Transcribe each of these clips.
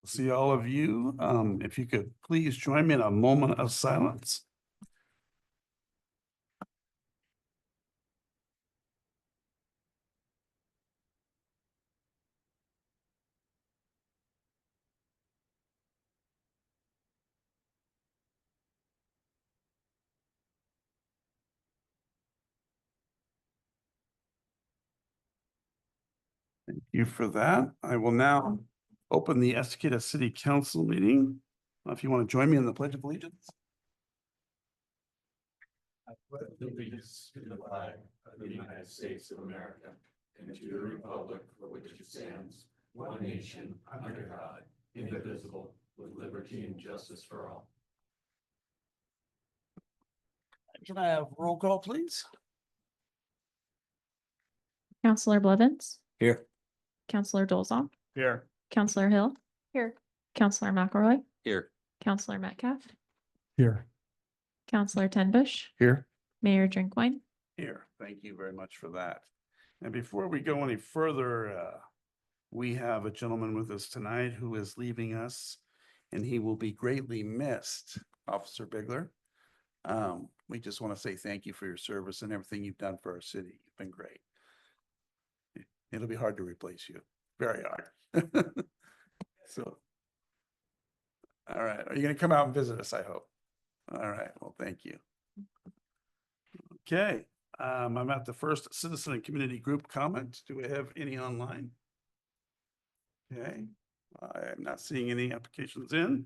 See all of you. If you could please join me in a moment of silence. Thank you for that. I will now open the Estacada City Council meeting. If you want to join me in the Pledge of Allegiance. I pledge allegiance to the flag of the United States of America and to the republic for which it stands, one nation, under God, indivisible, with liberty and justice for all. Can I have roll call, please? Counselor Blevins, Here. Counselor Dolzon, Here. Counselor Hill. Here. Counselor McElroy, Here. Counselor Metcalf, Here. Counselor Tenbush, Here. Mayor Drinkwine. Here. Thank you very much for that. And before we go any further, we have a gentleman with us tonight who is leaving us, and he will be greatly missed, Officer Bigler. We just want to say thank you for your service and everything you've done for our city. You've been great. It'll be hard to replace you, very hard. So, all right, are you gonna come out and visit us, I hope? All right, well, thank you. Okay, I'm at the first citizen and community group comment. Do we have any online? Okay, I am not seeing any applications in,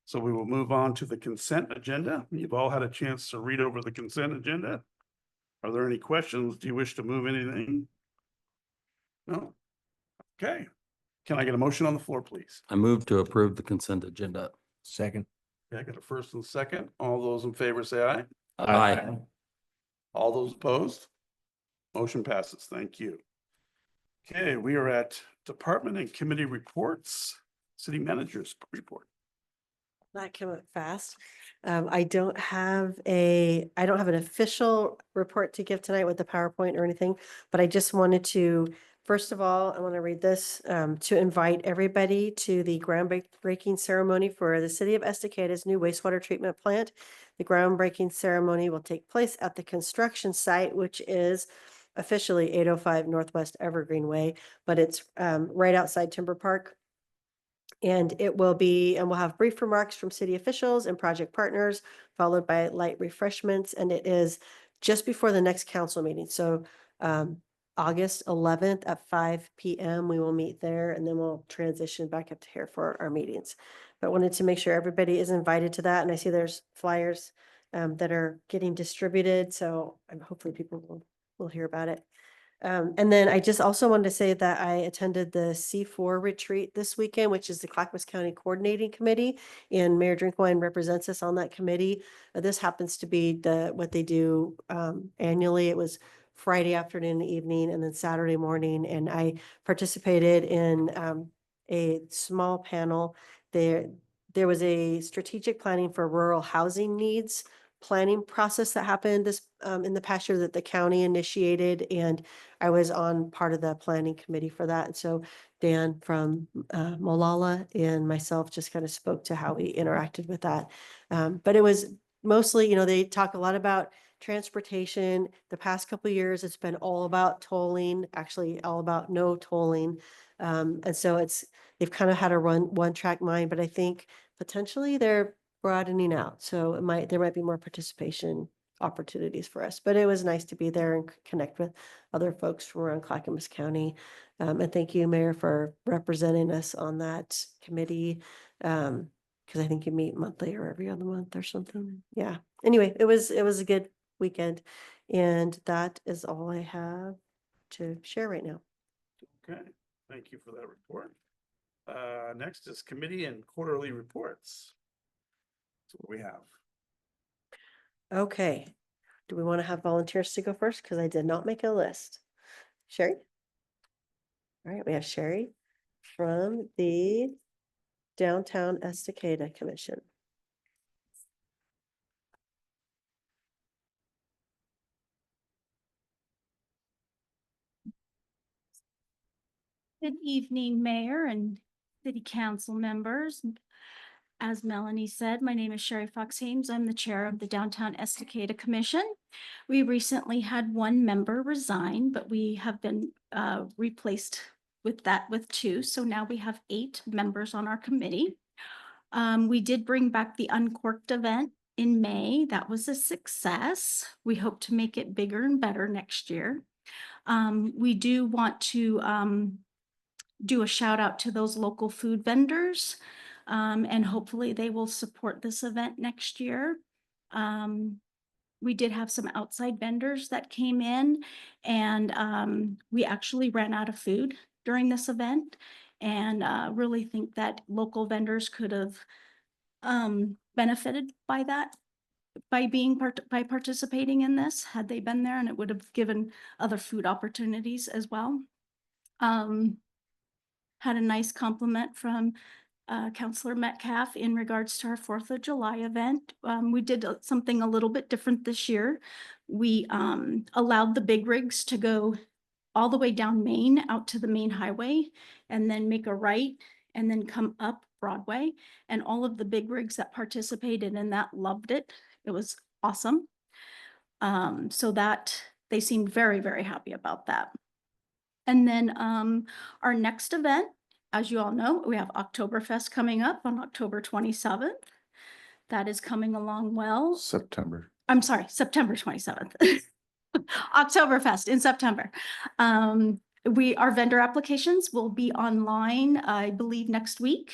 so we will move on to the consent agenda. You've all had a chance to read over the consent agenda. Are there any questions? Do you wish to move anything? No? Okay. Can I get a motion on the floor, please? I move to approve the consent agenda. Second. Okay, I got a first and second. All those in favor say aye. Aye. All those opposed? Motion passes. Thank you. Okay, we are at department and committee reports, city managers report. That came up fast. I don't have an official report to give tonight with the PowerPoint or anything, but I just wanted to, first of all, I want to read this, to invite everybody to the groundbreaking ceremony for the city of Estacada's new wastewater treatment plant. The groundbreaking ceremony will take place at the construction site, which is officially 805 Northwest Evergreen Way, but it's right outside Timber Park. And we'll have brief remarks from city officials and project partners, followed by light refreshments. And it is just before the next council meeting. So August 11th at 5 p.m. we will meet there, and then we'll transition back up to here for our meetings. But wanted to make sure everybody is invited to that. And I see there's flyers that are getting distributed. So hopefully people will hear about it. And then I just also wanted to say that I attended the C4 retreat this weekend, which is the Clackamas County Coordinating Committee, and Mayor Drinkwine represents us on that committee. This happens to be what they do annually. It was Friday afternoon, evening, and then Saturday morning, and I participated in a small panel. There was a strategic planning for rural housing needs planning process that happened this in the past year that the county initiated, and I was on part of the planning committee for that. And so Dan from Molalla and myself just kind of spoke to how we interacted with that. But it was mostly, they talk a lot about transportation. The past couple of years, it's been all about tolling, actually all about no tolling. And so they've kind of had a one track mind, but I think potentially they're broadening out. So there might be more participation opportunities for us, but it was nice to be there and connect with other folks from around Clackamas County. And thank you, Mayor, for representing us on that committee. Because I think you meet monthly or every other month or something. Yeah. Anyway, it was a good weekend, and that is all I have to share right now. Okay, thank you for that report. Next is committee and quarterly reports. That's what we have. Okay. Do we want to have volunteers to go first? Because I did not make a list. Sherry? All right, we have Sherry from the Downtown Estacada Commission. Good evening, Mayor and City Council members. As Melanie said, my name is Sherry Fox Hames. I'm the chair of the Downtown Estacada Commission. We recently had one member resign, but we have been replaced with 2. So now we have 8 members on our committee. We did bring back the Uncorked event in May. That was a success. We hope to make it bigger and better next year. We do want to do a shout out to those local food vendors. And hopefully they will support this event next year. We did have some outside vendors that came in, and we actually ran out of food during this event, and really think that local vendors could have benefited by that, by participating in this, had they been there, and it would have given other food opportunities as well. Had a nice compliment from Councilor Metcalf in regards to our 4th of July event. We did something a little bit different this year. We allowed the big rigs to go all the way down Main out to the main highway and then make a right and then come up Broadway. And all of the big rigs that participated in that loved it. It was awesome. So that they seemed very, very happy about that. And then our next event, as you all know, we have Oktoberfest coming up on October 27th. That is coming along well. September. I'm sorry, September 27th. Oktoberfest in September. Our vendor applications will be online, I believe, next week.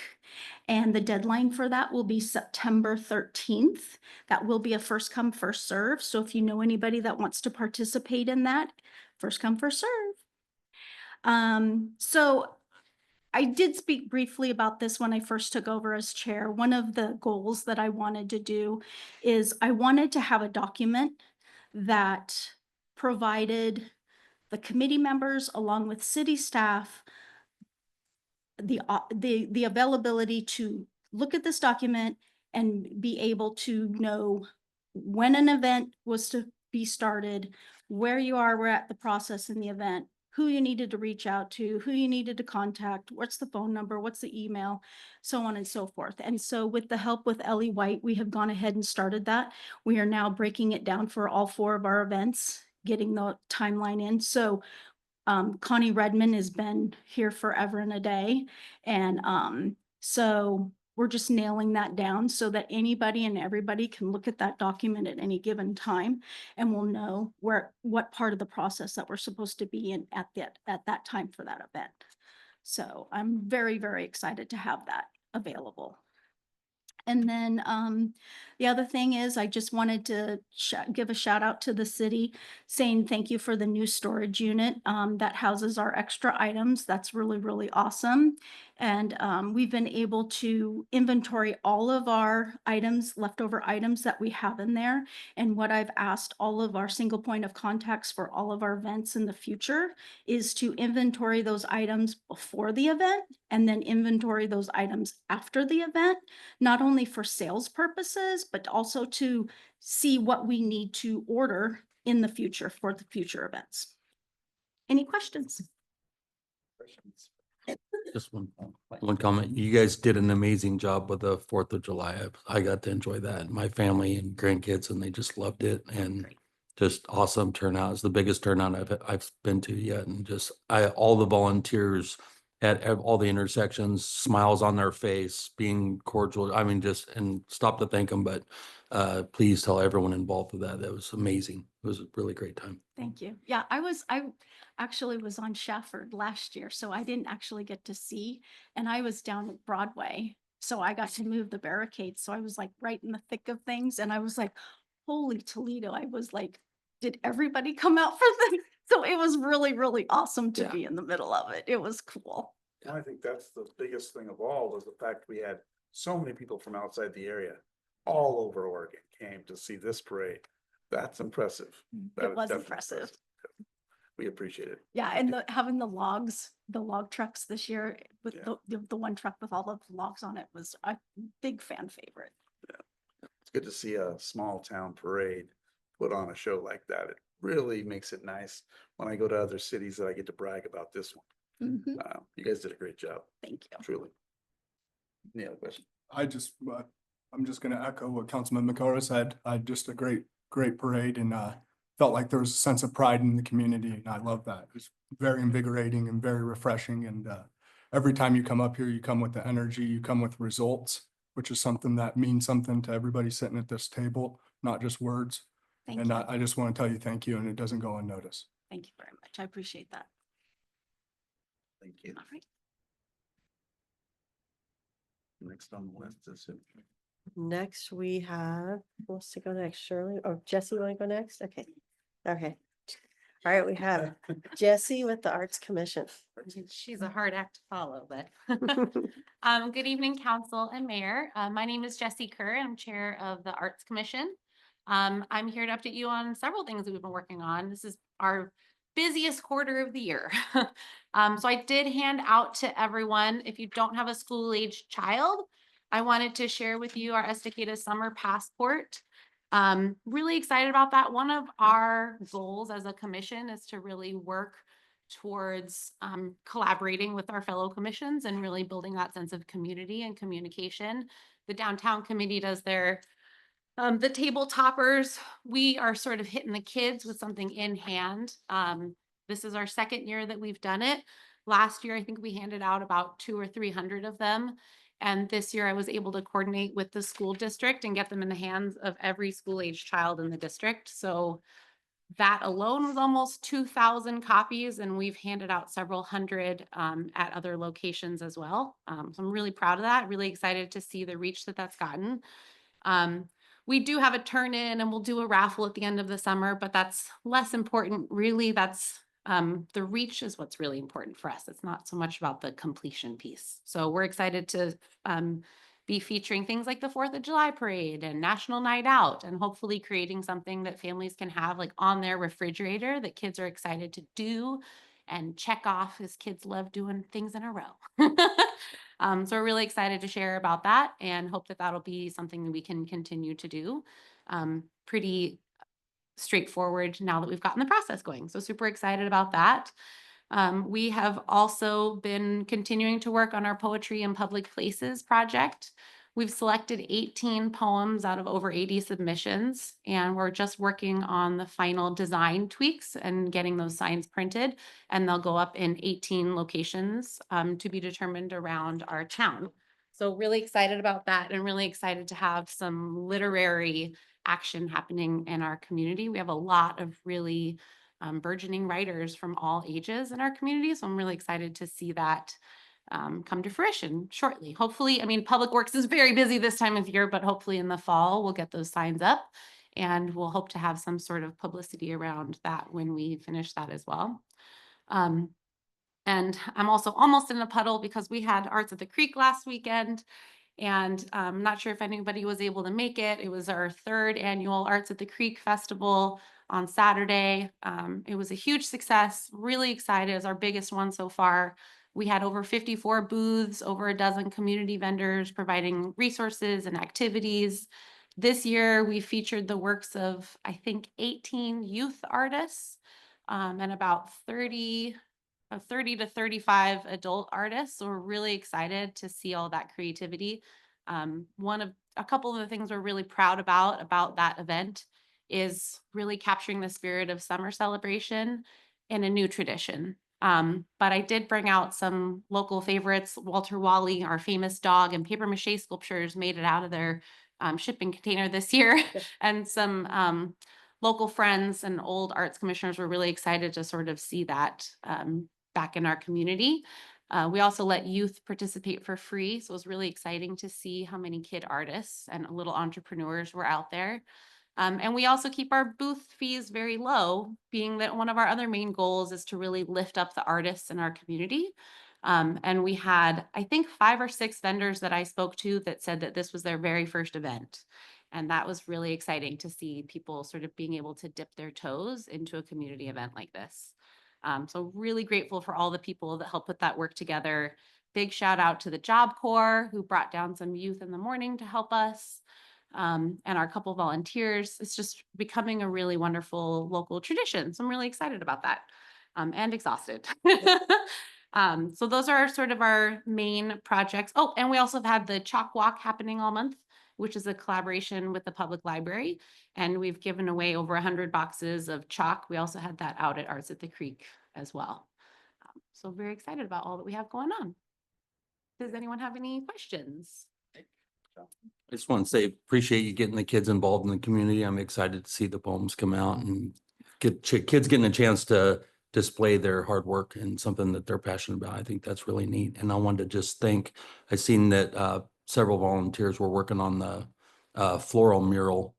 And the deadline for that will be September 13th. That will be a first come, first serve. So if you know anybody that wants to participate in that, first come, first serve. So I did speak briefly about this when I first took over as chair. One of the goals that I wanted to do is I wanted to have a document that provided the committee members along with city staff the availability to look at this document and be able to know when an event was to be started, where you are at the process in the event, who you needed to reach out to, who you needed to contact, what's the phone number, what's the email, so on and so forth. And so with the help with Ellie White, we have gone ahead and started that. We are now breaking it down for all 4 of our events, getting the timeline in. So Connie Redmond has been here forever and a day. And so we're just nailing that down so that anybody and everybody can look at that document at any given time and we'll know what part of the process that we're supposed to be in at that time for that event. So I'm very, very excited to have that available. And then the other thing is I just wanted to give a shout out to the city saying thank you for the new storage unit that houses our extra items. That's really, really awesome. And we've been able to inventory all of our items, leftover items that we have in there. And what I've asked all of our single point of contacts for all of our events in the future is to inventory those items before the event and then inventory those items after the event, not only for sales purposes, but also to see what we need to order in the future for the future events. Any questions? Just one comment. You guys did an amazing job with the 4th of July. I got to enjoy that. My family and grandkids, and they just loved it. And Great. just awesome turnout. It's the biggest turnout I've been to yet. And just all the volunteers at all the intersections, smiles on their face, being cordial. I mean, and stop to thank them, but please tell everyone involved with that. That was amazing. It was a really great time. Thank you. Yeah, I actually was on Shafford last year, so I didn't actually get to see, and I was down at Broadway, so I got to move the barricades. So I was like right in the thick of things, and I was like, holy Toledo. I was like, did everybody come out for the, so it was really, really awesome to be in the middle of it. It was cool. I think that's the biggest thing of all was the fact we had so many people from outside the area, all over Oregon, came to see this parade. That's impressive. That It is was definitely impressive. We appreciate it. Yeah, and having the log trucks this year with Yeah. the one truck with all of the logs on it was a big fan favorite. It's good to see a small town parade put on a show like that. It really makes it nice when I go to other cities that I get to brag about this one. Mhm. You guys did a great job, Thank you. truly. Any other question? I'm just gonna echo what Councilman McCara said. Just a great parade and, felt like there was a sense of pride in the community and I love that. It's very invigorating and very refreshing and, every time you come up here, you come with the energy, you come with results, which is something that means something to everybody sitting at this table, not just words. Thank And you. I just want to tell you thank you and it doesn't go unnoticed. Thank you very much. I appreciate that. Thank you. All right. Next on the list is who? Next, we have, who wants to go next? Shirley or Jesse, want to go next? Okay. Okay. All right, we have Jesse with the Arts Commission. She's a hard act to follow, but good evening, council and mayor. My name is Jessie Kerr. I'm chair of the Arts Commission. I'm here to update you on several things that we've been working on. This is our busiest quarter of the year. So I did hand out to everyone, if you don't have a school-aged child, I wanted to share with you our Estacada Summer Passport. Really excited about that. One of our goals as a commission is to really work towards collaborating with our fellow commissions and really building that sense of community and communication. The downtown committee does their the table toppers. We are sort of hitting the kids with something in hand. This is our second year that we've done it. Last year, I think we handed out about 200 or 300 of them. And this year I was able to coordinate with the school district and get them in the hands of every school-aged child in the district. So that alone was almost 2,000 copies, and we've handed out several hundred at other locations as well. So I'm really proud of that, really excited to see the reach that that's gotten. We do have a turn in and we'll do a raffle at the end of the summer, but that's less important. Really, that's the reach is what's really important for us. It's not so much about the completion piece. So we're excited to be featuring things like the 4th of July parade and National Night Out, and hopefully creating something that families can have like on their refrigerator that kids are excited to do and check off, as kids love doing things in a row. So we're really excited to share about that and hope that that'll be something that we can continue to do. Pretty straightforward now that we've gotten the process going. So super excited about that. We have also been continuing to work on our Poetry in Public Places project. We've selected 18 poems out of over 80 submissions, and we're just working on the final design tweaks and getting those signs printed, and they'll go up in 18 locations to be determined around our town. So really excited about that and really excited to have some literary action happening in our community. We have a lot of really burgeoning writers from all ages in our community. So I'm really excited to see that come to fruition shortly. Hopefully, I mean, Public Works is very busy this time of year, but hopefully in the fall, we'll get those signs up and we'll hope to have some sort of publicity around that when we finish that as well. And I'm also almost in a puddle because we had Arts at the Creek last weekend. And I'm not sure if anybody was able to make it. It was our 3rd annual Arts at the Creek Festival on Saturday. It was a huge success, really excited. It's our biggest one so far. We had over 54 booths, over a dozen community vendors providing resources and activities. This year, we featured the works of, I think, 18 youth artists and about 30 to 35 adult artists. So we're really excited to see all that creativity. A couple of the things we're really proud about that event is really capturing the spirit of summer celebration in a new tradition. But I did bring out some local favorites. Walter Wally, our famous dog, and paper mache sculptures made it out of their shipping container this year. And some local friends and old arts commissioners were really excited to sort of see that back in our community. We also let youth participate for free. So it was really exciting to see how many kid artists and little entrepreneurs were out there. And we also keep our booth fees very low, being that one of our other main goals is to really lift up the artists in our community. And we had, I think, 5 or 6 vendors that I spoke to that said that this was their very first event. And that was really exciting to see people sort of being able to dip their toes into a community event like this. So really grateful for all the people that helped put that work together. Big shout out to the Job Corps who brought down some youth in the morning to help us. And our couple volunteers. It's just becoming a really wonderful local tradition. So I'm really excited about that and exhausted. So those are sort of our main projects. Oh, and we also have had the Chalk Walk happening all month, which is a collaboration with the public library. And we've given away over 100 boxes of chalk. We also had that out at Arts at the Creek as well. So very excited about all that we have going on. Does anyone have any questions? I just want to say, appreciate you getting the kids involved in the community. I'm excited to see the poems come out and get kids getting a chance to display their hard work and something that they're passionate about. I think that's really neat. And I wanted to just thank, I seen that several volunteers were working on the floral mural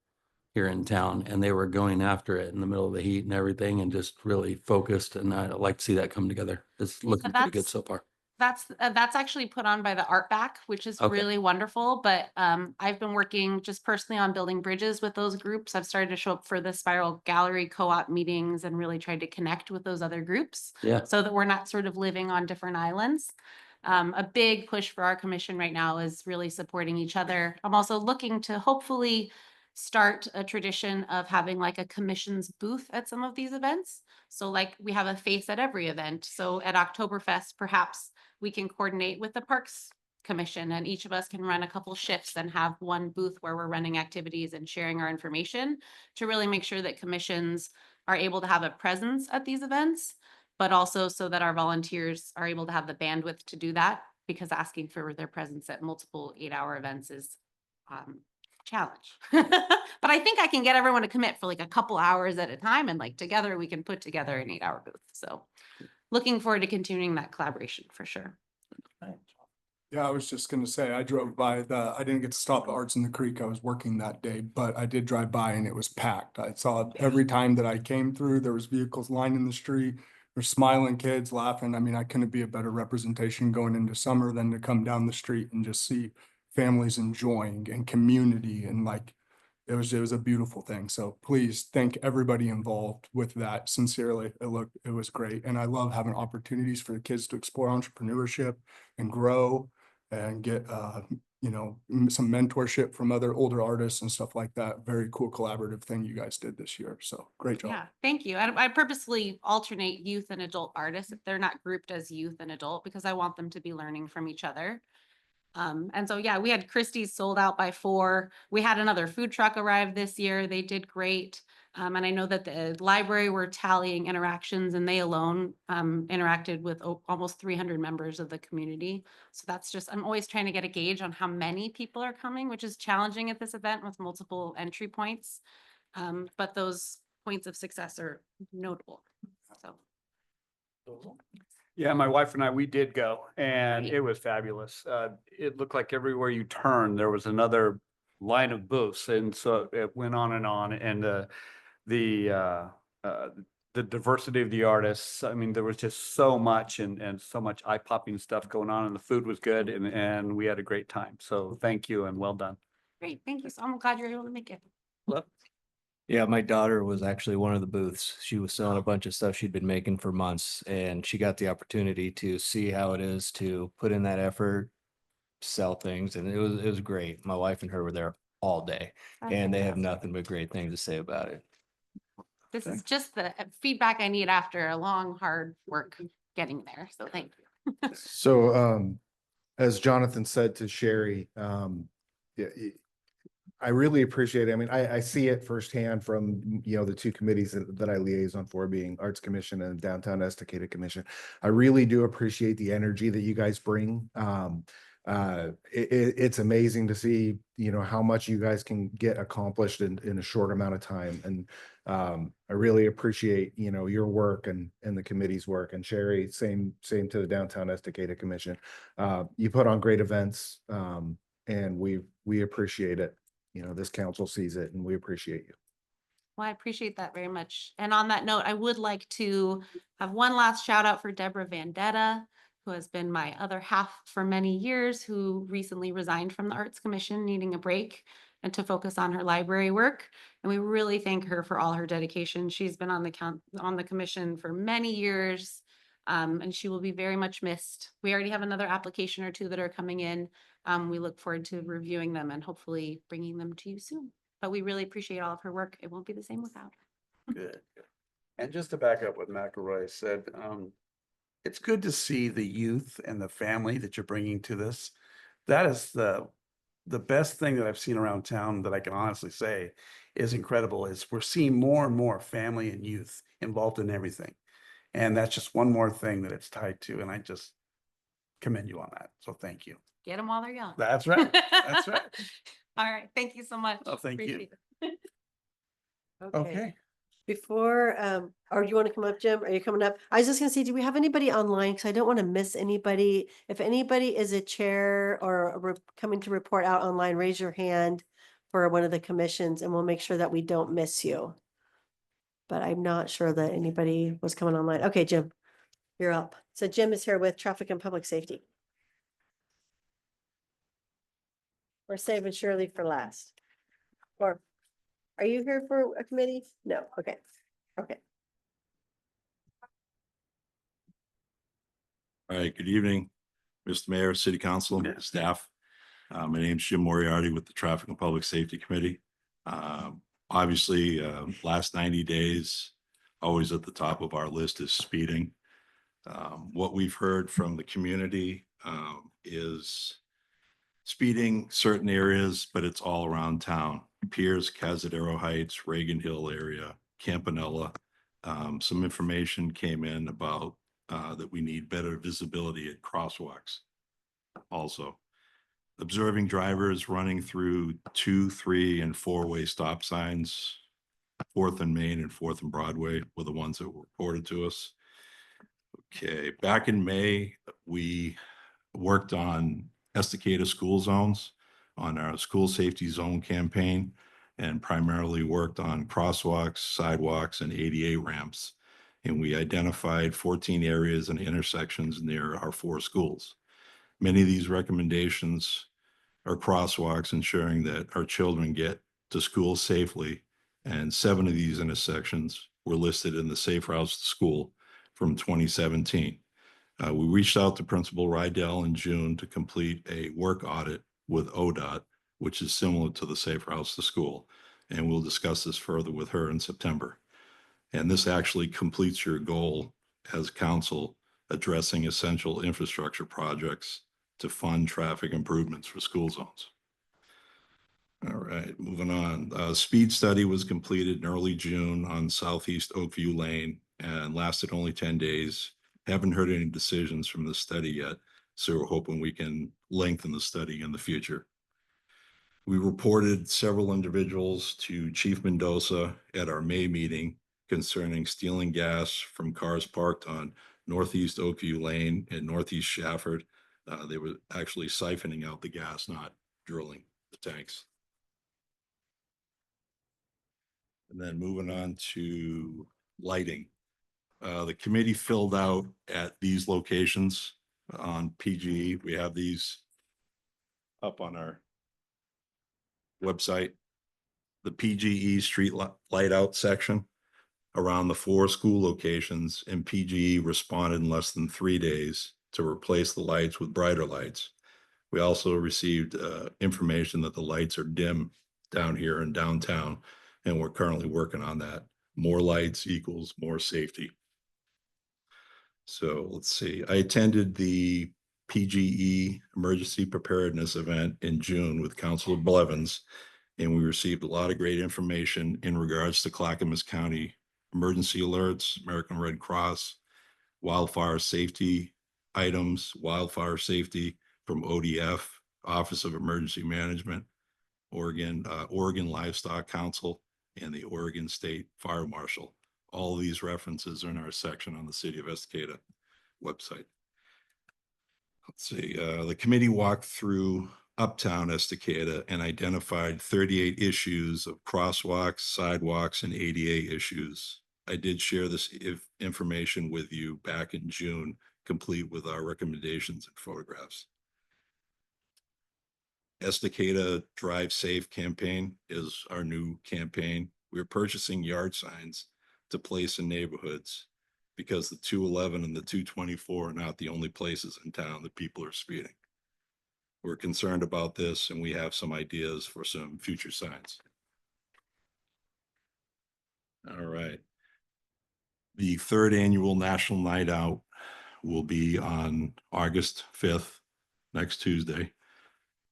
here in town, and they were going after it in the middle of the heat and everything and just really focused. And I like to see that come together. It's looking pretty good that's- so far. That's actually put on by the Art Back, which is Okay. really wonderful. But I've been working just personally on building bridges with those groups. I've started to show up for the Spiral Gallery co-op meetings and really tried to connect with those other groups Yeah. so that we're not sort of living on different islands. A big push for our commission right now is really supporting each other. I'm also looking to hopefully start a tradition of having like a commission's booth at some of these events. So like we have a face at every event. So at Oktoberfest, perhaps we can coordinate with the Parks Commission and each of us can run a couple shifts and have one booth where we're running activities and sharing our information to really make sure that commissions are able to have a presence at these events, but also so that our volunteers are able to have the bandwidth to do that, because asking for their presence at multiple 8-hour events is challenge. But I think I can get everyone to commit for like a couple hours at a time, and like together we can put together an 8-hour booth. So looking forward to continuing that collaboration for sure. Yeah, I was just gonna say, I drove by I didn't get to stop at Arts in the Creek. I was working that day, but I did drive by and it was packed. I saw every time that I came through, there was vehicles lining the street. There's smiling kids laughing. I mean, I couldn't be a better representation going into summer than to come down the street and just see families enjoying and community and like, it was a beautiful thing. So please thank everybody involved with that sincerely. It was great. And I love having opportunities for the kids to explore entrepreneurship and grow and get, some mentorship from other older artists and stuff like that. Very cool collaborative thing you guys did this year. So great job. Yeah, thank you. I purposely alternate youth and adult artists if they're not grouped as youth and adult, because I want them to be learning from each other. And so, yeah, we had Christie's sold out by 4. We had another food truck arrive this year. They did great. And I know that the library were tallying interactions, and they alone interacted with almost 300 members of the community. So that's just, I'm always trying to get a gauge on how many people are coming, which is challenging at this event with multiple entry points. But those points of success are notable. So. Yeah, my wife and I, we did go and Great. it was fabulous. It looked like everywhere you turned, there was another line of booths. And so it went on and the diversity of the artists. I mean, there was just so much and so much eye-popping stuff going on, and the food was good and we had a great time. So thank you and well done. Great, thank you. So I'm glad you're able to make it. Yeah, my daughter was actually one of the booths. She was selling a bunch of stuff she'd been making for months, and she got the opportunity to see how it is to put in that effort, sell things, and it was great. My wife and her were there all day, and they have nothing but great things to say about it. This is just the feedback I need after a long, hard work getting there. So thank you. So, as Jonathan said to Sherry, yeah, I really appreciate it. I mean, I see it firsthand from, the 2 committees that I liaison for, being Arts Commission and Downtown Estacada Commission. I really do appreciate the energy that you guys bring. It's amazing to see, how much you guys can get accomplished in a short amount of time. And I really appreciate, your work and the committee's work. And Sherry, same to the Downtown Estacada Commission. You put on great events, and we appreciate it. This council sees it, and we appreciate you. Well, I appreciate that very much. And on that note, I would like to have one last shout out for Deborah Vandetta, who has been my other half for many years, who recently resigned from the Arts Commission, needing a break and to focus on her library work. And we really thank her for all her dedication. She's been on the commission for many years, and she will be very much missed. We already have another application or 2 that are coming in. We look forward to reviewing them and hopefully bringing them to you soon. But we really appreciate all of her work. It won't be the same without her. Good. And just to back up what McElroy said, it's good to see the youth and the family that you're bringing to this. That is the best thing that I've seen around town that I can honestly say is incredible is we're seeing more and more family and youth involved in everything. And that's just one more thing that it's tied to. And I just commend you on that. So thank you. Get them while they're young. That's right. That's right. All right, thank you so much. Oh, thank you. Appreciate it. Okay. Before, or you want to come up, Jim? Are you coming up? I was just gonna say, do we have anybody online? Because I don't want to miss anybody. If anybody is a chair or coming to report out online, raise your hand for one of the commissions and we'll make sure that we don't miss you. But I'm not sure that anybody was coming online. Okay, Jim, you're up. So Jim is here with Traffic and Public Safety. We're saving Shirley for last. Or are you here for a committee? No, okay, okay. All right, good evening, Mr. Mayor, City Council, staff. My name's Jim Moriarty with the Traffic and Public Safety Committee. Obviously, last 90 days, always at the top of our list is speeding. What we've heard from the community is speeding certain areas, but it's all around town. Piers, Cazadero Heights, Reagan Hill area, Campanella. Some information came in about that we need better visibility at crosswalks. Also, observing drivers running through 2, 3, and 4-way stop signs. 4th and Main and 4th and Broadway were the ones that were reported to us. Okay, back in May, we worked on Estacada school zones on our school safety zone campaign and primarily worked on crosswalks, sidewalks, and ADA ramps. And we identified 14 areas and intersections near our 4 schools. Many of these recommendations are crosswalks, ensuring that our children get to school safely. And 7 of these intersections were listed in the Safe Routes to School from 2017. We reached out to Principal Rydell in June to complete a work audit with ODOT, which is similar to the Safe Routes to School. And we'll discuss this further with her in September. And this actually completes your goal as council addressing essential infrastructure projects to fund traffic improvements for school zones. All right, moving on. Speed study was completed in early June on Southeast Oakview Lane and lasted only 10 days. Haven't heard any decisions from the study yet, so we're hoping we can lengthen the study in the future. We reported several individuals to Chief Mendoza at our May meeting concerning stealing gas from cars parked on Northeast Oakview Lane and Northeast Shafford. They were actually siphoning out the gas, not drilling the tanks. And then moving on to lighting. The committee filled out at these locations on PGE. We have these up on our website. The PGE street light out section around the 4 school locations, and PGE responded in less than 3 days to replace the lights with brighter lights. We also received information that the lights are dim down here in downtown, and we're currently working on that. More lights equals more safety. So let's see, I attended the PGE emergency preparedness event in June with Councilor Blevins, and we received a lot of great information in regards to Clackamas County emergency alerts, American Red Cross, wildfire safety items, wildfire safety from ODF, Office of Emergency Management, Oregon Livestock Council, and the Oregon State Fire Marshal. All of these references are in our section on the City of Estacada website. Let's see, the committee walked through Uptown Estacada and identified 38 issues of crosswalks, sidewalks, and ADA issues. I did share this information with you back in June, complete with our recommendations and photographs. Estacada Drive Safe campaign is our new campaign. We're purchasing yard signs to place in neighborhoods because the 211 and the 224 are not the only places in town that people are speeding. We're concerned about this, and we have some ideas for some future signs. All right. The 3rd annual National Night Out will be on August 5th, next Tuesday.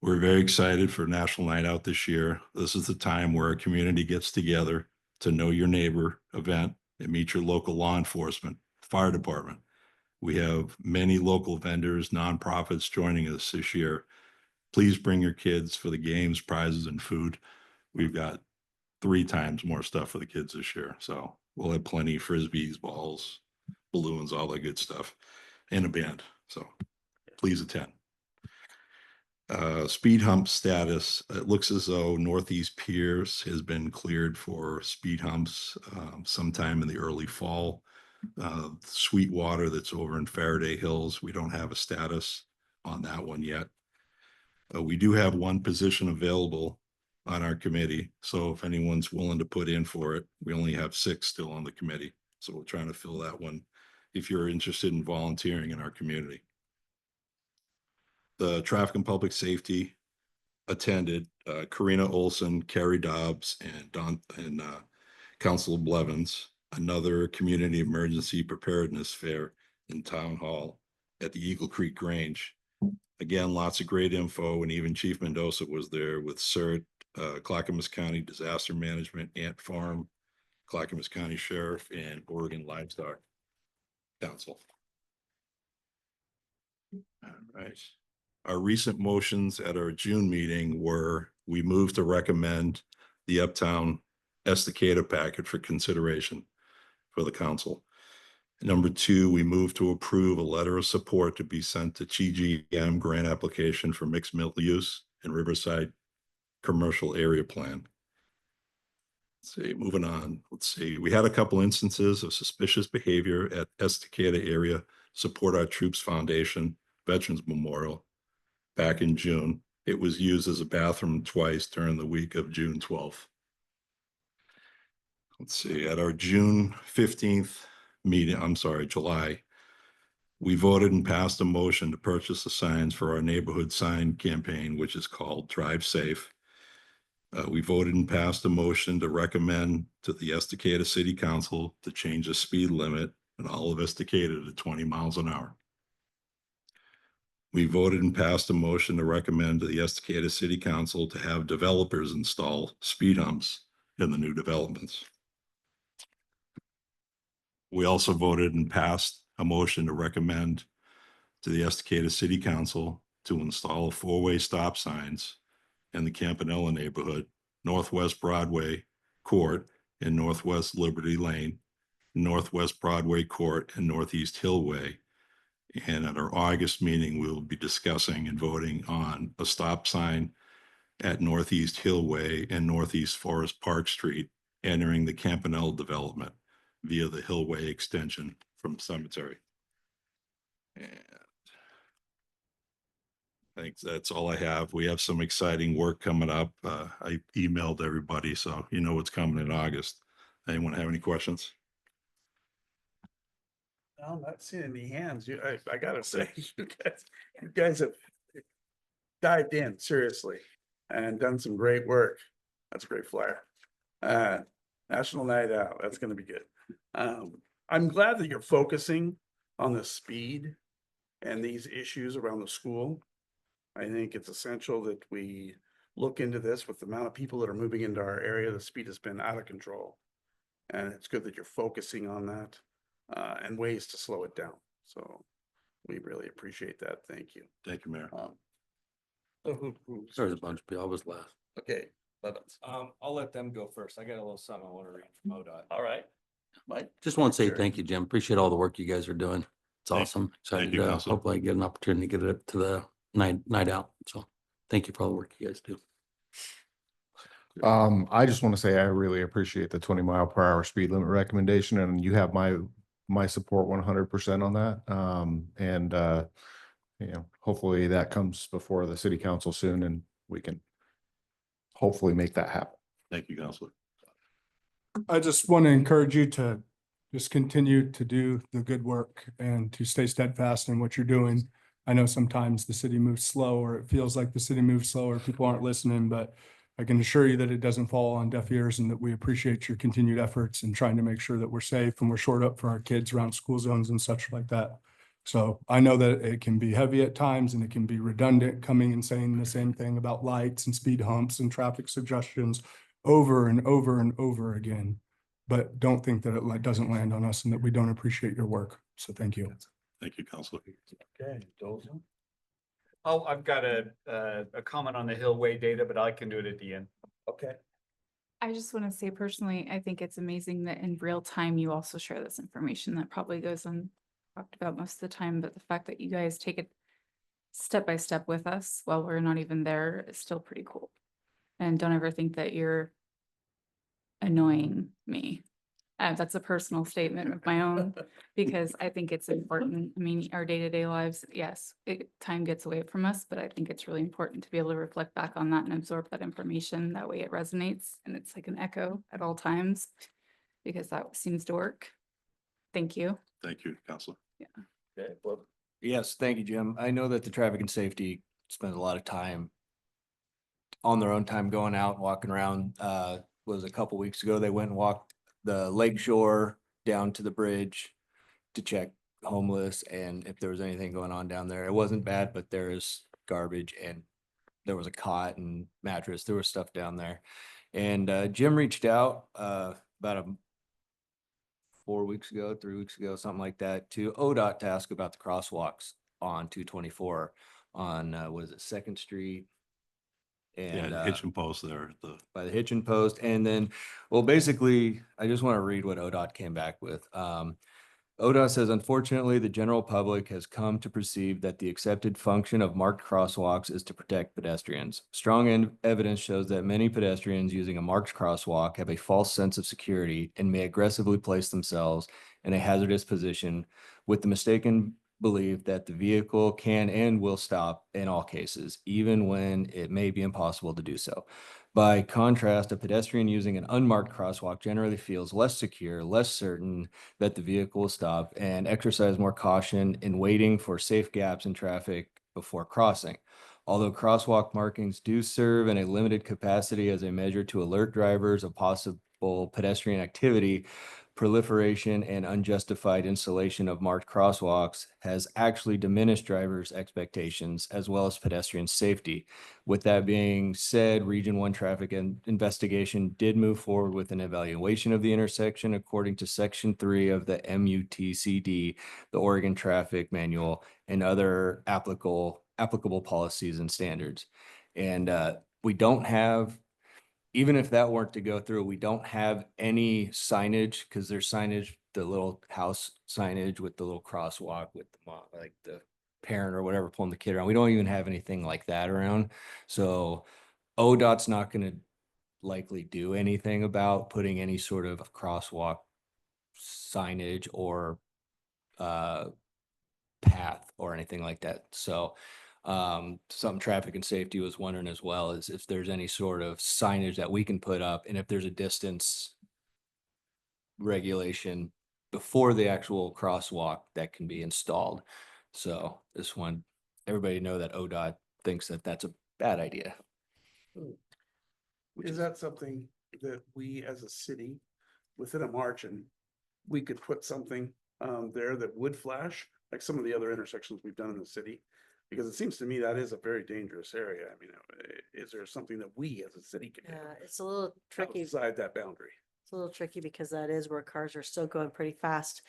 We're very excited for National Night Out this year. This is the time where our community gets together to know your neighbor event and meet your local law enforcement, fire department. We have many local vendors, nonprofits joining us this year. Please bring your kids for the games, prizes, and food. We've got 3 times more stuff for the kids this year. So we'll have plenty of frisbees, balls, balloons, all that good stuff, and a band. So please attend. Speed hump status. It looks as though Northeast Piers has been cleared for speed humps sometime in the early fall. Sweetwater that's over in Faraday Hills, we don't have a status on that one yet. We do have 1 position available on our committee. So if anyone's willing to put in for it, we only have 6 still on the committee. So we're trying to fill that one if you're interested in volunteering in our community. The Traffic and Public Safety attended, Karina Olson, Carrie Dobbs, and Council Blevins, another community emergency preparedness fair in Town Hall at the Eagle Creek Grange. Again, lots of great info, and even Chief Mendoza was there with CERT, Clackamas County Disaster Management, Ant Farm, Clackamas County Sheriff, and Oregon Livestock Council. All right. Our recent motions at our June meeting were, we moved to recommend the Uptown Estacada packet for consideration for the council. Number 2, we moved to approve a letter of support to be sent to GGM grant application for mixed mill use in Riverside Commercial Area Plan. Let's see, moving on. Let's see. We had a couple instances of suspicious behavior at Estacada area Support Our Troops Foundation Veterans Memorial back in June. It was used as a bathroom twice during the week of June 12th. Let's see, at our June 15th meeting, July, we voted and passed a motion to purchase the signs for our neighborhood sign campaign, which is called Drive Safe. We voted and passed a motion to recommend to the Estacada City Council to change the speed limit in all of Estacada to 20 miles an hour. We voted and passed a motion to recommend to the Estacada City Council to have developers install speed humps in the new developments. We also voted and passed a motion to recommend to the Estacada City Council to install 4-way stop signs in the Campanella neighborhood, Northwest Broadway Court and Northwest Liberty Lane, Northwest Broadway Court and Northeast Hillway. And at our August meeting, we will be discussing and voting on a stop sign at Northeast Hillway and Northeast Forest Park Street, entering the Campanella development via the Hillway extension from Cemetery. And I think that's all I have. We have some exciting work coming up. I emailed everybody, so you know what's coming in August. Anyone have any questions? I'm not seeing any hands. I gotta say, you guys have dived in seriously and done some great work. That's a great flyer. National Night Out, that's gonna be good. I'm glad that you're focusing on the speed and these issues around the school. I think it's essential that we look into this with the amount of people that are moving into our area. The speed has been out of control. And it's good that you're focusing on that. And ways to slow it down. So we really appreciate that. Thank you. Thank you, Mayor. There's a bunch of people. I was last. Okay. I'll let them go first. I got a little something I want to read from ODOT. All right. Mike. Just want to say Sure. thank you, Jim. Appreciate all the work you guys are doing. It's Thank- awesome. thank Excited you, to Counselor. hopefully get an opportunity to get it to the night out. So thank you for all the work you guys do. I just want to say I really appreciate the 20-mile-per-hour speed limit recommendation, and you have my support 100% on that. Hopefully that comes before the city council soon, and we can hopefully make that happen. Thank you, Counselor. I just want to encourage you to just continue to do the good work and to stay steadfast in what you're doing. I know sometimes the city moves slow, or it feels like the city moves slower. People aren't listening, but I can assure you that it doesn't fall on deaf ears, and that we appreciate your continued efforts in trying to make sure that we're safe and we're shored up for our kids around school zones and such like that. So I know that it can be heavy at times and it can be redundant, coming and saying the same thing about lights and speed humps and traffic suggestions over and over and over again. But don't think that it doesn't land on us and that we don't appreciate your work. So thank you. Thank you, Counselor. Okay, Dozel. Oh, I've got a comment on the Hillway data, but I can do it at the end. Okay. I just want to say personally, I think it's amazing that in real time you also share this information that probably goes on talked about most of the time, but the fact that you guys take it step by step with us while we're not even there is still pretty cool. And don't ever think that you're annoying me. That's a personal statement of my own because I think it's important. I mean, our day-to-day lives, yes, time gets away from us, but I think it's really important to be able to reflect back on that and absorb that information. That way it resonates and it's like an echo at all times because that seems to work. Thank you. Thank you, Counselor. Okay, well, Yes, thank you, Jim. I know that the traffic and safety spends a lot of time on their own time going out and walking around. Was a couple weeks ago, they went and walked the lake shore down to the bridge to check homeless and if there was anything going on down there. It wasn't bad, but there is garbage and there was a cot and mattress. There was stuff down there. And Jim reached out about 4 weeks ago, 3 weeks ago, something like that, to ODOT to ask about the crosswalks on 224 on was it 2nd Street? And Yeah, hitch and post there. by the hitch and post. And then, well, basically, I just want to read what ODOT came back with. ODOT says, unfortunately, the general public has come to perceive that the accepted function of marked crosswalks is to protect pedestrians. Strong evidence shows that many pedestrians using a marked crosswalk have a false sense of security and may aggressively place themselves in a hazardous position with the mistaken belief that the vehicle can and will stop in all cases, even when it may be impossible to do so. By contrast, a pedestrian using an unmarked crosswalk generally feels less secure, less certain that the vehicle will stop, and exercise more caution in waiting for safe gaps in traffic before crossing. Although crosswalk markings do serve in a limited capacity as a measure to alert drivers of possible pedestrian activity, proliferation and unjustified installation of marked crosswalks has actually diminished drivers' expectations as well as pedestrian safety. With that being said, Region 1 traffic investigation did move forward with an evaluation of the intersection according to Section 3 of the MUTCD, the Oregon Traffic Manual, and other applicable policies and standards. And we don't have, even if that weren't to go through, we don't have any signage because there's signage, the little house signage with the little crosswalk with the mom, like the parent or whatever pulling the kid around. We don't even have anything like that around. So ODOT's not going to likely do anything about putting any sort of crosswalk signage or path or anything like that. So some traffic and safety was wondering as well is if there's any sort of signage that we can put up and if there's a distance regulation before the actual crosswalk that can be installed. So this one, everybody know that ODOT thinks that that's a bad idea. Is that something that we as a city, within a margin, we could put something there that would flash, like some of the other intersections we've done in the city? Because it seems to me that is a very dangerous area. I mean, is there something that we as a city can do It's a little tricky. outside that boundary? It's a little tricky because that is where cars are still going pretty fast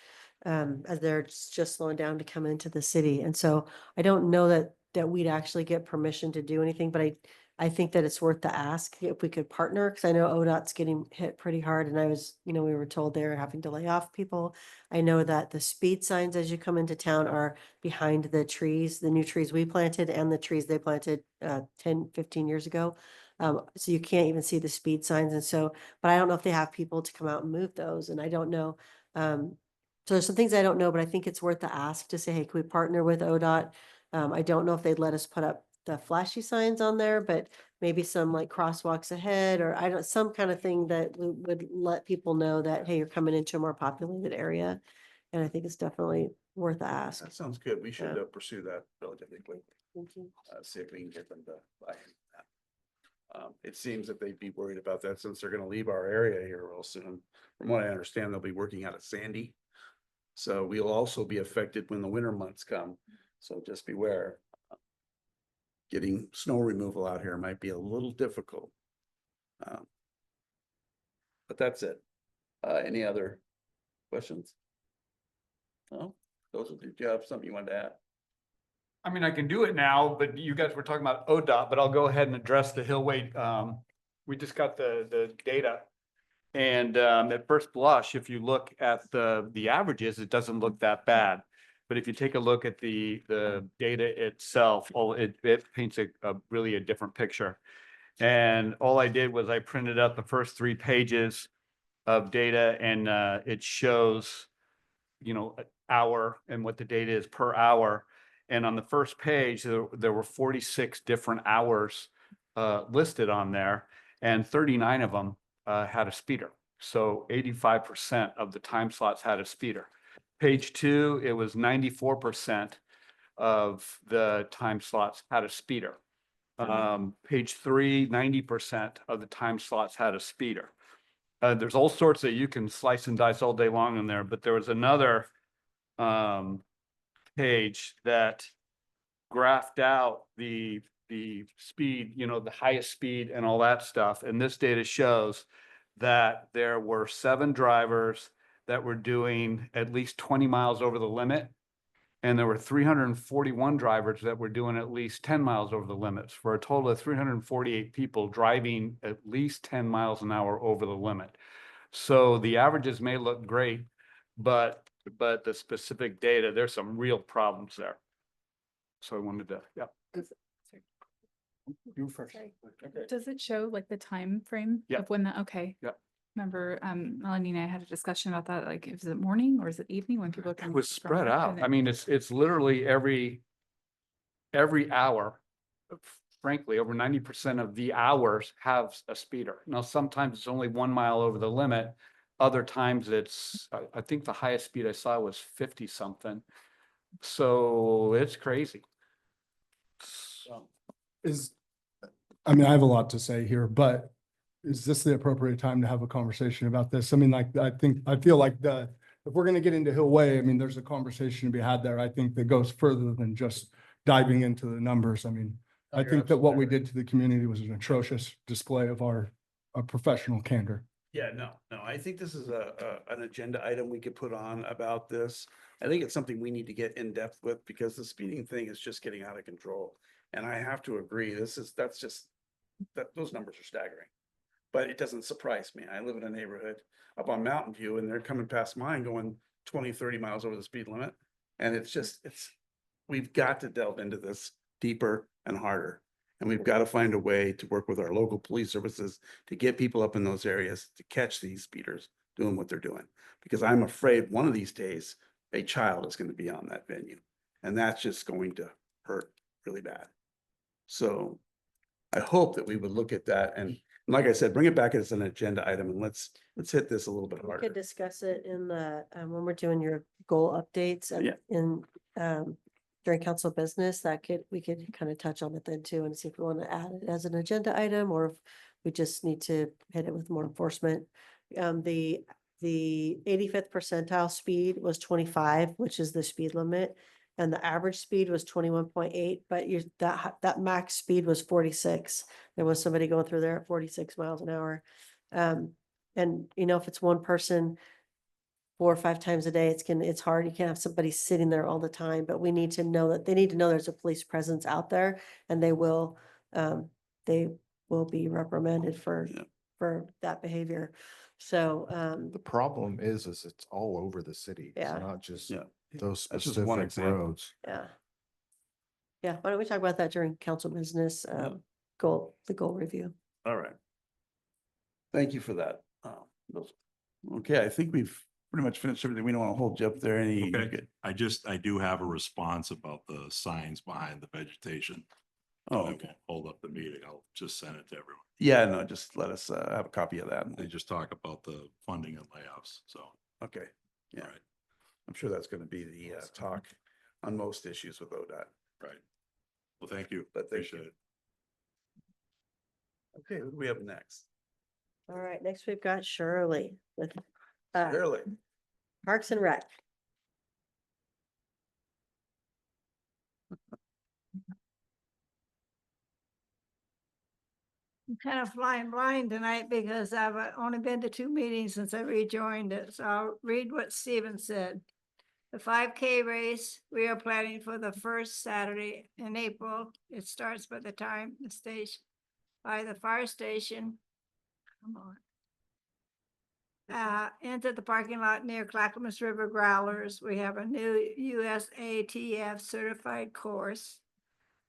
as they're just slowing down to come into the city. And so I don't know that we'd actually get permission to do anything, but I think that it's worth the ask if we could partner, because I know ODOT's getting hit pretty hard and I was, we were told they're having to lay off people. I know that the speed signs as you come into town are behind the trees, the new trees we planted and the trees they planted 10, 15 years ago. So you can't even see the speed signs. And so, but I don't know if they have people to come out and move those. And I don't know. So there's some things I don't know, but I think it's worth the ask to say, hey, can we partner with ODOT? I don't know if they'd let us put up the flashy signs on there, but maybe some like crosswalks ahead or some kind of thing that would let people know that, hey, you're coming into a more populated area. And I think it's definitely worth the ask. That sounds good. We should Yeah. pursue that relatively quickly. Thank you. See if we can get them to buy that. It seems that they'd be worried about that since they're gonna leave our area here real soon. From what I understand, they'll be working out of Sandy. So we'll also be affected when the winter months come. So just beware. Getting snow removal out here might be a little difficult. But that's it. Any other questions? No, those are, do you have something you wanted to add? I mean, I can do it now, but you guys were talking about ODOT, but I'll go ahead and address the Hillway. We just got the data. And at first blush, if you look at the averages, it doesn't look that bad. But if you take a look at the data itself, it paints a really a different picture. And all I did was I printed out the first 3 pages of data, and it shows, you know, an hour and what the data is per hour. And on the first page, there were 46 different hours listed on there, and 39 of them had a speeder. So 85% of the time slots had a speeder. Page 2, it was 94% of the time slots had a speeder. Page 3, 90% of the time slots had a speeder. There's all sorts that you can slice and dice all day long in there, but there was another page that graphed out the speed, you know, the highest speed and all that stuff. And this data shows that there were 7 drivers that were doing at least 20 miles over the limit. And there were 341 drivers that were doing at least 10 miles over the limits, for a total of 348 people driving at least 10 miles an hour over the limit. So the averages may look great, but the specific data, there's some real problems there. So I wanted to, yeah. You first. Does it show like the time frame Yeah. of when that, okay. Yeah. Remember, Melanie and I had a discussion about that, like, is it morning or is it evening when people are It coming? was from spread work out. and I then- mean, it's literally every hour. Frankly, over 90% of the hours have a speeder. Now, sometimes it's only 1 mile over the limit. Other times it's, I think the highest speed I saw was 50 something. So it's crazy. So, I mean, I have a lot to say here, but is this the appropriate time to have a conversation about this? I mean, like, I feel like if we're gonna get into Hillway, I mean, there's a conversation to be had there. I think that goes further than just diving into the numbers. I mean, I You're think that what we absolutely did to the community was an atrocious display of our professional candor. Yeah, no, I think this is an agenda item we could put on about this. I think it's something we need to get in depth with, because the speeding thing is just getting out of control. And I have to agree, those numbers are staggering. But it doesn't surprise me. I live in a neighborhood up on Mountain View, and they're coming past mine going 20, 30 miles over the speed limit. And we've got to delve into this deeper and harder. And we've got to find a way to work with our local police services to get people up in those areas to catch these speeders doing what they're doing. Because I'm afraid one of these days, a child is going to be on that venue. And that's just going to hurt really bad. So I hope that we would look at that, and like I said, bring it back as an agenda item, and let's hit this a little bit We could harder. discuss it in the, when we're doing your goal updates and Yeah. during council business, we could kind of touch on it then too, and see if we want to add it as an agenda item, or if we just need to hit it with more enforcement. The 85th percentile speed was 25, which is the speed limit. And the average speed was 21.8, but that max speed was 46. There was somebody going through there at 46 miles an hour. And you know, if it's one person 4 or 5 times a day, it's hard. You can't have somebody sitting there all the time, but we need to know that they need to know there's a police presence out there, and they will be reprimanded for that behavior. So, The problem is it's all over the city. It's Yeah. not just Yeah. those That's just one specific example. roads. yeah. Yeah, why don't we talk about that during council business, the goal review? All right. Thank you for that. Okay, I think we've pretty much finished everything. We don't want to hold you up there any. Okay. I do have a response about the signs behind the vegetation. Oh, I won't okay. hold up the meeting. I'll just send it to everyone. Yeah, no, just let us have a copy of that. They just talk about the funding and layoffs, so. Okay, yeah. All right. I'm sure that's going to be the talk on most issues with ODOT. Right. Well, thank you. But thank Appreciate you. it. Okay, who do we have next? All right, next we've got Shirley with Shirley. Parks and Rec. I'm kind of flying blind tonight because I've only been to 2 meetings since I rejoined it, so I'll read what Steven said. The 5K race, we are planning for the first Saturday in April. It starts by the time the station, by the fire station. Come on. Into the parking lot near Clackamas River Growlers. We have a new USATF certified course.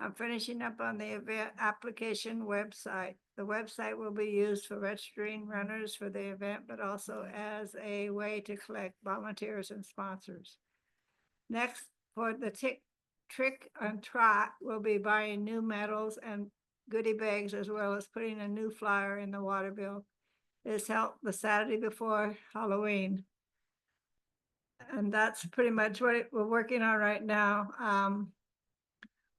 I'm finishing up on the event application website. The website will be used for registering runners for the event, but also as a way to collect volunteers and sponsors. Next, for the trick and trot, we'll be buying new medals and goodie bags, as well as putting a new flyer in the water bill. This held the Saturday before Halloween. And that's pretty much what we're working on right now.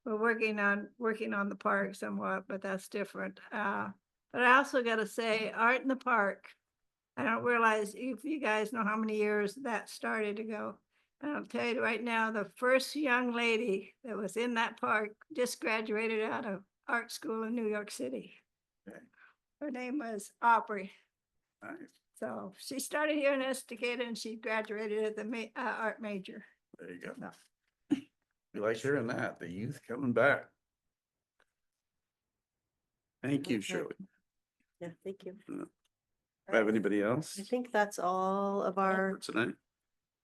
We're working on the park somewhat, but that's different. But I also got to say, Art in the Park. I don't realize if you guys know how many years that started ago. And I'll tell you right now, the first young lady that was in that park just graduated out of art school in New York City. Okay. Her name was Aubrey. Nice. So she started here in Estacada and she graduated at the art major. There you go. We like hearing that, the youth coming back. Thank you, Okay. Shirley. Yeah, thank you. Have anybody else? I think that's all of For our, tonight?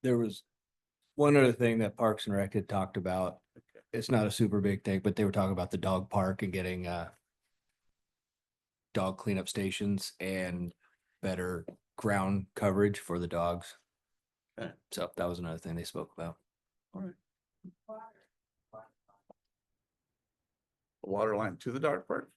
There was one other thing that Parks and Rec had talked about. It's not a super big thing, but they were talking about the dog park and getting dog cleanup stations and better ground coverage for the dogs. Okay. So that was another thing they spoke about. All right. The water line to the dog park?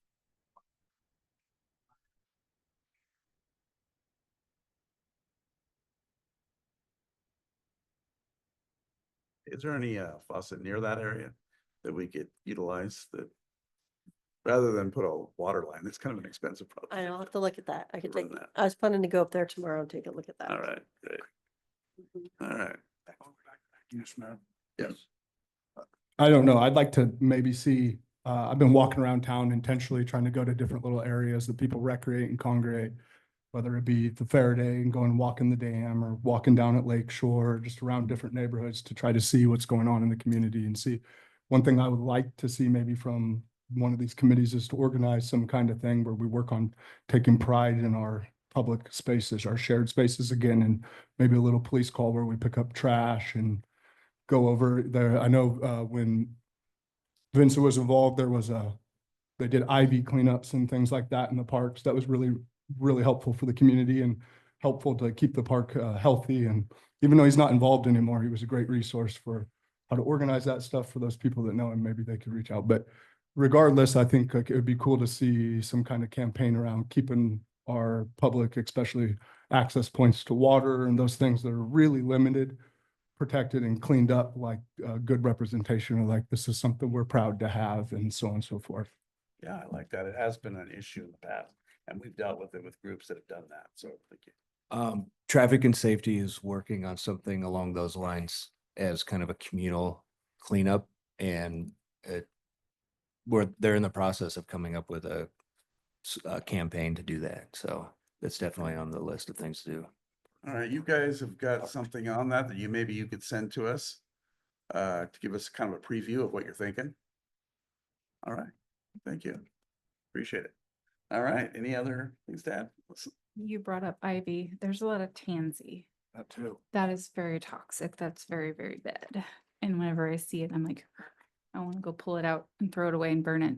Is there any faucet near that area that we could utilize that? Rather than put a water line, it's kind of an expensive project. I'll have to look at that. I could Run take, that. I was planning to go up there tomorrow and take a look at that. All right, great. All right. Yes, ma'am. Yes. I don't know. I'd like to maybe see, I've been walking around town intentionally trying to go to different little areas that people recreate and congregate. Whether it be the Faraday and going walking the dam or walking down at Lake Shore, just around different neighborhoods to try to see what's going on in the community and see. One thing I would like to see maybe from one of these committees is to organize some kind of thing where we work on taking pride in our public spaces, our shared spaces again, and maybe a little police call where we pick up trash and go over there. I know when Vincent was involved, there was they did ivy cleanups and things like that in the parks. That was really helpful for the community and helpful to keep the park healthy. And even though he's not involved anymore, he was a great resource for how to organize that stuff for those people that know him. Maybe they could reach out. But regardless, I think it would be cool to see some kind of campaign around keeping our public, especially access points to water and those things that are really limited, protected and cleaned up, like good representation of like, this is something we're proud to have and so on and so forth. Yeah, I like that. It has been an issue in the past and we've dealt with it with groups that have done that. So thank you. Traffic and safety is working on something along those lines as kind of a communal cleanup, and they're in the process of coming up with a campaign to do that. So that's definitely on the list of things to do. All right, you guys have got something on that maybe you could send to us to give us kind of a preview of what you're thinking. All right, thank you. Appreciate it. All right, any other things to add? Listen. You brought up ivy. There's a lot of tansy. That too. That is very toxic. That's very, very bad. And whenever I see it, I'm like, I want to go pull it out and throw it away and burn it.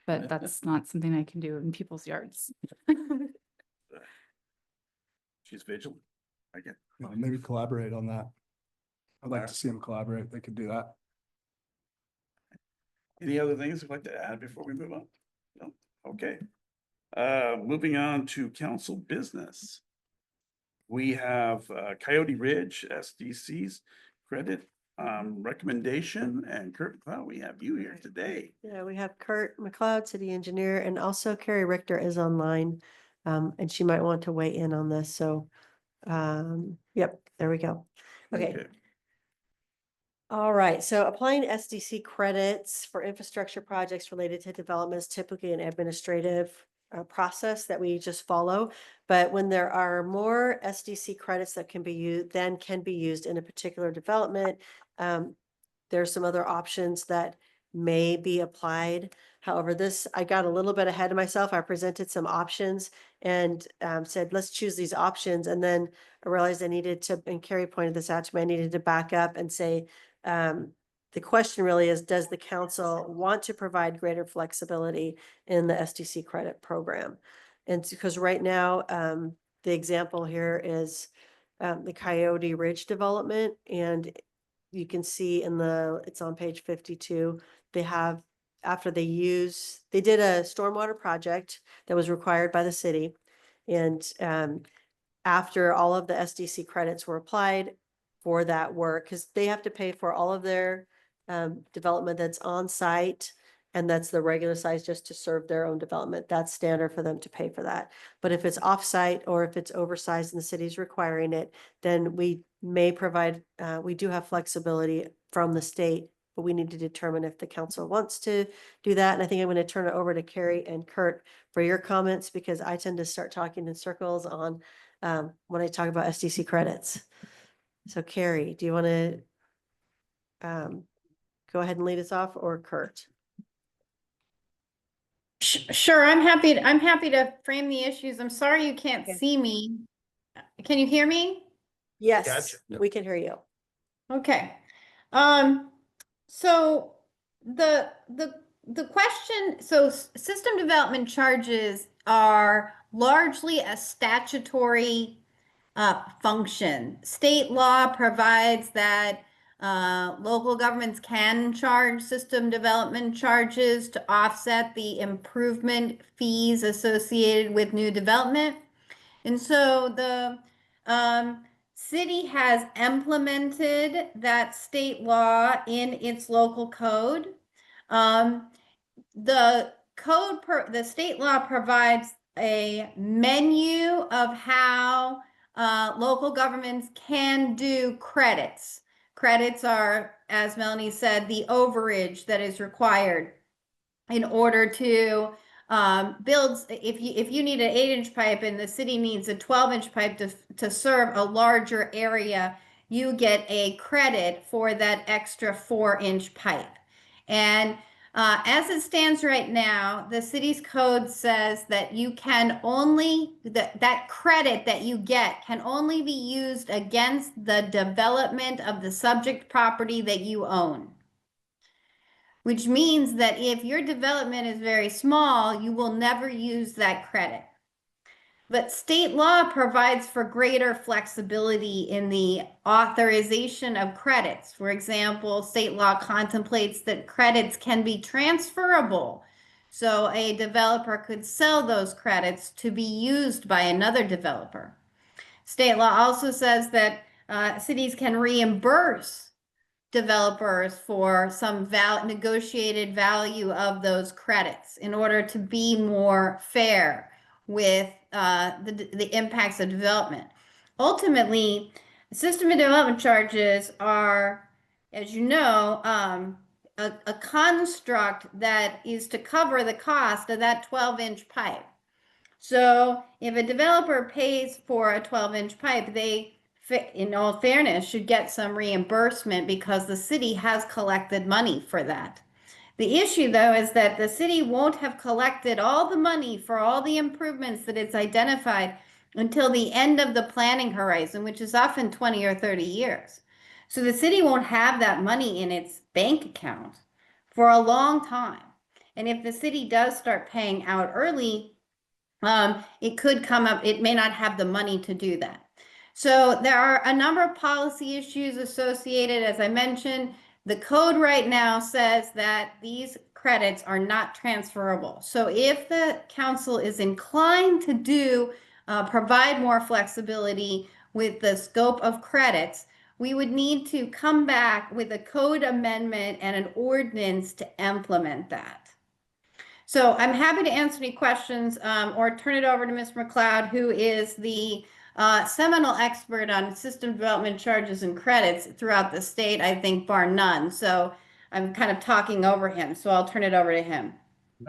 But that's not something I can do in people's yards. She's vigilant. I get. Maybe collaborate on that. I'd like Alright. to see them collaborate. They could do that. Any other things you'd like to add before we move on? No? Okay. Moving on to council business. We have Coyote Ridge SDC's credit recommendation, and Kurt, well, we have you here today. Yeah, we have Kurt McLeod, city engineer, and also Carrie Richter is online. And she might want to weigh in on this. So, yep, there we go. Okay. All right, so applying SDC credits for infrastructure projects related to development is typically an administrative process that we just follow. But when there are more SDC credits that can be used in a particular development, there's some other options that may be applied. However, I got a little bit ahead of myself. I presented some options and said, let's choose these options. And then I realized I needed to, and Carrie pointed this out to me, I needed to back up and say, the question really is, does the council want to provide greater flexibility in the SDC credit program? And because right now, the example here is the Coyote Ridge development, and you can see it's on page 52, they have, after they did a stormwater project that was required by the city. And after all of the SDC credits were applied for that work, because they have to pay for all of their development that's on site, and that's the regular size just to serve their own development. That's standard for them to pay for that. But if it's off-site or if it's oversized and the city's requiring it, then we may provide, we do have flexibility from the state, but we need to determine if the council wants to do that. And I think I'm going to turn it over to Carrie and Kurt for your comments, because I tend to start talking in circles on when I talk about SDC credits. So Carrie, do you want to go ahead and lead us off, or Kurt? Sure, I'm happy to frame the issues. I'm sorry you can't see me. Can you hear me? Yes, Gotcha. we can hear you. Okay. So the question, so system development charges are largely a statutory function. State law provides that local governments can charge system development charges to offset the improvement fees associated with new development. And so the city has implemented that state law in its local code. The state law provides a menu of how local governments can do credits. Credits are, as Melanie said, the overage that is required in order to build. If you need an 8-inch pipe and the city needs a 12-inch pipe to serve a larger area, you get a credit for that extra 4-inch pipe. And as it stands right now, the city's code says that you can only, that credit that you get can only be used against the development of the subject property that you own. Which means that if your development is very small, you will never use that credit. But state law provides for greater flexibility in the authorization of credits. For example, state law contemplates that credits can be transferable. So a developer could sell those credits to be used by another developer. State law also says that cities can reimburse developers for some negotiated value of those credits in order to be more fair with the impacts of development. Ultimately, system of development charges are, as you know, a construct that is to cover the cost of that 12-inch pipe. So if a developer pays for a 12-inch pipe, they, in all fairness, should get some reimbursement because the city has collected money for that. The issue, though, is that the city won't have collected all the money for all the improvements that it's identified until the end of the planning horizon, which is often 20 or 30 years. So the city won't have that money in its bank account for a long time. And if the city does start paying out early, it could come up, it may not have the money to do that. So there are a number of policy issues associated. As I mentioned, the code right now says that these credits are not transferable. So if the council is inclined to provide more flexibility with the scope of credits, we would need to come back with a code amendment and an ordinance to implement that. So I'm happy to answer any questions or turn it over to Ms. McLeod, who is the seminal expert on system development charges and credits throughout the state, I think, bar none. So I'm kind of talking over him, so I'll turn it over to him.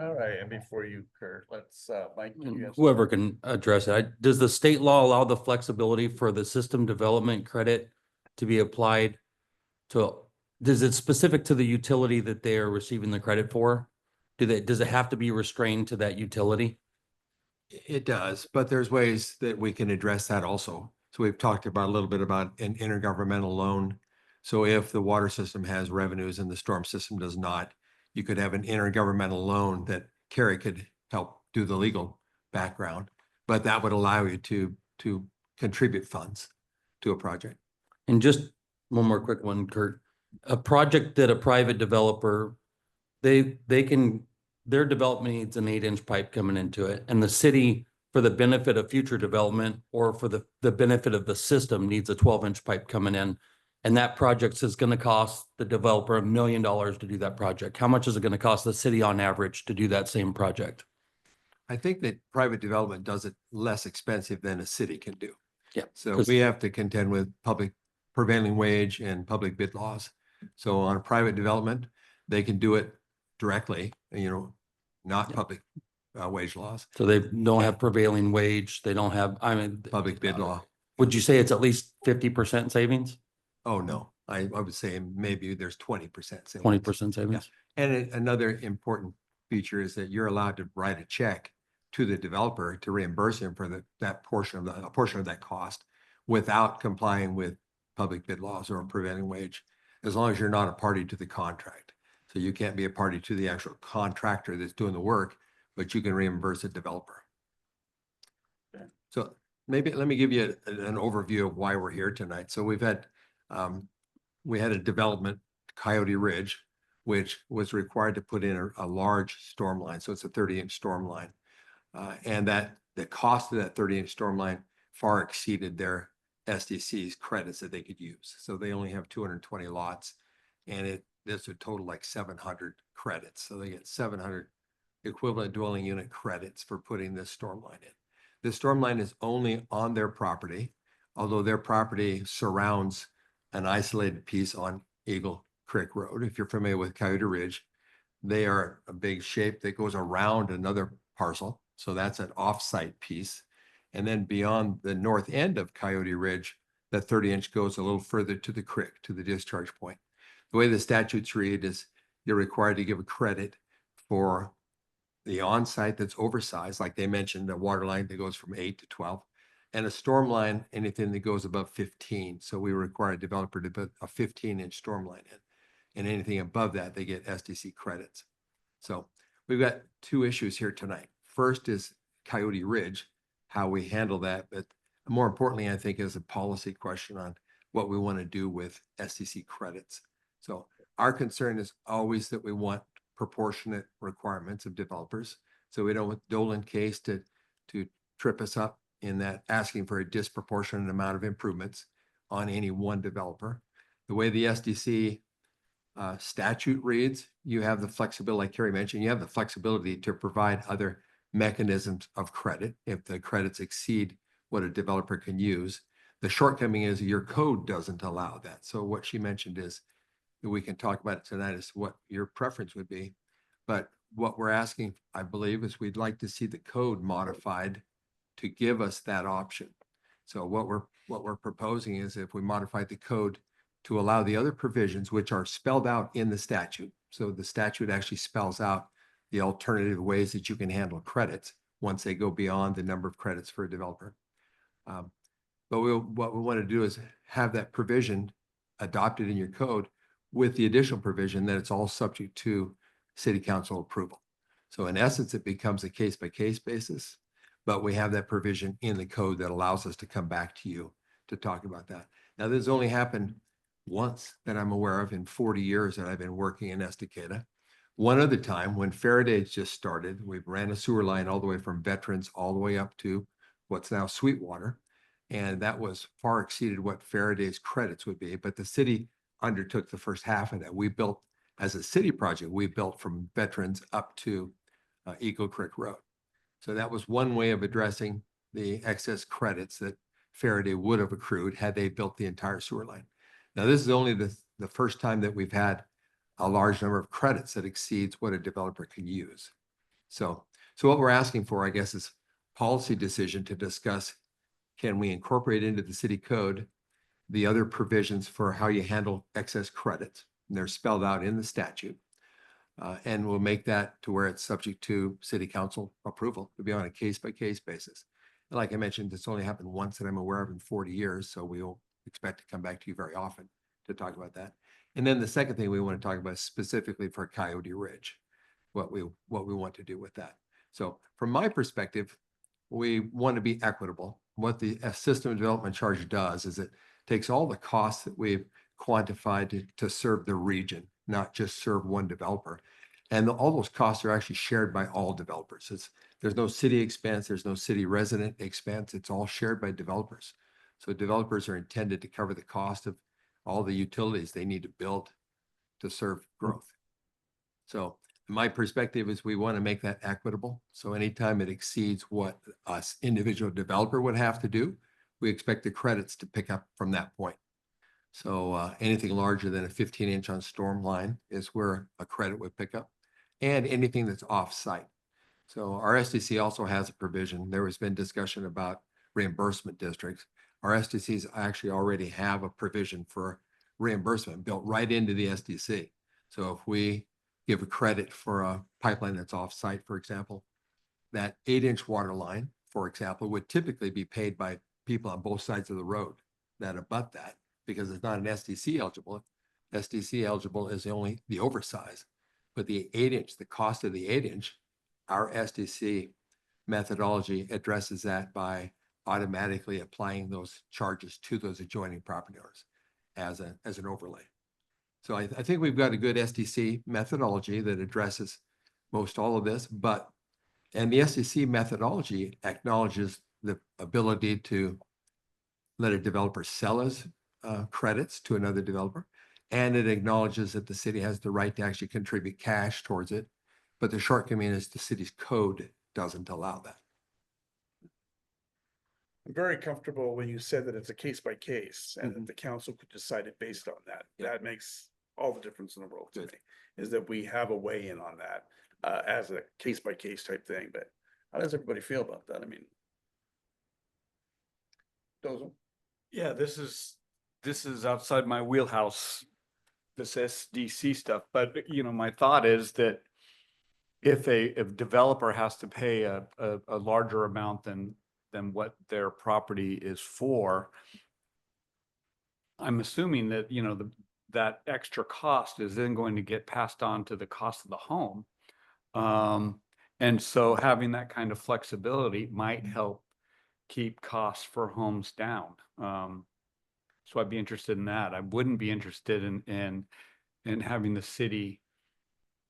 All right, and before you, Kurt, let's, Mike. you have Whoever can address it. Does the state law allow the flexibility for the system development credit to be applied to, is it specific to the utility that they are receiving the credit for? Does it have to be restrained to that utility? It does, but there's ways that we can address that also. So we've talked about a little bit about an intergovernmental loan. So if the water system has revenues and the storm system does not, you could have an intergovernmental loan that Carrie could help do the legal background, but that would allow you to contribute funds to a project. And just one more quick one, Kurt. A project that a private developer, they can, their development needs an 8-inch pipe coming into it. And the city, for the benefit of future development or for the benefit of the system, needs a 12-inch pipe coming in. And that project is going to cost the developer $1 million to do that project. How much is it going to cost the city on average to do that same project? I think that private development does it less expensive than a city can do. Yeah. So we have to contend with public prevailing wage and public bid laws. So on a private development, they can do it directly, not public wage laws. So they don't have prevailing wage. They don't have, Public bid law. would you say it's at least 50% savings? Oh, no, I would say maybe there's 20%. 20% savings? And another important feature is that you're allowed to write a check to the developer to reimburse him for a portion of that cost without complying with public bid laws or prevailing wage, as long as you're not a party to the contract. So you can't be a party to the actual contractor that's doing the work, but you can reimburse a developer. So maybe let me give you an overview of why we're here tonight. So we had a development, Coyote Ridge, which was required to put in a large storm line. So it's a 30-inch storm line. And the cost of that 30-inch storm line far exceeded their SDC's credits that they could use. So they only have 220 lots, and this would total like 700 credits. So they get 700 equivalent dwelling unit credits for putting this storm line in. This storm line is only on their property, although their property surrounds an isolated piece on Eagle Creek Road. If you're familiar with Coyote Ridge, they are a big shape that goes around another parcel. So that's an off-site piece. And then beyond the north end of Coyote Ridge, that 30-inch goes a little further to the creek, to the discharge point. The way the statutes read is you're required to give a credit for the on-site that's oversized, like they mentioned, a water line that goes from 8 to 12, and a storm line, anything that goes above 15. So we require a developer to put a 15-inch storm line in. And anything above that, they get SDC credits. So we've got two issues here tonight. First is Coyote Ridge, how we handle that. But more importantly, I think, is a policy question on what we want to do with SDC credits. So our concern is always that we want proportionate requirements of developers. So we don't want Dolan case to trip us up in that asking for a disproportionate amount of improvements on any one developer. The way the SDC statute reads, you have the flexibility, like Carrie mentioned, you have the flexibility to provide other mechanisms of credit if the credits exceed what a developer can use. The shortcoming is your code doesn't allow that. So what she mentioned is, we can talk about it tonight, is what your preference would be. But what we're asking, I believe, is we'd like to see the code modified to give us that option. So what we're proposing is, if we modify the code to allow the other provisions which are spelled out in the statute. So the statute actually spells out the alternative ways that you can handle credits once they go beyond the number of credits for a developer. But what we want to do is have that provision adopted in your code with the additional provision that it's all subject to city council approval. So in essence, it becomes a case-by-case basis, but we have that provision in the code that allows us to come back to you to talk about that. Now, this has only happened once that I'm aware of in 40 years that I've been working in Estacada. One other time when Faraday's just started, we ran a sewer line all the way from Veterans all the way up to what's now Sweetwater. And that was far exceeded what Faraday's credits would be, but the city undertook the first half of that. We built, as a city project, we built from Veterans up to Eagle Creek Road. So that was one way of addressing the excess credits that Faraday would have accrued had they built the entire sewer line. Now, this is only the first time that we've had a large number of credits that exceeds what a developer can use. So what we're asking for, I guess, is policy decision to discuss, can we incorporate into the city code the other provisions for how you handle excess credits? And they're spelled out in the statute. And we'll make that to where it's subject to city council approval. It'll be on a case-by-case basis. And like I mentioned, it's only happened once that I'm aware of in 40 years, so we'll expect to come back to you very often to talk about that. And then the second thing we want to talk about is specifically for Coyote Ridge, what we want to do with that. So from my perspective, we want to be equitable. What the system development charge does is it takes all the costs that we've quantified to serve the region, not just serve one developer. And all those costs are actually shared by all developers. There's no city expense, there's no city resident expense. It's all shared by developers. So developers are intended to cover the cost of all the utilities they need to build to serve growth. So my perspective is we want to make that equitable. So anytime it exceeds what us individual developer would have to do, we expect the credits to pick up from that point. So anything larger than a 15-inch on storm line is where a credit would pick up, and anything that's off-site. So our SDC also has a provision. There has been discussion about reimbursement districts. Our SDCs actually already have a provision for reimbursement built right into the SDC. So if we give a credit for a pipeline that's off-site, for example, that 8-inch water line, for example, would typically be paid by people on both sides of the road that abut that, because it's not an SDC eligible. SDC eligible is only the oversize, but the 8-inch, the cost of the 8-inch, our SDC methodology addresses that by automatically applying those charges to those adjoining property owners as an overlay. So I think we've got a good SDC methodology that addresses most all of this, and the SDC methodology acknowledges the ability to let a developer sell his credits to another developer, and it acknowledges that the city has the right to actually contribute cash towards it. But the shortcoming is the city's code doesn't allow that. I'm very comfortable when you said that it's a case by case and that the council could decide it based on that. That makes all the difference in the world to me, is that we have a weigh in on that as a case by case type thing. But how does everybody feel about that? I mean, Dozel? Yeah, this is outside my wheelhouse, this SDC stuff. But my thought is that if a developer has to pay a larger amount than what their property is for, I'm assuming that that extra cost is then going to get passed on to the cost of the home. And so having that kind of flexibility might help keep costs for homes down. So I'd be interested in that. I wouldn't be interested in having the city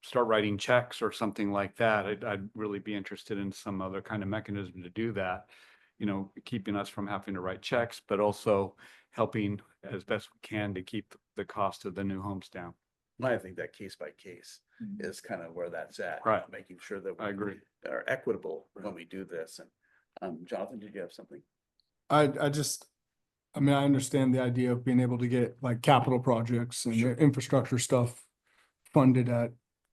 start writing checks or something like that. I'd really be interested in some other kind of mechanism to do that, keeping us from having to write checks, but also helping as best we can to keep the cost of the new homes down. I think that case by case is kind of where that's at. Right. Making sure that I agree. are equitable when we do this. And Jonathan, did you have something? I understand the idea of being able to get like capital projects and infrastructure stuff funded at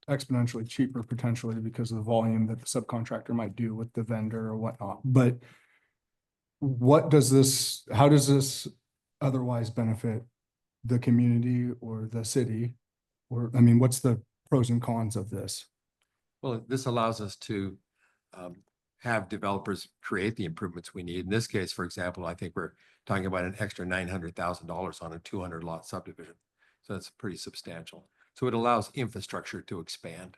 exponentially cheaper potentially because of the volume that the subcontractor might do with the vendor or whatnot. But how does this otherwise benefit the community or the city? Or, what's the pros and cons of this? Well, this allows us to have developers create the improvements we need. In this case, for example, I think we're talking about an extra $900,000 on a 200 lot subdivision. So that's pretty substantial. So it allows infrastructure to expand,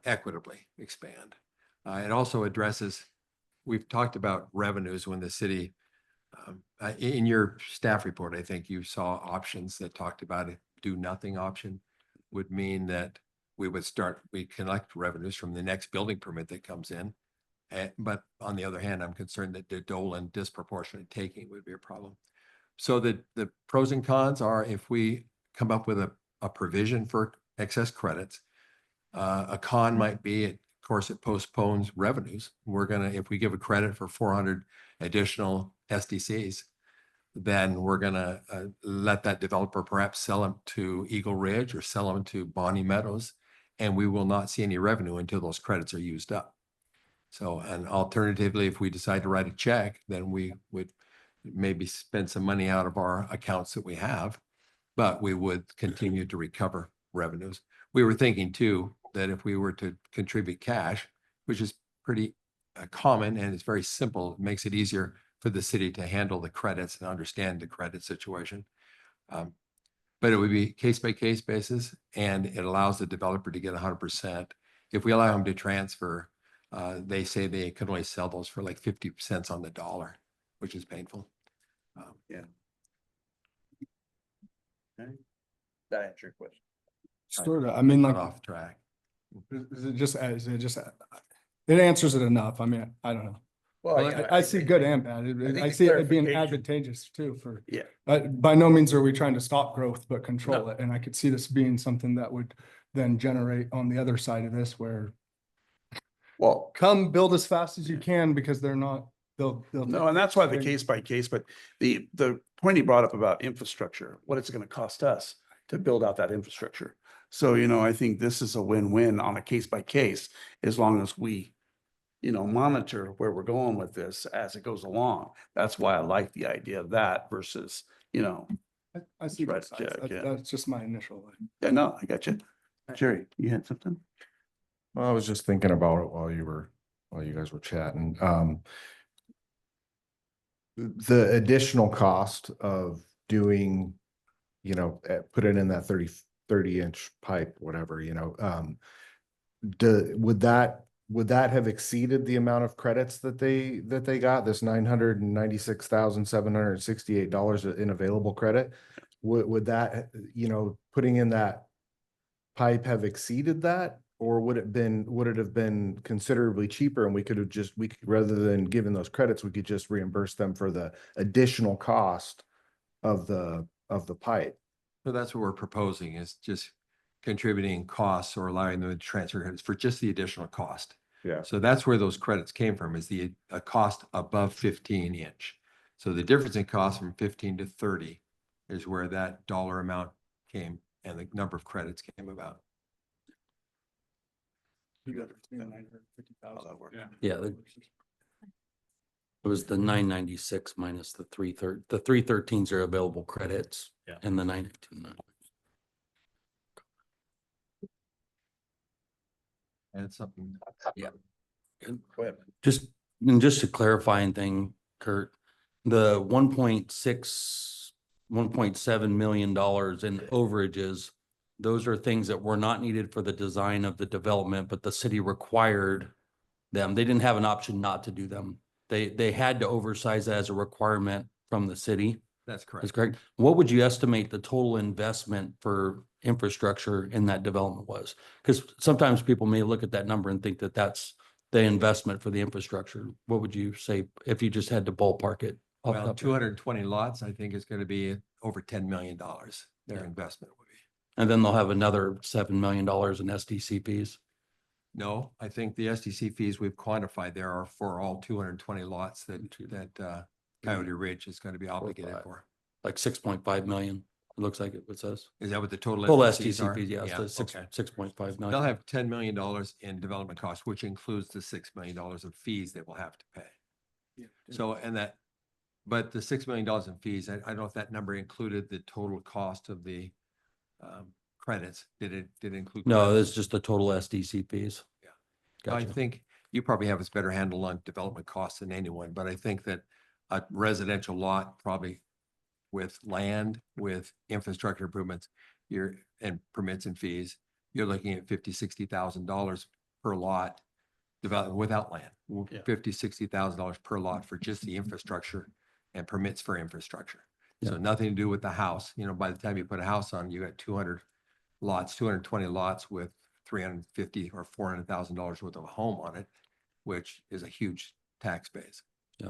equitably expand. It also addresses, we've talked about revenues when the city, in your staff report, I think you saw options that talked about a do nothing option would mean that we collect revenues from the next building permit that comes in. But on the other hand, I'm concerned that the dole and disproportionate taking would be a problem. So the pros and cons are, if we come up with a provision for excess credits, a con might be, of course, it postpones revenues. If we give a credit for 400 additional SDCs, then we're gonna let that developer perhaps sell them to Eagle Ridge or sell them to Bonnie Meadows. and we will not see any revenue until those credits are used up. So, and alternatively, if we decide to write a check, then we would maybe spend some money out of our accounts that we have, but we would continue to recover revenues. We were thinking too, that if we were to contribute cash, which is pretty common and it's very simple, it makes it easier for the city to handle the credits and understand the credit situation. But it would be case by case basis, and it allows the developer to get 100%. If we allow them to transfer, they say they can only sell those for like 50 cents on the dollar, which is painful. Yeah. Okay. That answer your question. Sort of, I mean, like, Got off track. it answers it enough. I mean, I don't know. Well, I see good and bad. think I the see it being clarification- advantageous too for, Yeah. by no means are we trying to stop growth, but control No. it. And I could see this being something that would then generate on the other side of this where Well, come build as fast as you can because they're not, they'll. no, and that's why the case by case, but the point he brought up about infrastructure, what it's gonna cost us to build out that infrastructure. So, I think this is a win-win on a case by case, as long as we, monitor where we're going with this as it goes along. That's why I like the idea of that versus, I see Right, both sides. yeah, yeah. That's just my initial. yeah, no, I got you. Jerry, you had something? Well, I was just thinking about it while you guys were chatting. The additional cost of doing, put it in that 30 inch pipe, whatever, would that have exceeded the amount of credits that they got, this $996,768 in available credit? Would that, putting in that pipe have exceeded that? Or would it have been considerably cheaper and we could rather than giving those credits, we could just reimburse them for the additional cost of the pipe? So that's what we're proposing, is just contributing costs or allowing them to transfer credits for just the additional cost. Yeah. So that's where those credits came from, is a cost above 15 inch. So the difference in cost from 15 to 30 is where that dollar amount came and the number of credits came about. Yeah, it was the 996 minus the 313s are available credits. Yeah. And the 992. And it's something. Yeah. Go ahead. Just to clarifying thing, Kurt, the 1.7 million dollars in overages, those are things that were not needed for the design of the development, but the city required them. They didn't have an option not to do them. They had to oversize that as a requirement from the city. That's correct. That's correct. What would you estimate the total investment for infrastructure in that development was? Because sometimes people may look at that number and think that that's the investment for the infrastructure. What would you say if you just had to ballpark it? off the Well, top of your- 220 lots, I think is going to be over $10 million. Their investment would be. And then they'll have another $7 million in SDC fees. No, I think the SDC fees we've quantified there are for all 220 lots that Coyote Ridge is going to be obligated for. Like 6.5 million. It looks like it says. Is that what the total? Full SDCs SDC are? fees, yeah, it's the okay. 6.5 million. They'll have $10 million in development costs, which includes the $6 million of fees they will have to pay. So, but the $6 million in fees, I don't know if that number included the total cost of the credits. Did it include? No, credits? it's just the total SDC fees. Yeah. Gotcha. I think you probably have a better handle on development costs than anyone, but I think that a residential lot, probably with land, with infrastructure improvements, and permits and fees, you're looking at $50,000-$60,000 per lot development without land. Yeah. $50,000-$60,000 per lot for just the infrastructure and permits for infrastructure. So nothing to do with the house. By the time you put a house on, you got 220 lots with $350,000 or $400,000 worth of a home on it, which is a huge tax base. Yeah.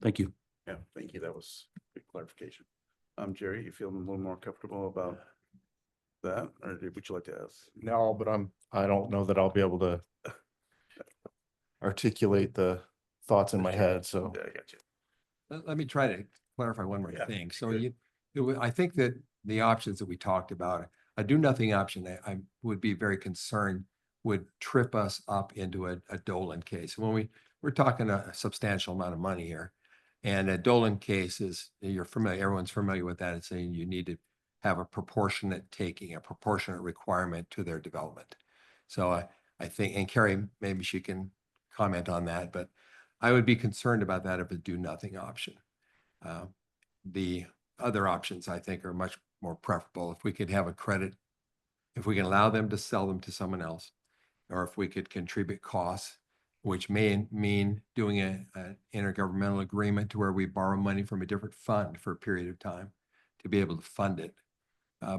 Thank you. Yeah, thank you. That was good clarification. Jerry, you feeling a little more comfortable about that, or would you like to ask? No, but I don't know that I'll be able to articulate the thoughts in my head, so. Yeah, I got you. Let me try to clarify one more Yeah, thing. So good. I think that the options that we talked about, a do nothing option, I would be very concerned would trip us up into a Dolan case. When we're talking a substantial amount of money here. And a Dolan case is, you're familiar, everyone's familiar with that. It's saying you need to have a proportionate taking, a proportionate requirement to their development. So I think, and Carrie, maybe she can comment on that, but I would be concerned about that if a do nothing option. The other options I think are much more preferable. If we could have a credit, if we can allow them to sell them to someone else, or if we could contribute costs, which may mean doing an intergovernmental agreement to where we borrow money from a different fund for a period of time to be able to fund it.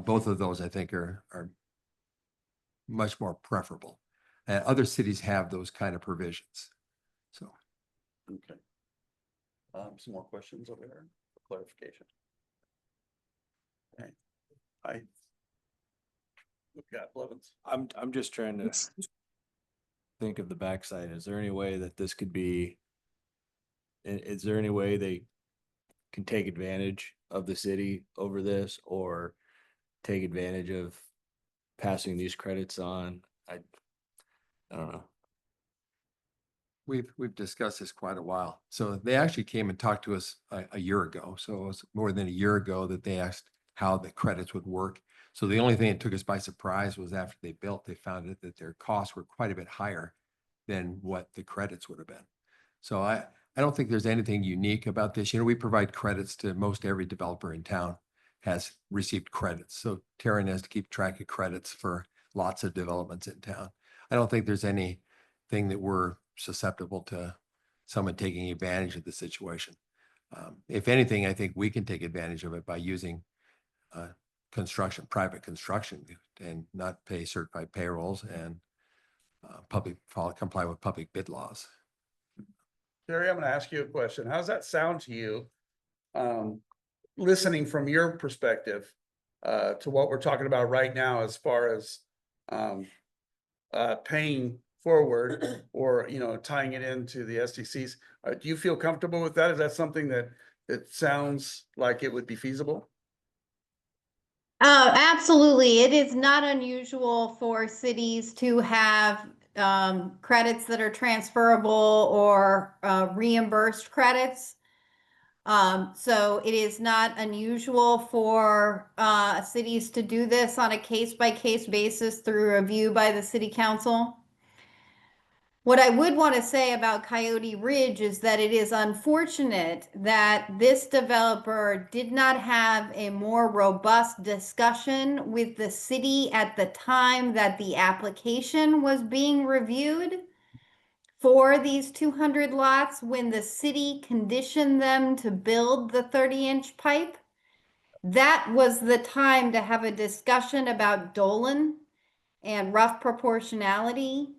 Both of those I think are much more preferable. Other cities have those kind of provisions. So. Okay. Some more questions over there for clarification. Okay. We've got Blevins. I'm just trying to think of the backside. Is there any way that this could be, is there any way they can take advantage of the city over this, or take advantage of passing these credits on? I don't know. We've discussed this quite a while. So they actually came and talked to us a year ago. So it was more than a year ago that they asked how the credits would work. So the only thing that took us by surprise was after they built, they found out that their costs were quite a bit higher than what the credits would have been. So I don't think there's anything unique about this. You know, we provide credits to most every developer in town has received credits. So Terran has to keep track of credits for lots of developments in town. I don't think there's anything that we're susceptible to someone taking advantage of the situation. If anything, I think we can take advantage of it by using private construction, and not pay certified payrolls and comply with public bid laws. Terry, I'm going to ask you a question. How does that sound to you? Listening from your perspective to what we're talking about right now, as far as paying forward or, tying it into the SDCs. Do you feel comfortable with that? Is that something that sounds like it would be feasible? Absolutely. It is not unusual for cities to have credits that are transferable or reimbursed credits. So it is not unusual for cities to do this on a case-by-case basis through review by the city council. What I would want to say about Coyote Ridge is that it is unfortunate that this developer did not have a more robust discussion with the city at the time that the application was being reviewed for these 200 lots, when the city conditioned them to build the 30-inch pipe. That was the time to have a discussion about Dolan and rough proportionality.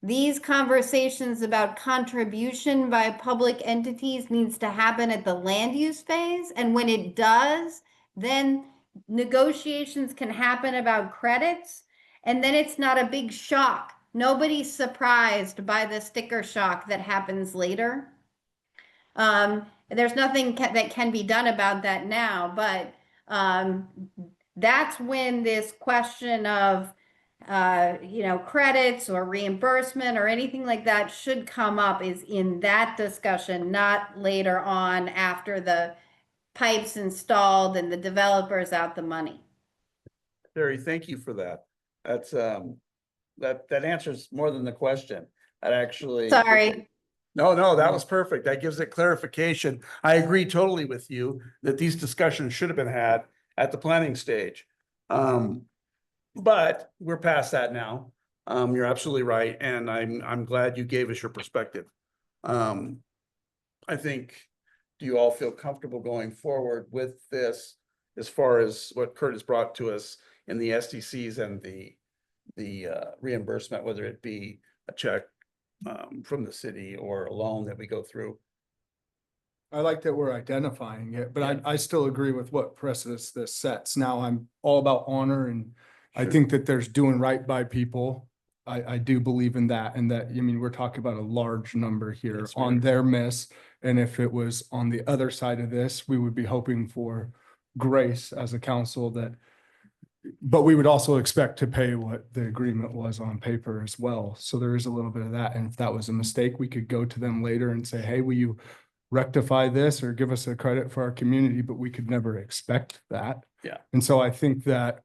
These conversations about contribution by public entities needs to happen at the land use phase. And when it does, then negotiations can happen about credits. And then it's not a big shock. Nobody's surprised by the sticker shock that happens later. There's nothing that can be done about that now, but that's when this question of credits or reimbursement or anything like that should come up, is in that discussion, not later on after the pipe's installed and the developer's out the money. Terry, thank you for that. That's that answers more than the question. That actually. Sorry. No, that was perfect. That gives it clarification. I agree totally with you that these discussions should have been had at the planning stage. But we're past that now. You're absolutely right. And I'm glad you gave us your perspective. I think, do you all feel comfortable going forward with this as far as what Kurt has brought to us in the SDCs and the reimbursement, whether it be a check from the city or a loan that we go through? I like that we're identifying it, but I still agree with what precedence this sets. Now I'm all about honor, and I think that there's doing right by people. I do believe in that, and that, we're talking about a large number here on their miss. And if it was on the other side of this, we would be hoping for grace as a council, that but we would also expect to pay what the agreement was on paper as well. So there is a little bit of that. And if that was a mistake, we could go to them later and say, hey, will you rectify this or give us a credit for our community? But we could never expect that. Yeah. And so I think that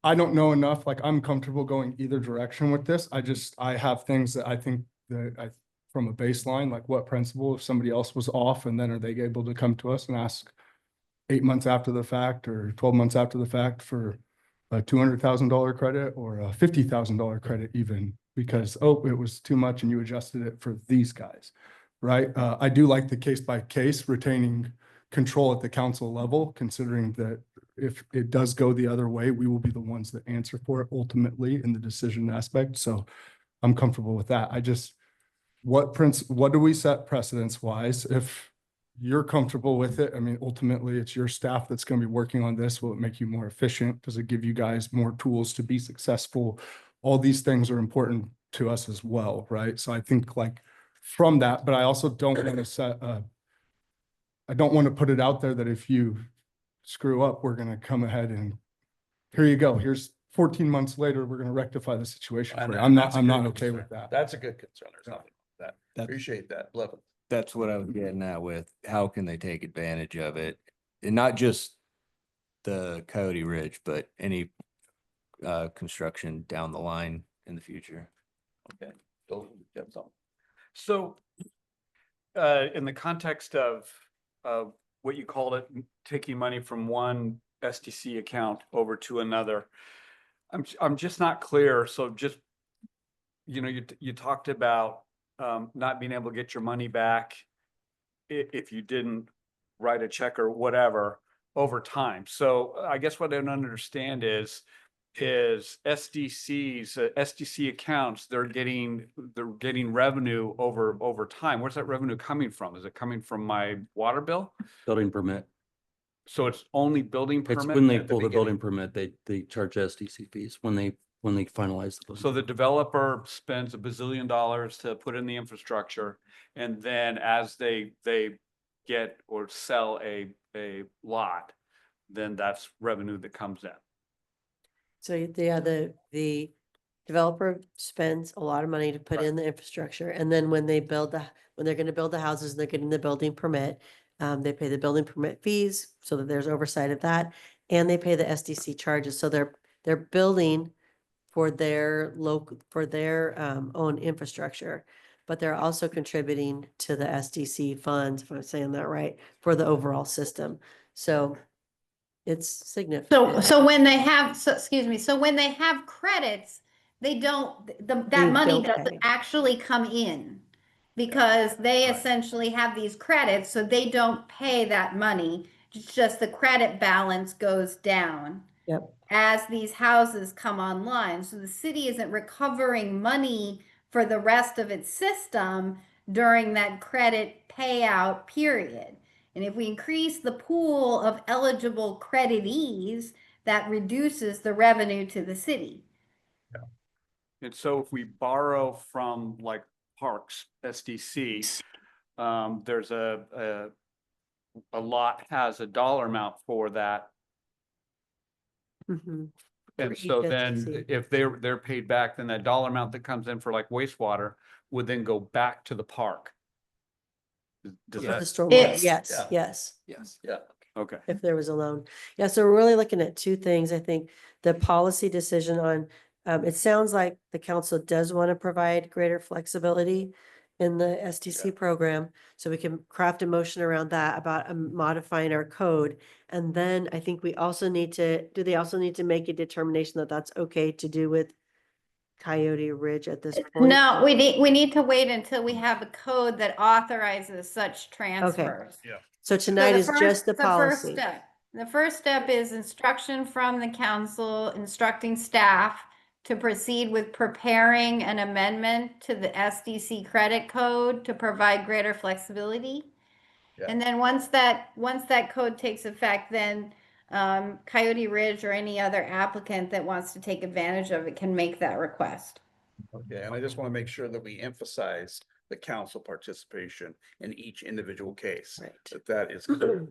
I don't know enough, like I'm comfortable going either direction with this. I have things that I think that from a baseline, like what principle, if somebody else was off and then are they able to come to us and ask 8 months after the fact or 12 months after the fact for a $200,000 credit or a $50,000 credit even because, oh, it was too much and you adjusted it for these guys, right? I do like the case by case retaining control at the council level, considering that if it does go the other way, we will be the ones that answer for it ultimately in the decision aspect. So I'm comfortable with that. What do we set precedence wise? If you're comfortable with it, I mean, ultimately it's your staff that's going to be working on this. Will it make you more efficient? Does it give you guys more tools to be successful? All these things are important to us as well, right? So I think like from that, but I also don't want to I don't want to put it out there that if you screw up, we're going to come ahead and here you go. Here's 14 months later, we're going to rectify the situation. for you. I'm not okay with that. That's a good concern. There's nothing wrong with that. Appreciate that. Love it. That's what I was getting at with how can they take advantage of it? And not just the Coyote Ridge, but any construction down the line in the future. Okay. Bill, you have something? So, in the context of what you called it, taking money from one SDC account over to another, I'm just not clear. So just, you talked about not being able to get your money back if you didn't write a check or whatever over time. So I guess what I don't understand is SDC accounts, they're getting revenue over time. Where's that revenue coming from? Is it coming from my water bill? Building permit. So it's only building permit? It's when they at pull the building beginning? permit, they charge SDC fees when they finalize the. So the developer spends $1 bazillion to put in the infrastructure, and then as they get or sell a lot, then that's revenue that comes in. So yeah, the developer spends a lot of money to put in the infrastructure. And then when they're going to build the houses and they're getting the building permit, they pay the building permit fees so that there's oversight of that. And they pay the SDC charges. So they're building for their own infrastructure, but they're also contributing to the SDC funds, if I'm saying that right, for the overall system. So it's significant. So when they have, so when they have credits, they don't, that They money don't doesn't pay. actually come in. Because they essentially have these credits, so they don't pay that money. It's just the credit balance goes down. Yep. As these houses come online. So the city isn't recovering money for the rest of its system during that credit payout period. And if we increase the pool of eligible creditees, that reduces the revenue to the city. And so if we borrow from like Parks SDC, there's a lot has a dollar amount for that. Mhm. And For so each then SDC. if they're paid back, then that dollar amount that comes in for like wastewater would then go back to the park. Does For that? the stormwater, Yes. yes, Yeah. yes. Yes. Yeah. Okay. If there was a loan. Yeah, so we're really looking at two things. I think the policy decision on, it sounds like the council does want to provide greater flexibility in the SDC program, so we can craft a motion around that about modifying our code. And then I think we also need to, do they also need to make a determination that that's okay to do with Coyote Ridge at this point? No, we need to wait until we have a code that authorizes such transfers. Yeah. So tonight the is first- just the the first policy. step. The first step is instruction from the council, instructing staff to proceed with preparing an amendment to the SDC credit code to provide greater flexibility. Yeah. And then once that code takes effect, then Coyote Ridge or any other applicant that wants to take advantage of it can make that request. Okay, and I just want to make sure that we emphasize the council participation in each individual case. Right. That is clear.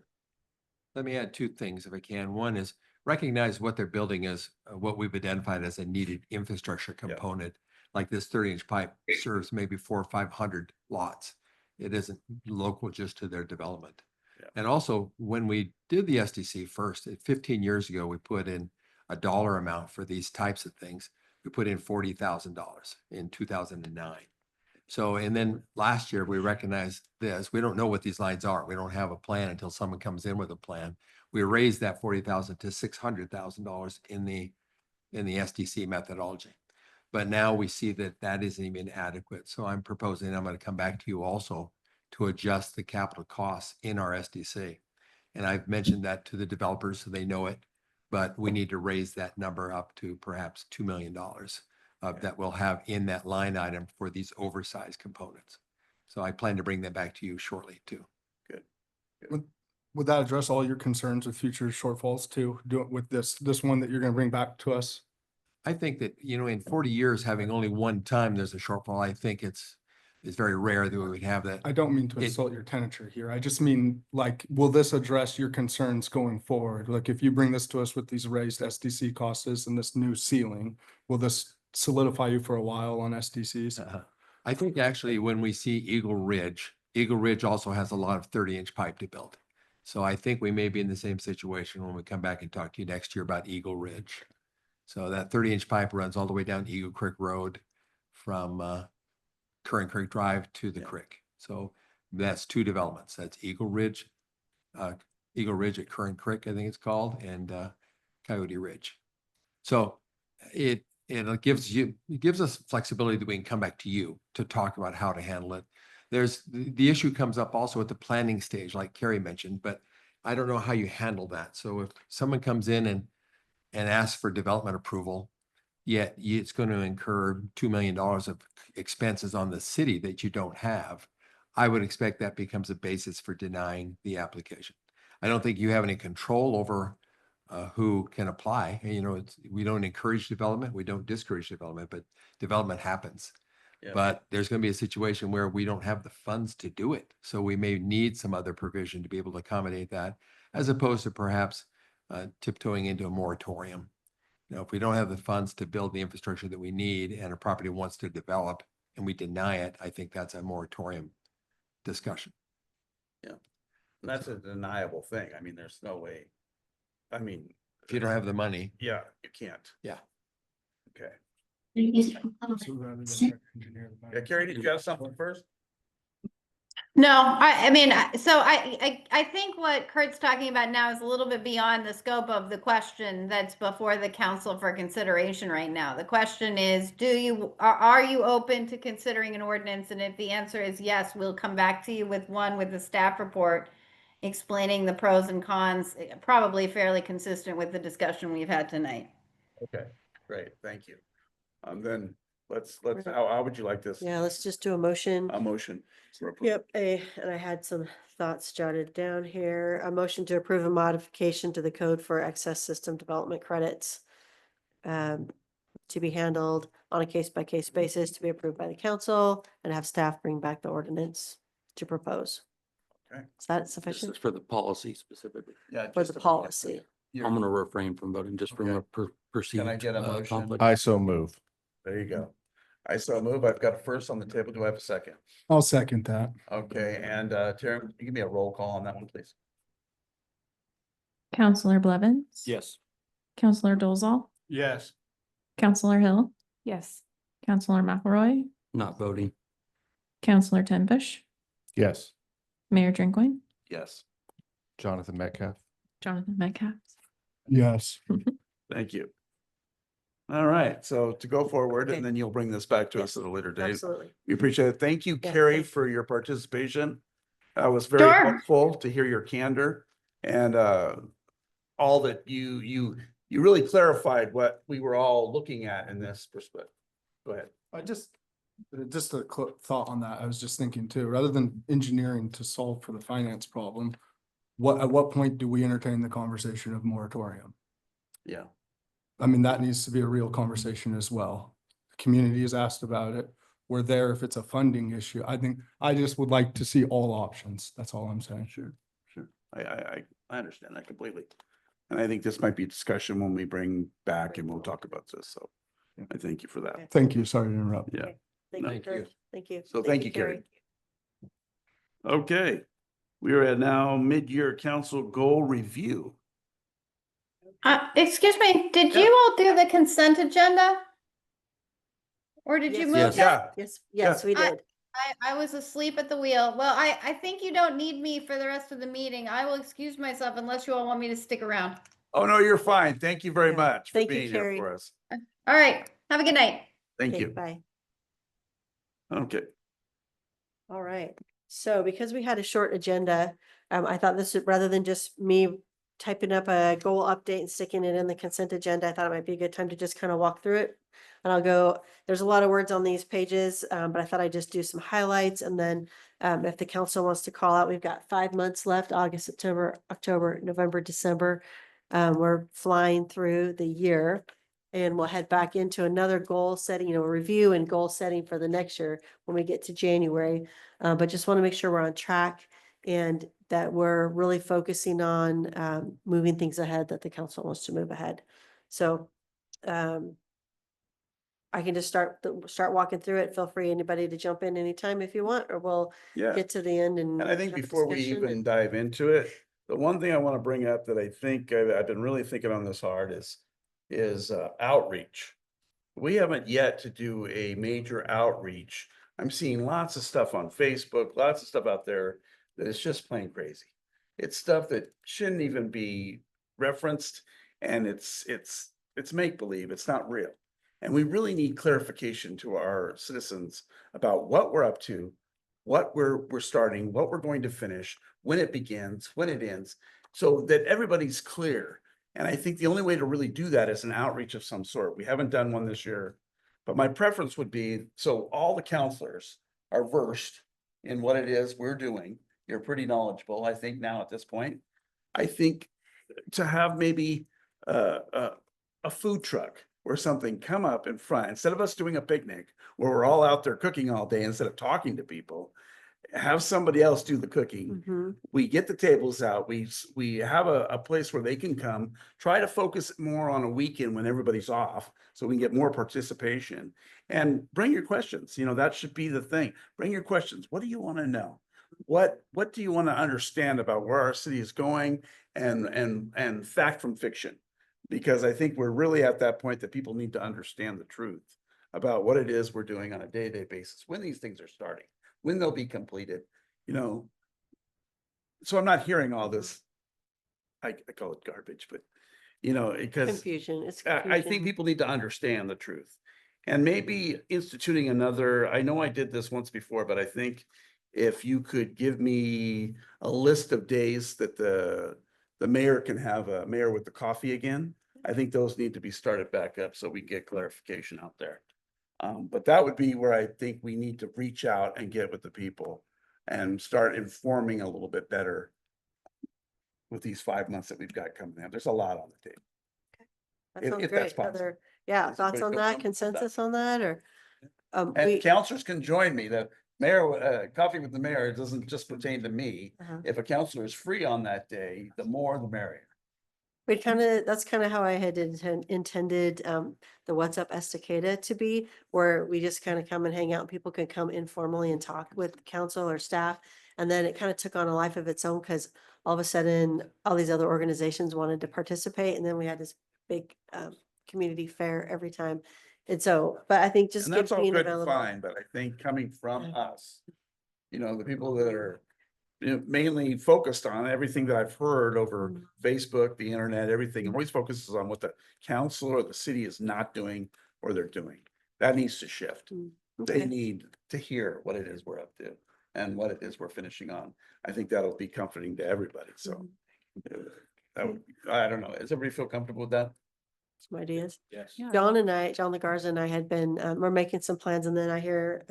Let me add two things if I can. One is recognize what they're building as what we've identified as a needed infrastructure component. Like this 30-inch pipe serves maybe 400 or 500 lots. It isn't local just to their development. Yeah. And also, when we did the SDC first, 15 years ago, we put in a dollar amount for these types of things. We put in $40,000 in 2009. So, and then last year we recognized this. We don't know what these lines are. We don't have a plan until someone comes in with a plan. We raised that 40,000 to $600,000 in the SDC methodology. But now we see that that isn't even adequate. So I'm proposing, I'm going to come back to you also to adjust the capital costs in our SDC. And I've mentioned that to the developers so they know it, but we need to raise that number up to perhaps $2 million that we'll have in that line item for these oversized components. So I plan to bring that back to you shortly too. Would that address all your concerns with future shortfalls too? Do it with this one that you're gonna bring back to us? I think that, you know, in 40 years, having only one time there's a shortfall, I think it's very rare that we would have that. I don't mean to It- insult your tenure here. I just mean, like, will this address your concerns going forward? Like, if you bring this to us with these raised SDC costs and this new ceiling, will this solidify you for a while on SDCs? I think actually when we see Eagle Ridge also has a lot of 30-inch pipe to build. So I think we may be in the same situation when we come back and talk to you next year about Eagle Ridge. So that 30-inch pipe runs all the way down Eagle Creek Road from Current Creek Drive to the creek. So that's two developments. That's Eagle Ridge at Current Creek, I think it's called, and Coyote Ridge. So it gives us flexibility that we can come back to you to talk about how to handle it. The issue comes up also at the planning stage, like Carrie mentioned, but I don't know how you handle that. So if someone comes in and asks for development approval, yet it's going to incur $2 million of expenses on the city that you don't have, I would expect that becomes a basis for denying the application. I don't think you have any control over who can apply. And, you know, we don't encourage development, we don't discourage development, but development happens. Yeah. But there's going to be a situation where we don't have the funds to do it. So we may need some other provision to be able to accommodate that, as opposed to perhaps tiptoeing into a moratorium. You know, if we don't have the funds to build the infrastructure that we need and a property wants to develop and we deny it, I think that's a moratorium discussion. Yeah. And that's a deniable thing. I mean, there's no way. I mean, If you don't have the money, yeah, you can't. Yeah. Okay. So rather than check engineer the Yeah, Carrie, did you have something first? No, I mean, so I think what Kurt's talking about now is a little bit beyond the scope of the question that's before the council for consideration right now. The question is, are you open to considering an ordinance? And if the answer is yes, we'll come back to you with the staff report explaining the pros and cons, probably fairly consistent with the discussion we've had tonight. Okay, great, thank you. Then how would you like this? Yeah, let's just do a motion. A motion. for approval. Yep, and I had some thoughts jotted down here. A motion to approve a modification to the code for excess system development credits. To be handled on a case-by-case basis, to be approved by the council, and have staff bring back the ordinance to propose. Okay. Is that This is sufficient for the policy specifically. Yeah. for just the a- policy? You're- I'm going to refrain from voting just from Okay. a perceived Can I get a motion? conflict. I so move. There you go. I so move. I've got a first on the table. Do I have a second? I'll second that. Okay, and Terry, can you give me a roll call on that one, please? Counselor Blevins? Yes. Counselor Dolzall? Yes. Counselor Hill? Yes. Counselor McElroy? Not voting. Counselor Tenbush? Yes. Mayor Drinkwine? Yes, Jonathan Metcalf. Jonathan Metcalf? Yes. thank you. All right, so to go forward, Okay. and then you'll bring this back to us Yes, at a later date. Absolutely. We appreciate it. Thank you, Yeah, Carrie, thank for your participation. That was very Sure. helpful to hear your candor and all that you really clarified what we were all looking at in this perspective. Go ahead. I just a thought on that. I was just thinking too, rather than engineering to solve for the finance problem, at what point do we entertain the conversation of moratorium? Yeah. I mean, that needs to be a real conversation as well. The community is asked about it. We're there if it's a funding issue. I think I just would like to see all options. That's all I'm saying. Sure. I understand that completely. And I think this might be a discussion when we bring back and we'll talk about this. So I thank you for that. Thank you. Sorry to interrupt. Yeah. Thank you, Thank Kurt. you. Thank you. So thank you, Carrie. Okay. We are at now mid-year council goal review. Excuse me, did Yeah. you all do the consent agenda? Or did you Yes, move Yes. that? Yes, yes, we I- did. I was asleep at the wheel. Well, I think you don't need me for the rest of the meeting. I will excuse myself unless you all want me to stick around. Oh, no, you're fine. Thank you very Yeah. much for Thank you, being here Carrie. for us. All right, have a good night. Thank Okay, you. Bye. Okay. All right. So because we had a short agenda, I thought this would, rather than just me typing up a goal update and sticking it in the consent agenda, I thought it might be a good time to just kind of walk through it. And I'll go, there's a lot of words on these pages, but I thought I'd just do some highlights. And then if the council wants to call out, we've got 5 months left, August, September, October, November, December. We're flying through the year. And we'll head back into another goal setting, review and goal setting for the next year when we get to January. But just want to make sure we're on track and that we're really focusing on moving things ahead that the council wants to move ahead. So I can just start walking through it. Feel free, anybody, to jump in anytime if you want, or we'll Yeah. get to the end and. And I think have a before we discussion even and- dive into it, the one thing I want to bring up that I think I've been really thinking on this hard is outreach. We haven't yet to do a major outreach. I'm seeing lots of stuff on Facebook, lots of stuff out there that is just plain crazy. It's stuff that shouldn't even be referenced, and it's make-believe, it's not real. And we really need clarification to our citizens about what we're up to, what we're starting, what we're going to finish, when it begins, when it ends, so that everybody's clear. And I think the only way to really do that is an outreach of some sort. We haven't done one this year, but my preference would be, so all the counselors are versed in what it is we're doing. You're pretty knowledgeable, I think, now at this point. I think to have maybe a food truck or something come up in front, instead of us doing a picnic where we're all out there cooking all day instead of talking to people, have somebody else do the cooking. Mhm. We get the tables out. We have a place where they can come, try to focus more on a weekend when everybody's off, so we can get more participation. And bring your questions. That should be the thing. Bring your questions. What do you want to know? What do you want to understand about where our city is going, and fact from fiction? Because I think we're really at that point that people need to understand the truth about what it is we're doing on a day-to-day basis, when these things are starting, when they'll be completed, So I'm not hearing all this. I call it garbage, but because Confusion, it's I think confusion. people need to understand the truth. And maybe instituting another, I know I did this once before, but I think if you could give me a list of days that the mayor can have a mayor with the coffee again, I think those need to be started back up so we get clarification out there. But that would be where I think we need to reach out and get with the people and start informing a little bit better with these 5 months that we've got coming up. There's a lot on the table. That if- sounds if that's great. possible. Yeah, Does thoughts anybody on feel that, comfortable with that? consensus on that, or? And We, counselors can join me. The mayor, coffee with the mayor doesn't just pertain to me. Uh-huh. If a counselor is free on that day, the more the merrier. that's kind of how I had intended the What's Up Estacada to be, where we just kind of come and hang out and people can come informally and talk with council or staff. And then it kind of took on a life of its own because all of a sudden, all these other organizations wanted to participate. And then we had this big community fair every time. And so, but I think just And that's all being good and available. fine, but I think coming from Yeah. us, the people that are mainly focused on everything that I've heard over Mhm. Facebook, the internet, everything, always focuses on what the council or the city is not doing or they're doing. That needs to shift. They Okay. need to hear what it is we're up to and what it is we're finishing on. I think that'll be comforting to everybody. So I don't know. Does everybody feel comfortable with that? Some ideas. Yes. Yeah. John LaGarza and I had been, we're making some plans, and then I hear,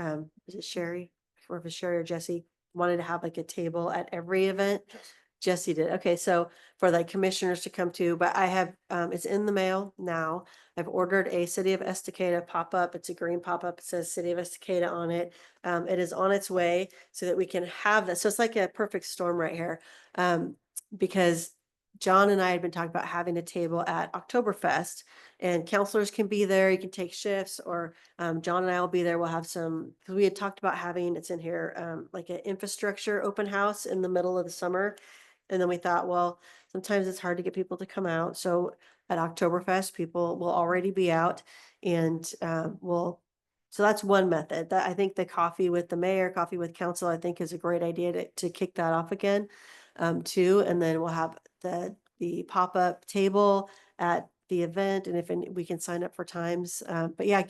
is it Sherry? Or if it's Sherry or Jesse, wanted to have like a table at every event. Jesse did. Okay, so for like commissioners to come to, but I have, it's in the mail now. I've ordered a City of Estacada pop-up. It's a green pop-up. It says City of Estacada on it. It is on its way so that we can have that. So it's like a perfect storm right here. Because John and I had been talking about having a table at Oktoberfest, and counselors can be there. You can take shifts, or John and I will be there. We'll have some, because we had talked about having, it's in here, like an infrastructure open house in the middle of the summer. And then we thought, well, sometimes it's hard to get people to come out. So at Oktoberfest, people will already be out, and so that's one method. That I think the coffee with the mayor, coffee with council, I think is a great idea to kick that off again, too. And then we'll have the pop-up table at the event, and if we can sign up for times. But yeah,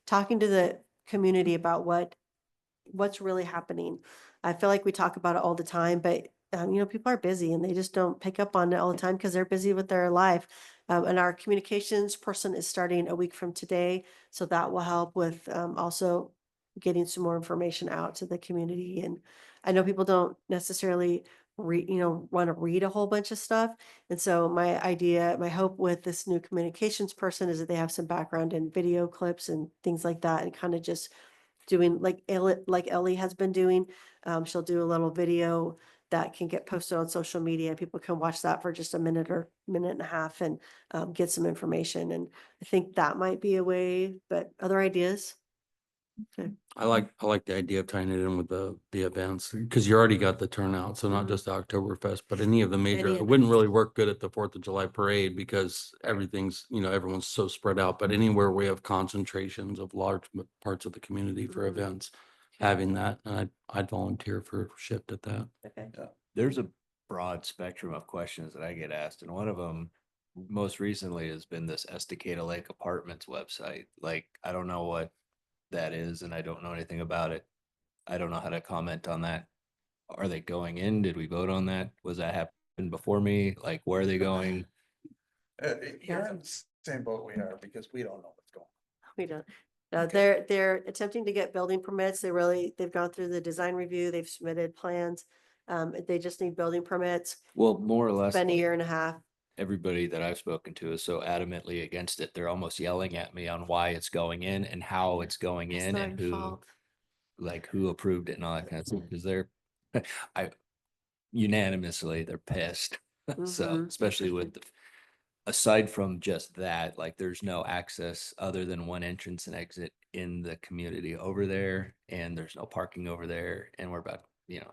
talking to the community about what's really happening. I feel like we talk about it all the time, but people are busy and they just don't pick up on it all the time because they're busy with their life. And our communications person is starting a week from today, so that will help with also getting some more information out to the community. And I know people don't necessarily want to read a whole bunch of stuff. And so my hope with this new communications person is that they have some background in video clips and things like that, and kind of just doing like Ellie has been doing. She'll do a little video that can get posted on social media. People can watch that for just a minute or minute and a half and get some information. And I think that might be a way, but other ideas? Okay. I like the idea of tying it in with the events, because you already got the turnout. So not just the Oktoberfest, but any of the major, Any it of wouldn't really work good at the 4th of July parade because everything's, everyone's so spread out. But anywhere we have concentrations of large parts of the community for events, having that, and I'd volunteer for a shift at that. Okay. There's a broad spectrum of questions that I get asked, and one of them most recently has been this Estacada Lake Apartments website. Like, I don't know what that is, and I don't know anything about it. I don't know how to comment on that. Are they going in? Did we vote on that? Was that happened before me? Like, where are they going? You're in the same boat we are, because we don't know what's going on. We don't. They're attempting to get building permits. They've gone through the design review. They've submitted plans. They just need building permits. Well, more or less, It's been a year and a half. everybody that I've spoken to is so adamantly against it. They're almost yelling at me on why it's going in and how it's going It's in not and your who, fault. like, who approved it and all that kind of stuff. Because they're, unanimously, they're pissed. So, Mhm. especially with aside from just that, like, there's no access other than one entrance and exit in the community over there, and there's no parking over there, and we're about, Yeah,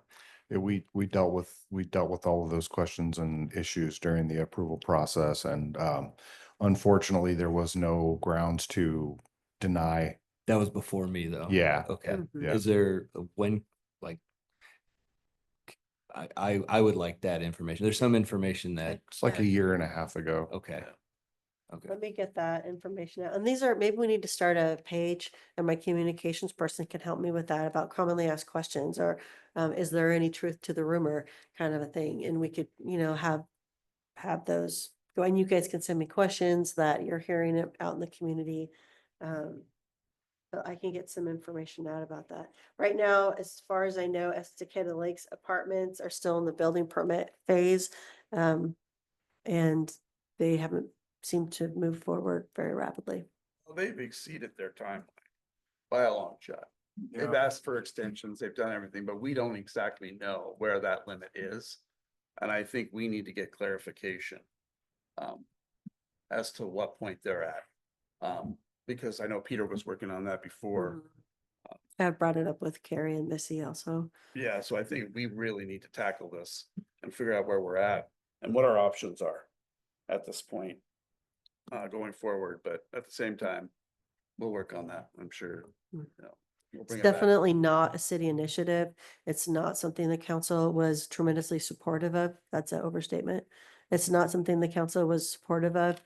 we dealt with all of those questions and issues during the approval process, and unfortunately, there was no grounds to deny. that was before me though. Yeah. Okay. Mhm. Yeah. Is there when, like, I would like that information. There's some information that, It's like a year and a half ago. okay. Okay. Let me get that information out. And maybe we need to start a page, and my communications person can help me with that, about commonly asked questions, or is there any truth to the rumor, kind of a thing. And we could, have those go, and you guys can send me questions that you're hearing out in the community. But I can get some information out about that. Right now, as far as I know, Estacada Lakes Apartments are still in the building permit phase. And they haven't seemed to move forward very rapidly. Well, they've exceeded their timeline by a long shot. They've asked for extensions, they've done everything, but we don't exactly know where that limit is. And I think we need to get clarification as to what point they're at. Because I know Peter was working on that before. I've brought it up with Carrie and Missy also. Yeah, so I think we really need to tackle this and figure out where we're at and what our options are at this point going forward. But at the same time, we'll work on that, I'm sure. We'll It's bring it back. definitely not a city initiative. It's not something the council was tremendously supportive of. That's an overstatement. It's not something the council was supportive of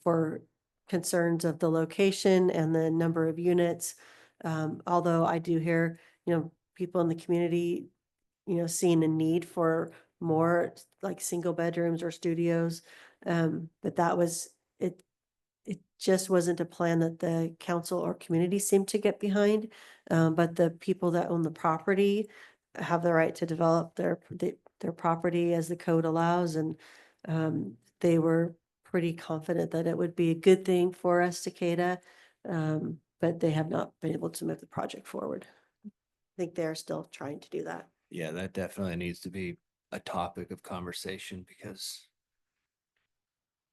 for concerns of the location and the number of units. Although I do hear, people in the community, seeing a need for more like single bedrooms or studios. But that was, it just wasn't a plan that the council or community seemed to get behind. But the people that own the property have the right to develop their property as the code allows. And they were pretty confident that it would be a good thing for Estacada. But they have not been able to move the project forward. I think they're still trying to do that. Yeah, that definitely needs to be a topic of conversation, because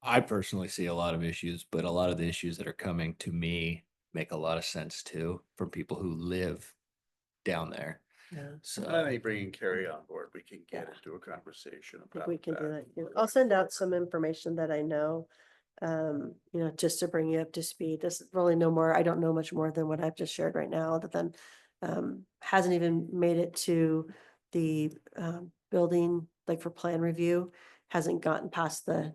I personally see a lot of issues, but a lot of the issues that are coming to me make a lot of sense too, from people who live down there. Yeah. I So, think bringing Carrie on board, we can get Yeah. into a conversation I think about we can do that. that. Yeah. I'll send out some information that I know, just to bring you up to speed. There's really no more, I don't know much more than what I've just shared right now, other than hasn't even made it to the building, like for plan review, hasn't gotten past the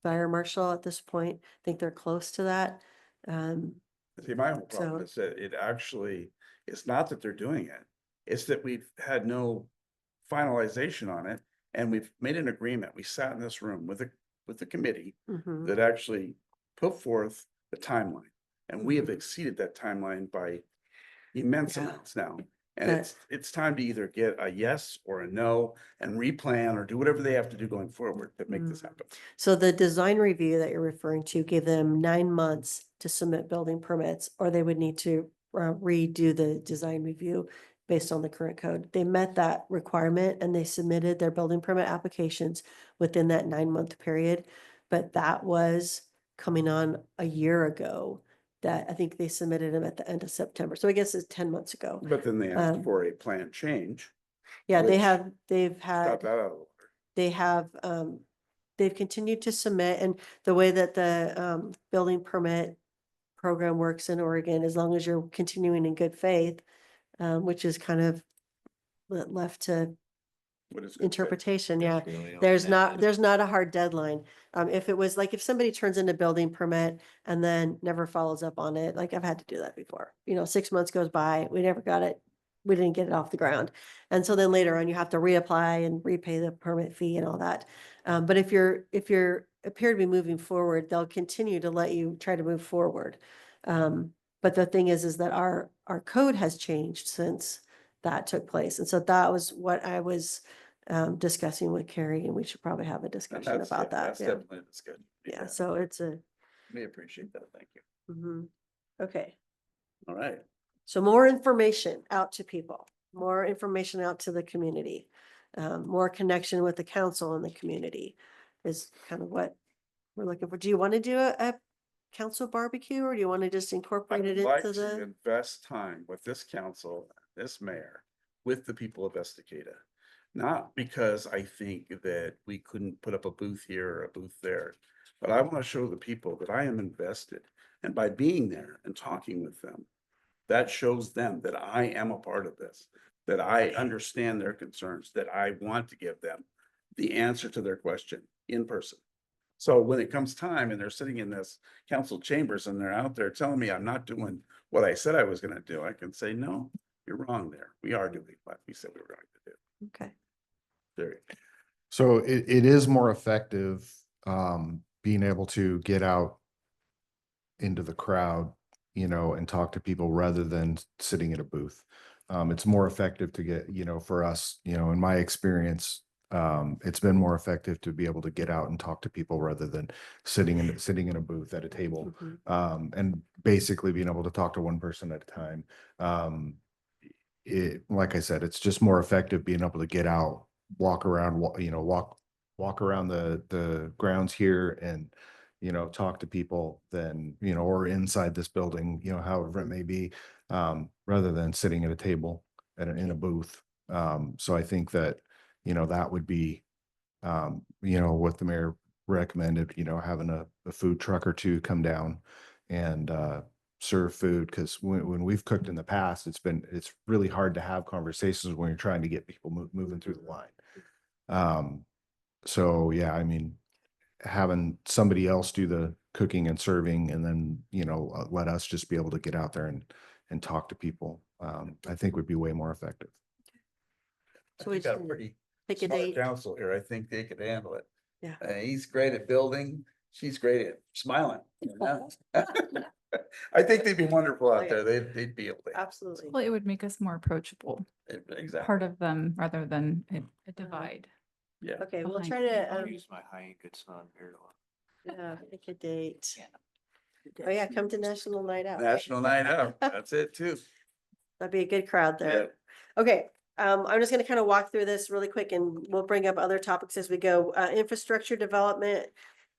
fire marshal at this point. I think they're close to that. See, my whole problem So- is that it actually, it's not that they're doing it. It's that we've had no finalization on it, and we've made an agreement. We sat in this room with the committee Mhm. that actually put forth the timeline. And we have exceeded that timeline by immense Yeah. amounts now. And But- it's time to either get a yes or a no and replan or do whatever they have to do going forward to make this happen. So the design review that you're referring to gave them 9 months to submit building permits, or they would need to redo the design review based on the current code. They met that requirement and they submitted their building permit applications within that 9-month period. But that was coming on a year ago, that I think they submitted them at the end of September. So I guess it's 10 months ago. But then they asked Um, for a plan change. Yeah, which they've Got had, that out of the water. they have, they've continued to submit, and the way that the building permit program works in Oregon, as long as you're continuing in good faith, which is kind of left to What is good faith? interpretation, yeah. really There's open-ended. there's not a hard deadline. If it was like, if somebody turns in a building permit and then never follows up on it, like I've had to do that before, 6 months goes by, we never got it. We didn't get it off the ground. And so then later on, you have to reapply and repay the permit fee and all that. But if you're appear to be moving forward, they'll continue to let you try to move forward. But the thing is that our code has changed since that took place. And so that was what I was discussing with Carrie, and we should probably have a And discussion that's- about that. That's Yeah. definitely a discussion. Yeah, so it's a, We appreciate that. Thank you. okay. All right. So more information out to people, more information out to the community, more connection with the council and the community is kind of what we're looking for. Do you want to do a council barbecue, or do you want to just I incorporate it would like into to the? invest time with this council, this mayor, with the people of Estacada. Not because I think that we couldn't put up a booth here or a booth there, but I want to show the people that I am invested. And by being there and talking with them, that shows them that I am a part of this, that I understand their concerns, that I want to give them the answer to their question in person. So when it comes time and they're sitting in this council chambers and they're out there telling me I'm not doing what I said I was gonna do, I can say, no, you're wrong there. We are doing what we said we were going to do. Okay. There. So it is more effective, being able to get out into the crowd, and talk to people rather than sitting in a booth. It's more effective to get, for us, in my experience, it's been more effective to be able to get out and talk to people rather than sitting in a booth at a table. And basically being able to talk to one person at a time. Like I said, it's just more effective being able to get out, walk around, walk around the grounds here and, talk to people than, or inside this building, however it may be, rather than sitting at a table in a booth. So I think that, that would be, what the mayor recommended, having a food truck or two come down and, serve food, because when we've cooked in the past, it's really hard to have conversations when you're trying to get people moving through the line. So yeah, I mean, having somebody else do the cooking and serving and then, let us just be able to get out there and talk to people, I think would be way more effective. So We we got a just pretty pick a smart date. council here. I think they could handle it. Yeah. He's great at building. She's great at smiling. I think they'd be wonderful out there. They'd be able to. Absolutely. Well, it would make us more approachable, Exactly. part of them rather than a divide. Yeah. Okay, we'll behind try people. to, I'll use my high and good son here. pick a date. Oh yeah, come to National Night Out. National Night Out. That's it too. That'd be a good crowd there. Okay, I'm just gonna kind of walk through this really quick and we'll bring up other topics as we go. Infrastructure development.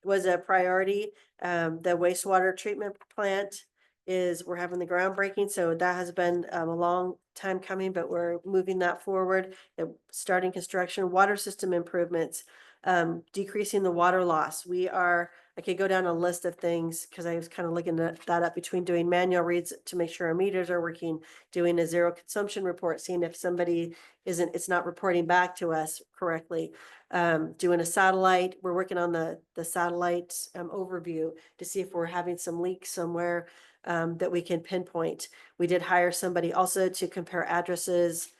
was a priority. The wastewater treatment plant we're having the groundbreaking, so that has been a long time coming, but we're moving that forward. Starting construction, water system improvements, decreasing the water loss. I could go down a list of things because I was kind of looking at that up between doing manual reads to make sure our meters are working, doing a zero consumption report, seeing if somebody it's not reporting back to us correctly. Doing a satellite, we're working on the satellite overview to see if we're having some leaks somewhere that we can pinpoint. We did hire somebody also to compare addresses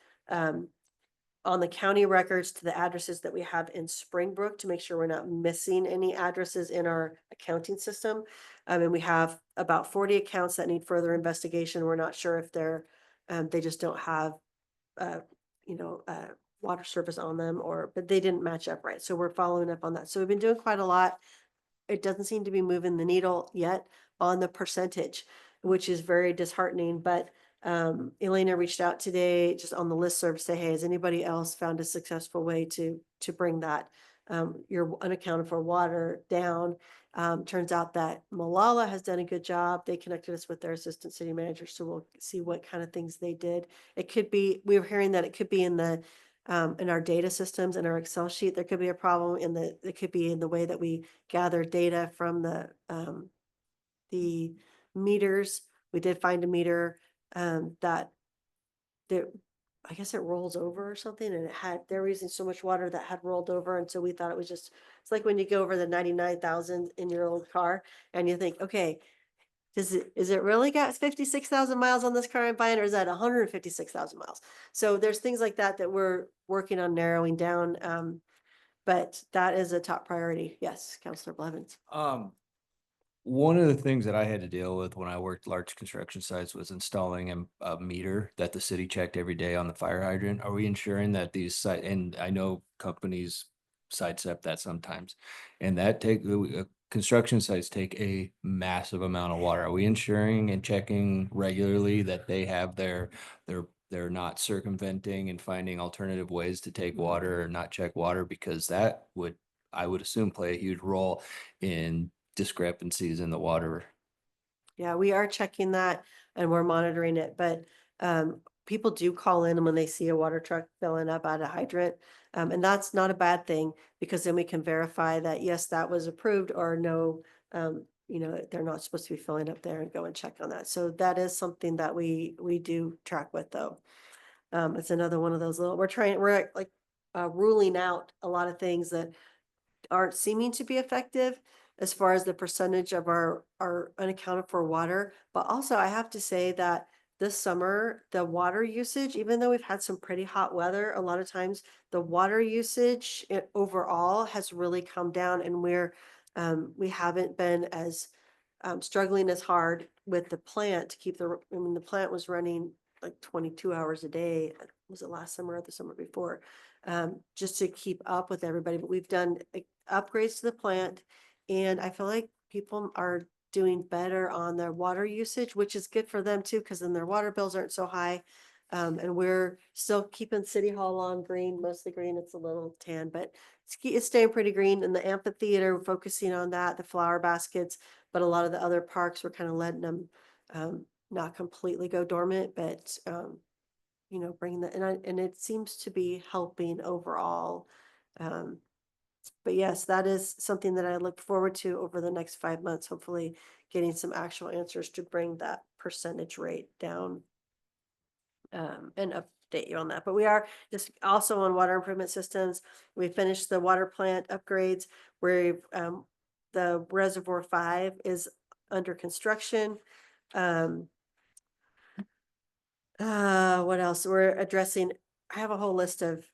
on the county records to the addresses that we have in Springbrook to make sure we're not missing any addresses in our accounting system. And we have about 40 accounts that need further investigation. We're not sure if they just don't have, water service on them but they didn't match up right. So we're following up on that. So we've been doing quite a lot. It doesn't seem to be moving the needle yet on the percentage, which is very disheartening, but Elena reached out today just on the listserv to say, hey, has anybody else found a successful way to bring that your unaccounted for water down? Turns out that Malala has done a good job. They connected us with their assistant city manager, so we'll see what kind of things they did. It could be, we were hearing that it could be in our data systems, in our Excel sheet, there could be a problem it could be in the way that we gather data from the meters. We did find a meter that I guess it rolls over or something, and they were using so much water that had rolled over, and so we thought it was it's like when you go over the 99,000 in your old car and you think, okay, is it really got 56,000 miles on this car I'm buying, or is that 156,000 miles? So there's things like that we're working on narrowing down, but that is a top priority. Yes, Councilor Blevins. One of the things that I had to deal with when I worked large construction sites was installing a meter that the city checked every day on the fire hydrant. Are we ensuring that these site, and I know companies sidestep that sometimes, and that construction sites take a massive amount of water. Are we ensuring and checking regularly that they have they're not circumventing and finding alternative ways to take water or not check water? Because that would, I would assume, play a huge role in discrepancies in the water. Yeah, we are checking that and we're monitoring it, but people do call in when they see a water truck filling up at a hydrant. And that's not a bad thing, because then we can verify that, yes, that was approved, or no, they're not supposed to be filling up there, and go and check on that. So that is something that we do track with, though. It's another one of those we're like ruling out a lot of things that aren't seeming to be effective as far as the percentage of our unaccounted for water. But also I have to say that this summer, the water usage, even though we've had some pretty hot weather, a lot of times the water usage overall has really come down, and we haven't been as struggling as hard with the plant to keep the plant was running like 22 hours a day. Was it last summer or the summer before? Just to keep up with everybody. But we've done upgrades to the plant, and I feel like people are doing better on their water usage, which is good for them too, because then their water bills aren't so high. And we're still keeping City Hall on green, mostly green. It's a little tan, but it's staying pretty green. And the amphitheater, we're focusing on that, the flower baskets, but a lot of the other parks, we're kind of letting them not completely go dormant, but bringing that, and it seems to be helping overall. But yes, that is something that I look forward to over the next 5 months, hopefully getting some actual answers to bring that percentage rate down, and update you on that. But we are just also on water improvement systems. We finished the water plant upgrades where the reservoir 5 is under construction. What else? We're addressing, I have a whole list of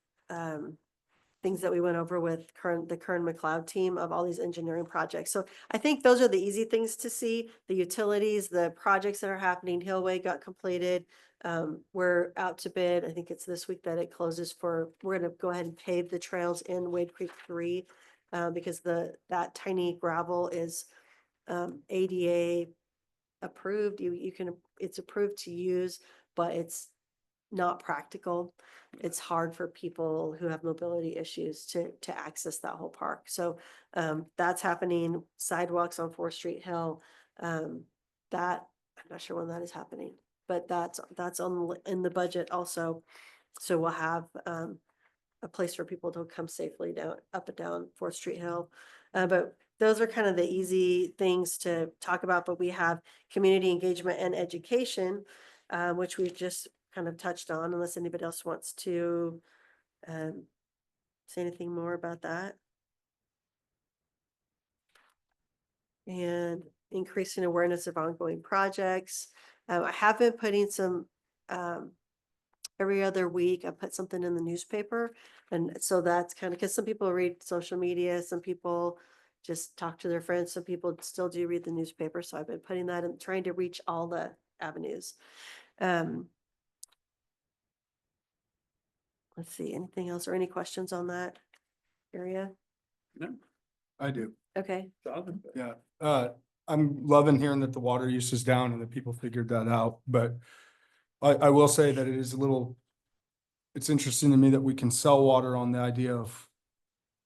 things that we went over with the Kern McLeod team of all these engineering projects. So I think those are the easy things to see. The utilities, the projects that are happening. Hillway got completed. We're out to bid. I think it's this week that it closes we're going to go ahead and pave the trails in Wade Creek 3 because that tiny gravel is ADA approved. It's approved to use, but it's not practical. It's hard for people who have mobility issues to access that whole park. So that's happening. Sidewalks on 4th Street Hill. That, I'm not sure when that is happening, but that's in the budget also. So we'll have a place for people to come safely down, up and down 4th Street Hill. But those are kind of the easy things to talk about, but we have community engagement and education, which we've just kind of touched on, unless anybody else wants to say anything more about that. And increasing awareness of ongoing projects. I have been putting some, every other week, I put something in the newspaper. And so that's kind of, because some people read social media, some people just talk to their friends, some people still do read the newspaper. So I've been putting that and trying to reach all the avenues. Let's see, anything else or any questions on that area? No. I do. Okay. Yeah, I'm loving hearing that the water use is down and that people figured that out, but I will say that it is a little, it's interesting to me that we can sell water on the idea of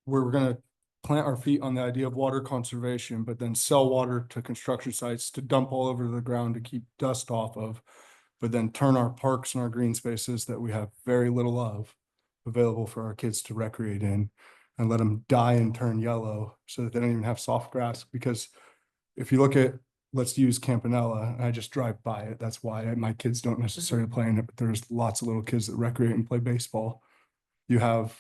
we're gonna plant our feet on the idea of water conservation, but then sell water to construction sites to dump all over the ground to keep dust off of, but then turn our parks and our green spaces that we have very little of available for our kids to recreate in and let them die and turn yellow so that they don't even have soft grass. Because if you look at, let's use Campanella, I just drive by it. That's why my kids don't necessarily play in it, but there's lots of little kids that recreate and play baseball. You have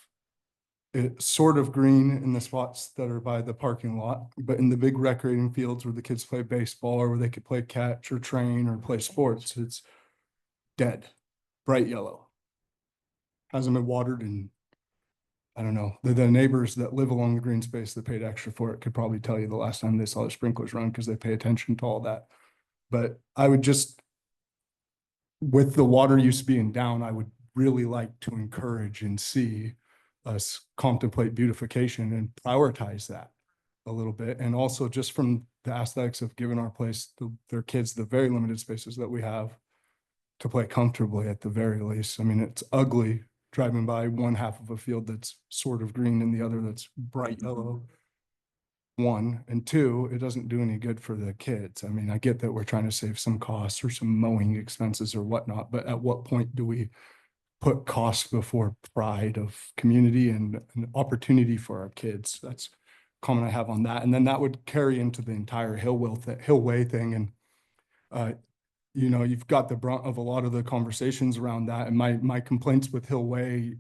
it sort of green in the spots that are by the parking lot, but in the big recreating fields where the kids play baseball or where they could play catch or train or play sports, it's dead, bright yellow. Hasn't been watered in, I don't know, the neighbors that live along the green space that paid extra for it could probably tell you the last time they saw the sprinklers run because they pay attention to all that. But I would just, with the water use being down, I would really like to encourage and see us contemplate beautification and prioritize that a little bit. And also just from the aesthetics of giving our place, their kids, the very limited spaces that we have to play comfortably at the very least. I mean, it's ugly driving by one half of a field that's sort of green and the other that's bright yellow. One, and two, it doesn't do any good for the kids. I mean, I get that we're trying to save some costs or some mowing expenses or whatnot, but at what point do we put cost before pride of community and an opportunity for our kids? That's a comment I have on that. And then that would carry into the entire Hillway thing. And you know, you've got the brunt of a lot of the conversations around that. And my complaints with Hillway,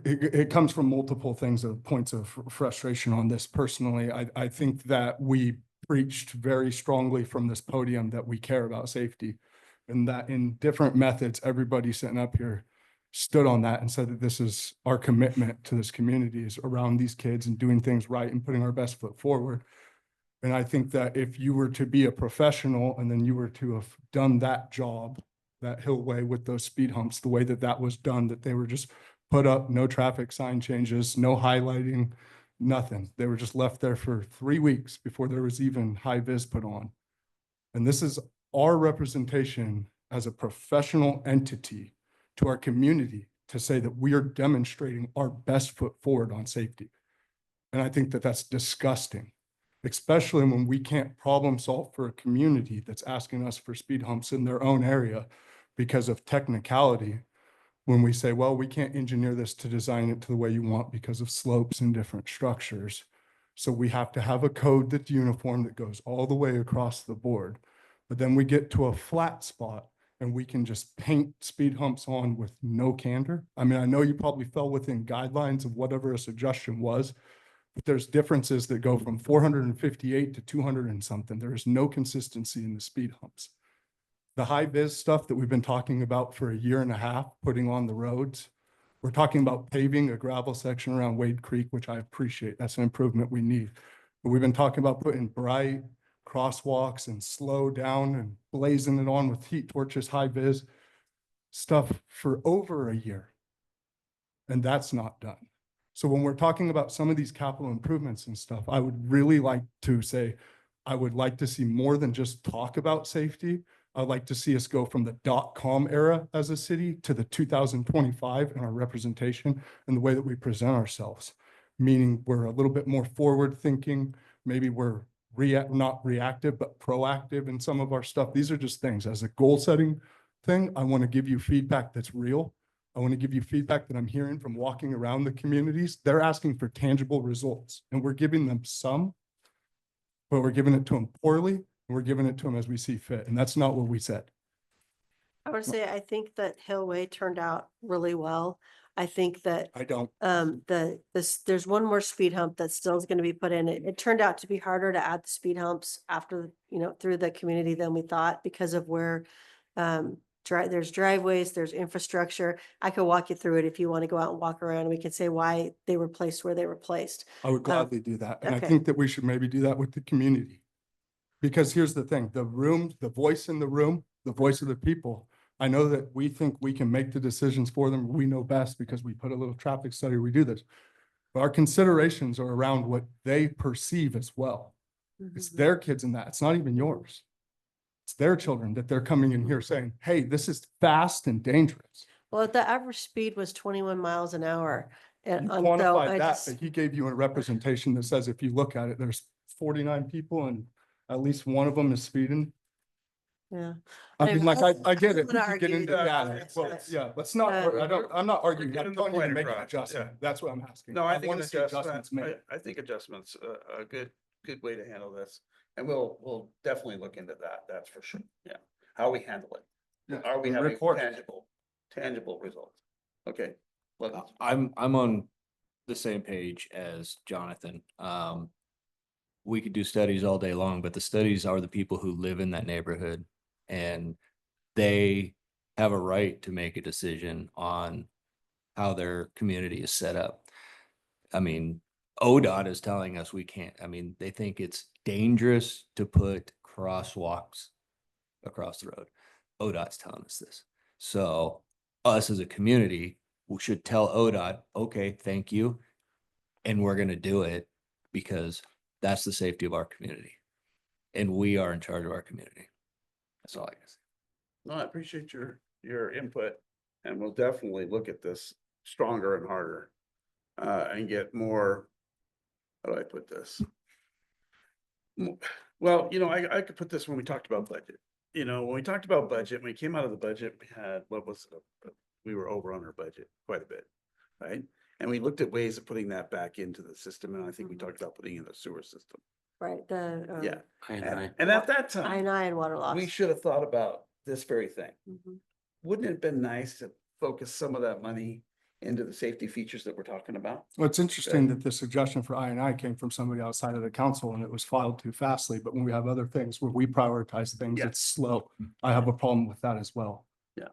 it comes from multiple things of points of frustration on this personally. I think that we preached very strongly from this podium that we care about safety and that in different methods, everybody sitting up here stood on that and said that this is our commitment to this community is around these kids and doing things right and putting our best foot forward. And I think that if you were to be a professional and then you were to have done that job, that Hillway with those speed humps, the way that that was done, that they were just put up, no traffic sign changes, no highlighting, nothing. They were just left there for 3 weeks before there was even high vis put on. And this is our representation as a professional entity to our community to say that we are demonstrating our best foot forward on safety. And I think that that's disgusting, especially when we can't problem solve for a community that's asking us for speed humps in their own area because of technicality. When we say, well, we can't engineer this to design it to the way you want because of slopes and different structures. So we have to have a code that's uniform that goes all the way across the board. But then we get to a flat spot and we can just paint speed humps on with no candor. I mean, I know you probably fell within guidelines of whatever a suggestion was, but there's differences that go from 458 to 200 and something. There is no consistency in the speed humps. The high vis stuff that we've been talking about for a year and a half, putting on the roads, we're talking about paving a gravel section around Wade Creek, which I appreciate. That's an improvement we need. But we've been talking about putting bright crosswalks and slow down and blazing it on with heat torches, high vis stuff for over a year. And that's not done. So when we're talking about some of these capital improvements and stuff, I would really like to say, I would like to see more than just talk about safety. I'd like to see us go from the .com era as a city to the 2025 in our representation and the way that we present ourselves. Meaning we're a little bit more forward thinking, maybe we're not reactive, but proactive in some of our stuff. These are just things. As a goal setting thing, I want to give you feedback that's real. I want to give you feedback that I'm hearing from walking around the communities. They're asking for tangible results, and we're giving them some, but we're giving it to them poorly, and we're giving it to them as we see fit. And that's not what we said. I would say, I think that Hillway turned out really well. I think that I don't. there's one more speed hump that still is going to be put in. It turned out to be harder to add the speed humps after, through the community than we thought because of where there's driveways, there's infrastructure. I could walk you through it if you want to go out and walk around. And we can say why they were placed where they were placed. I would gladly do that. And I okay. think that we should maybe do that with the community. Because here's the thing, the voice in the room, the voice of the people. I know that we think we can make the decisions for them. We know best because we put a little traffic study, we do this. But our considerations are around what they perceive as well. It's their kids in that. It's not even yours. It's their children that they're coming in here saying, hey, this is fast and dangerous. Well, the average speed was 21 miles an hour. You And quantified that, but he gave you a representation that says, if you look at it, there's 49 people and at least one of them is speeding. yeah. I mean, like, I get it. I'm We not could get arguing into with that. that, Well, but, yeah, let's not, I'm not arguing. getting I'm the telling you to point make an across, adjustment. That's what I'm asking. No, I think wanna an see adjustment, made. I think adjustments, a good way to handle this. And we'll definitely look into that. That's for sure. Yeah. How we handle it. Yeah, Are we and having report. tangible results? Okay. Well, I'm on the same page as Jonathan. We could do studies all day long, but the studies are the people who live in that neighborhood and they have a right to make a decision on how their community is set up. I mean, ODOT is telling us we can't, they think it's dangerous to put crosswalks across the road. ODOT's telling us this. So us as a community, we should tell ODOT, okay, thank you. And we're going to do it because that's the safety of our community. And we are in charge of our community. That's all I guess. no, I appreciate your input and we'll definitely look at this stronger and harder. And get more, how do I put this? Well, I could put this when we talked about budget. When we talked about budget, when we came out of the budget, we had, we were over on our budget quite a bit, right? And we looked at ways of putting that back into the system, and I think we talked about putting in the sewer system. Right, the. Yeah. I And at that I time, and water loss. we should have thought about this very thing. Mhm. Wouldn't it have been nice to focus some of that money into the safety features that we're talking about? Well, it's interesting that the suggestion for I came from somebody outside of the council and it was filed too fastly, but when we have other things where we prioritize things, Yeah. it's slow. I have a problem with that as well. Yeah.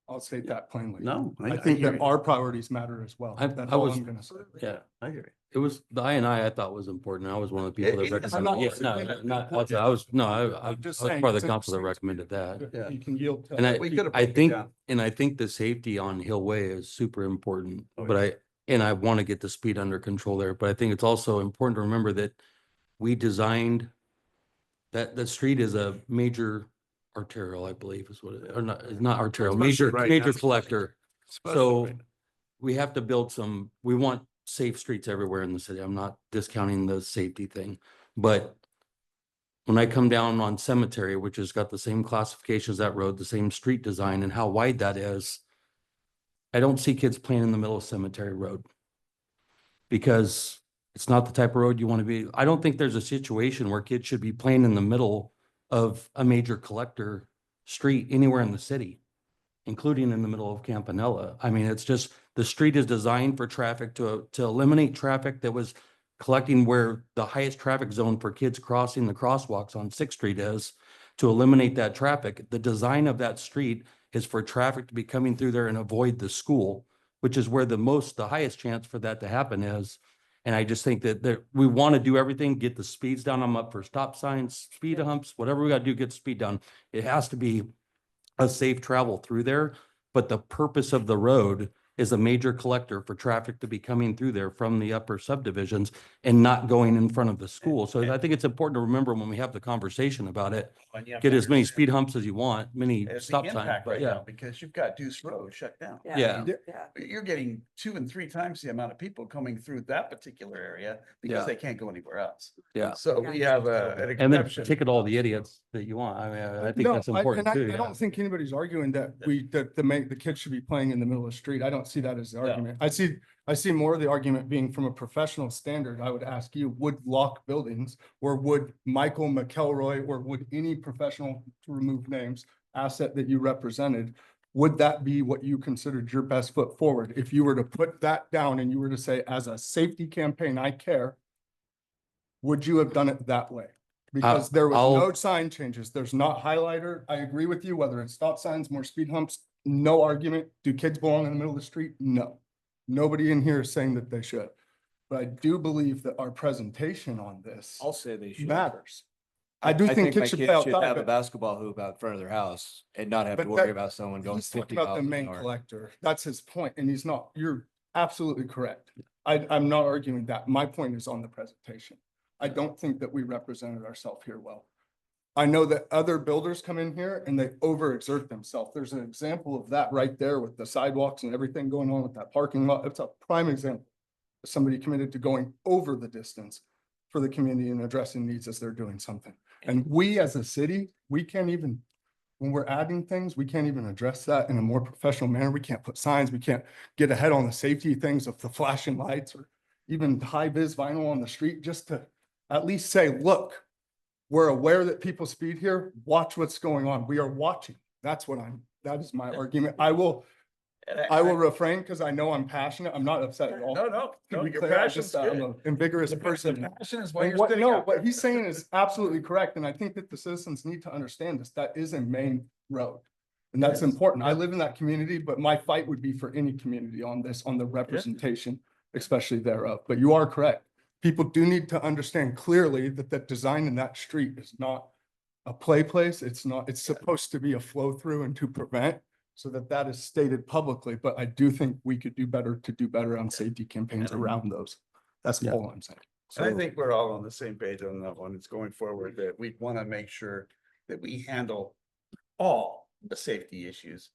I'll state that plainly. No, I think hear that you. our priorities matter as well. I That's I all was- I'm gonna say. Yeah, I hear you. It was, the I thought was important. I was one of the people that It is. I'm not- recommended, yeah, no, not, I was just part saying, of it's the council that interesting. recommended that. Yeah. You can yield. to And other We people. could have I broken it think, down. and I think the safety on Hillway is super important, Oh, but I want to get the speed under control there, but I think it's also important to remember that we designed that the street is a major arterial, I believe is what it, or not, it's not arterial, Especially right major now. collector. Especially So right now. we have to build we want safe streets everywhere in the city. I'm not discounting the safety thing, but when I come down on Cemetery, which has got the same classification as that road, the same street design and how wide that is, I don't see kids playing in the middle of Cemetery Road because it's not the type of road you want to be. I don't think there's a situation where kids should be playing in the middle of a major collector street anywhere in the city, including in the middle of Campanella. I mean, it's just, the street is designed for traffic to eliminate traffic that was collecting where the highest traffic zone for kids crossing the crosswalks on 6th Street is, to eliminate that traffic. The design of that street is for traffic to be coming through there and avoid the school, which is where the highest chance for that to happen is. And I just think that we want to do everything, get the speeds down. I'm up for stop signs, speed humps, whatever we got to do, get the speed down. It has to be a safe travel through there. But the purpose of the road is a major collector for traffic to be coming through there from the upper subdivisions and not going in front of the school. So I think it's important to remember when we have the conversation about it, And you have get to as many understand speed humps as you want, many it's the stop signs, impact but right yeah. now, because you've got Deuce Road shut down. Yeah. You're getting 2 and 3 times the amount of people coming through that particular area because Yeah. they can't go anywhere else. Yeah. So we have an And then exception. ticket all the idiots that you want. I mean, I think No, that's important and too. I yeah. don't think anybody's arguing that the kids should be playing in the middle of the street. I don't see that as the argument. I see more of the argument being from a professional standard. I would ask you, would Lock Buildings or would Michael McElroy or would any professional, to remove names, asset that you represented, would that be what you considered your best foot forward? If you were to put that down and you were to say, as a safety campaign, I care, would you have done it that way? Because there was I'll- no sign changes. There's not highlighter. I agree with you, whether it's stop signs, more speed humps, no argument. Do kids belong in the middle of the street? No. Nobody in here is saying that they should. But I do believe that our presentation on this I'll say they should. matters. I do think my kids should play should outside, have a but basketball hoop out in front of their house and not have to But worry that- about someone going he's talking 50 about miles the an main hour. collector. That's his point, and he's not, you're absolutely correct. I'm not arguing that. My point is on the presentation. I don't think that we represented ourselves here well. I know that other builders come in here and they overexert themselves. There's an example of that right there with the sidewalks and everything going on with that parking lot. It's a prime example of somebody committed to going over the distance for the community and addressing needs as they're doing something. And we as a city, we can't even, when we're adding things, we can't even address that in a more professional manner. We can't put signs, we can't get ahead on the safety things of the flashing lights or even high vis vinyl on the street, just to at least say, look, we're aware that people speed here, watch what's going on. We are watching. That is my argument. I will refrain because I know I'm passionate. I'm not upset at all. No, To be your clear, I'm passion's just, I'm good. an vigorous The person. passion is why And you're sitting out what there. he's saying is absolutely correct, and I think that the citizens need to understand this. That is a main road. And that's important. I live in that community, but my fight would be for any community on this, on the representation, especially thereof. But you are correct. People do need to understand clearly that the design in that street is not a play place. It's not, it's supposed to be a flow through and to prevent, so that is stated publicly. But I do think we could do better on safety campaigns around those. That's Yeah. all I'm saying. And I think we're all on the same page on that one. It's going forward that we want to make sure that we handle all the safety issues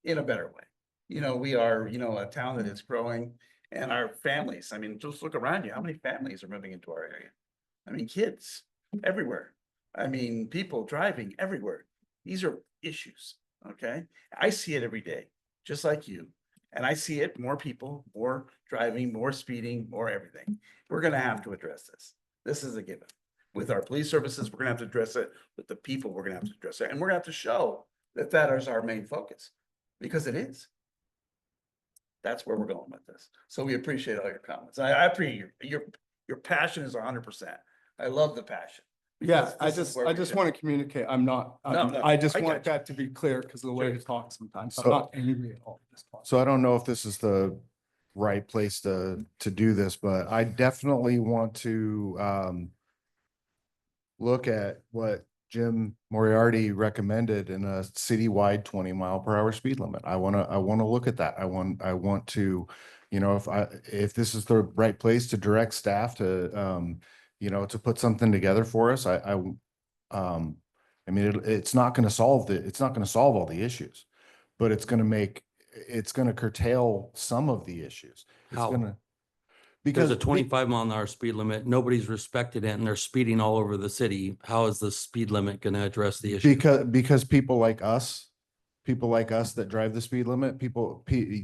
in a better way. We are, a town that is growing, and our families, I mean, just look around you. How many families are moving into our area? I mean, kids everywhere. I mean, people driving everywhere. These are issues, okay? I see it every day, just like you. And I see it, more people, more driving, more speeding, more everything. We're gonna have to address this. This is a given. With our police services, we're gonna have to address it. With the people, we're gonna have to address it. And we're gonna have to show that that is our main focus, because it is. That's where we're going with this. So we appreciate all your comments. I appreciate your passion is 100%. I love the passion. Yeah, because this is where I we just should want to be. communicate. I'm not, No, I just I want got you. that to be clear because of the way Sure. you talk sometimes. I'm So- not angry at all. So I don't know if this is the right place to do this, but I definitely want to look at what Jim Moriarty recommended in a citywide 20-mile-per-hour speed limit. I want to look at that. I want to, if this is the right place to direct staff to, to put something together for us, I mean, it's not going to solve all the issues, but it's going to curtail some of the issues. How? Because There's a 25-mile-an-hour speed limit. Nobody's respected it and they're speeding all over the city. How is the speed limit going to address the issue? Because people like us that drive the speed limit,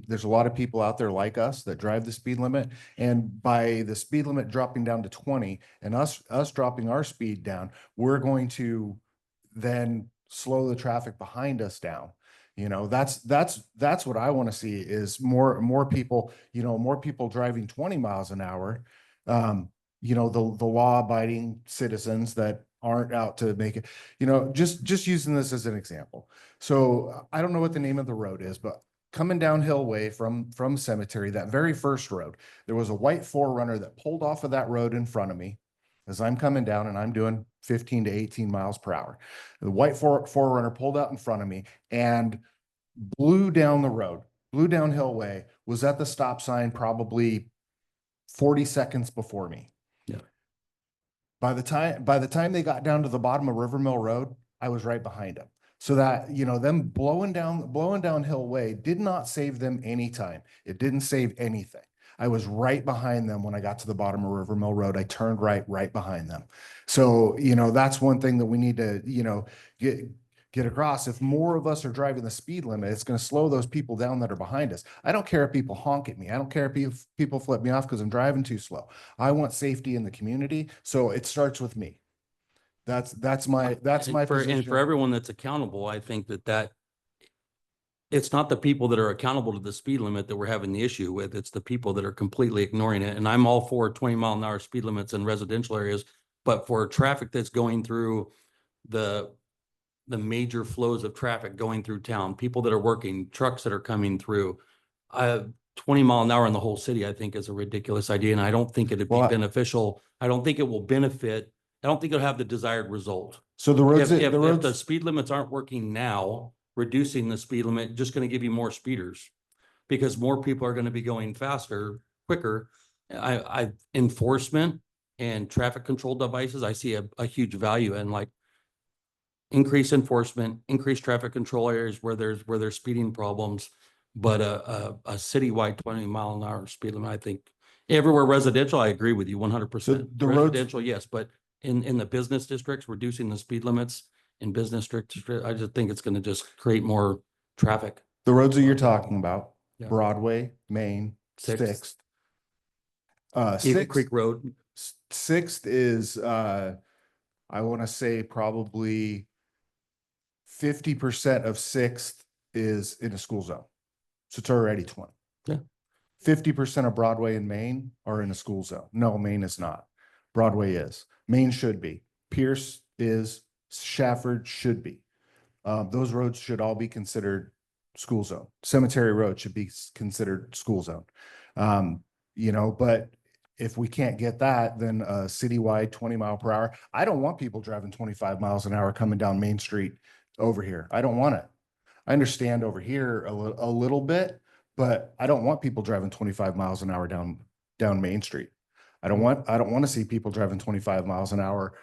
there's a lot of people out there like us that drive the speed limit. And by the speed limit dropping down to 20 and us dropping our speed down, we're going to then slow the traffic behind us down. That's what I want to see is more people, more people driving 20 miles an hour. The law abiding citizens that aren't out to make it, just using this as an example. So I don't know what the name of the road is, but coming downhill way from Cemetery, that very first road, there was a white 4Runner that pulled off of that road in front of me as I'm coming down and I'm doing 15 to 18 miles per hour. The white 4Runner pulled out in front of me and blew down the road Blue Downhill Way, was at the stop sign probably 40 seconds before me. Yeah. By the time they got down to the bottom of River Mill Road, I was right behind them. So that, them blowing down Hill Way did not save them any time. It didn't save anything. I was right behind them when I got to the bottom of River Mill Road. I turned right behind them. So, that's one thing that we need to, get across. If more of us are driving the speed limit, it's going to slow those people down that are behind us. I don't care if people honk at me. I don't care if people flip me off because I'm driving too slow. I want safety in the community. So it starts with me. That's my And position. for everyone that's accountable, I think that it's not the people that are accountable to the speed limit that we're having the issue with. It's the people that are completely ignoring it. And I'm all for 20-mile-an-hour speed limits in residential areas, but for traffic that's going through the major flows of traffic going through town, people that are working, trucks that are coming through, 20-mile-an-hour in the whole city, I think is a ridiculous idea. And I don't think it'd be beneficial. I don't think it will benefit. I don't think it'll have the desired result. So the roads, If the speed limits aren't working now, reducing the speed limit, just going to give you more speeders because more people are going to be going faster, quicker. Enforcement and traffic control devices, I see a huge value in, like increase enforcement, increase traffic control areas where there's speeding problems. But a citywide 20-mile-an-hour speed limit, I think everywhere residential, I agree with you 100%. the roads- Residential, yes, but in the business districts, reducing the speed limits in business districts, I just think it's going to just create more traffic. The roads that you're talking about, Yeah. Broadway, Main, Sixth. Sixth. Eagle Creek Road. Sixth is, I want to say probably 50% of Sixth is in a school zone. So it's already 20. Yeah. 50% of Broadway and Main are in a school zone. No, Main is not. Broadway is. Main should be. Pierce is. Shafford should be. Those roads should all be considered school zone. Cemetery Road should be considered school zone. But if we can't get that, then a citywide 20-mile-per-hour. I don't want people driving 25 miles an hour coming down Main Street over here. I don't want it. I understand over here a little bit, but I don't want people driving 25 miles an hour down Main Street. I don't want to see people driving 25 miles an hour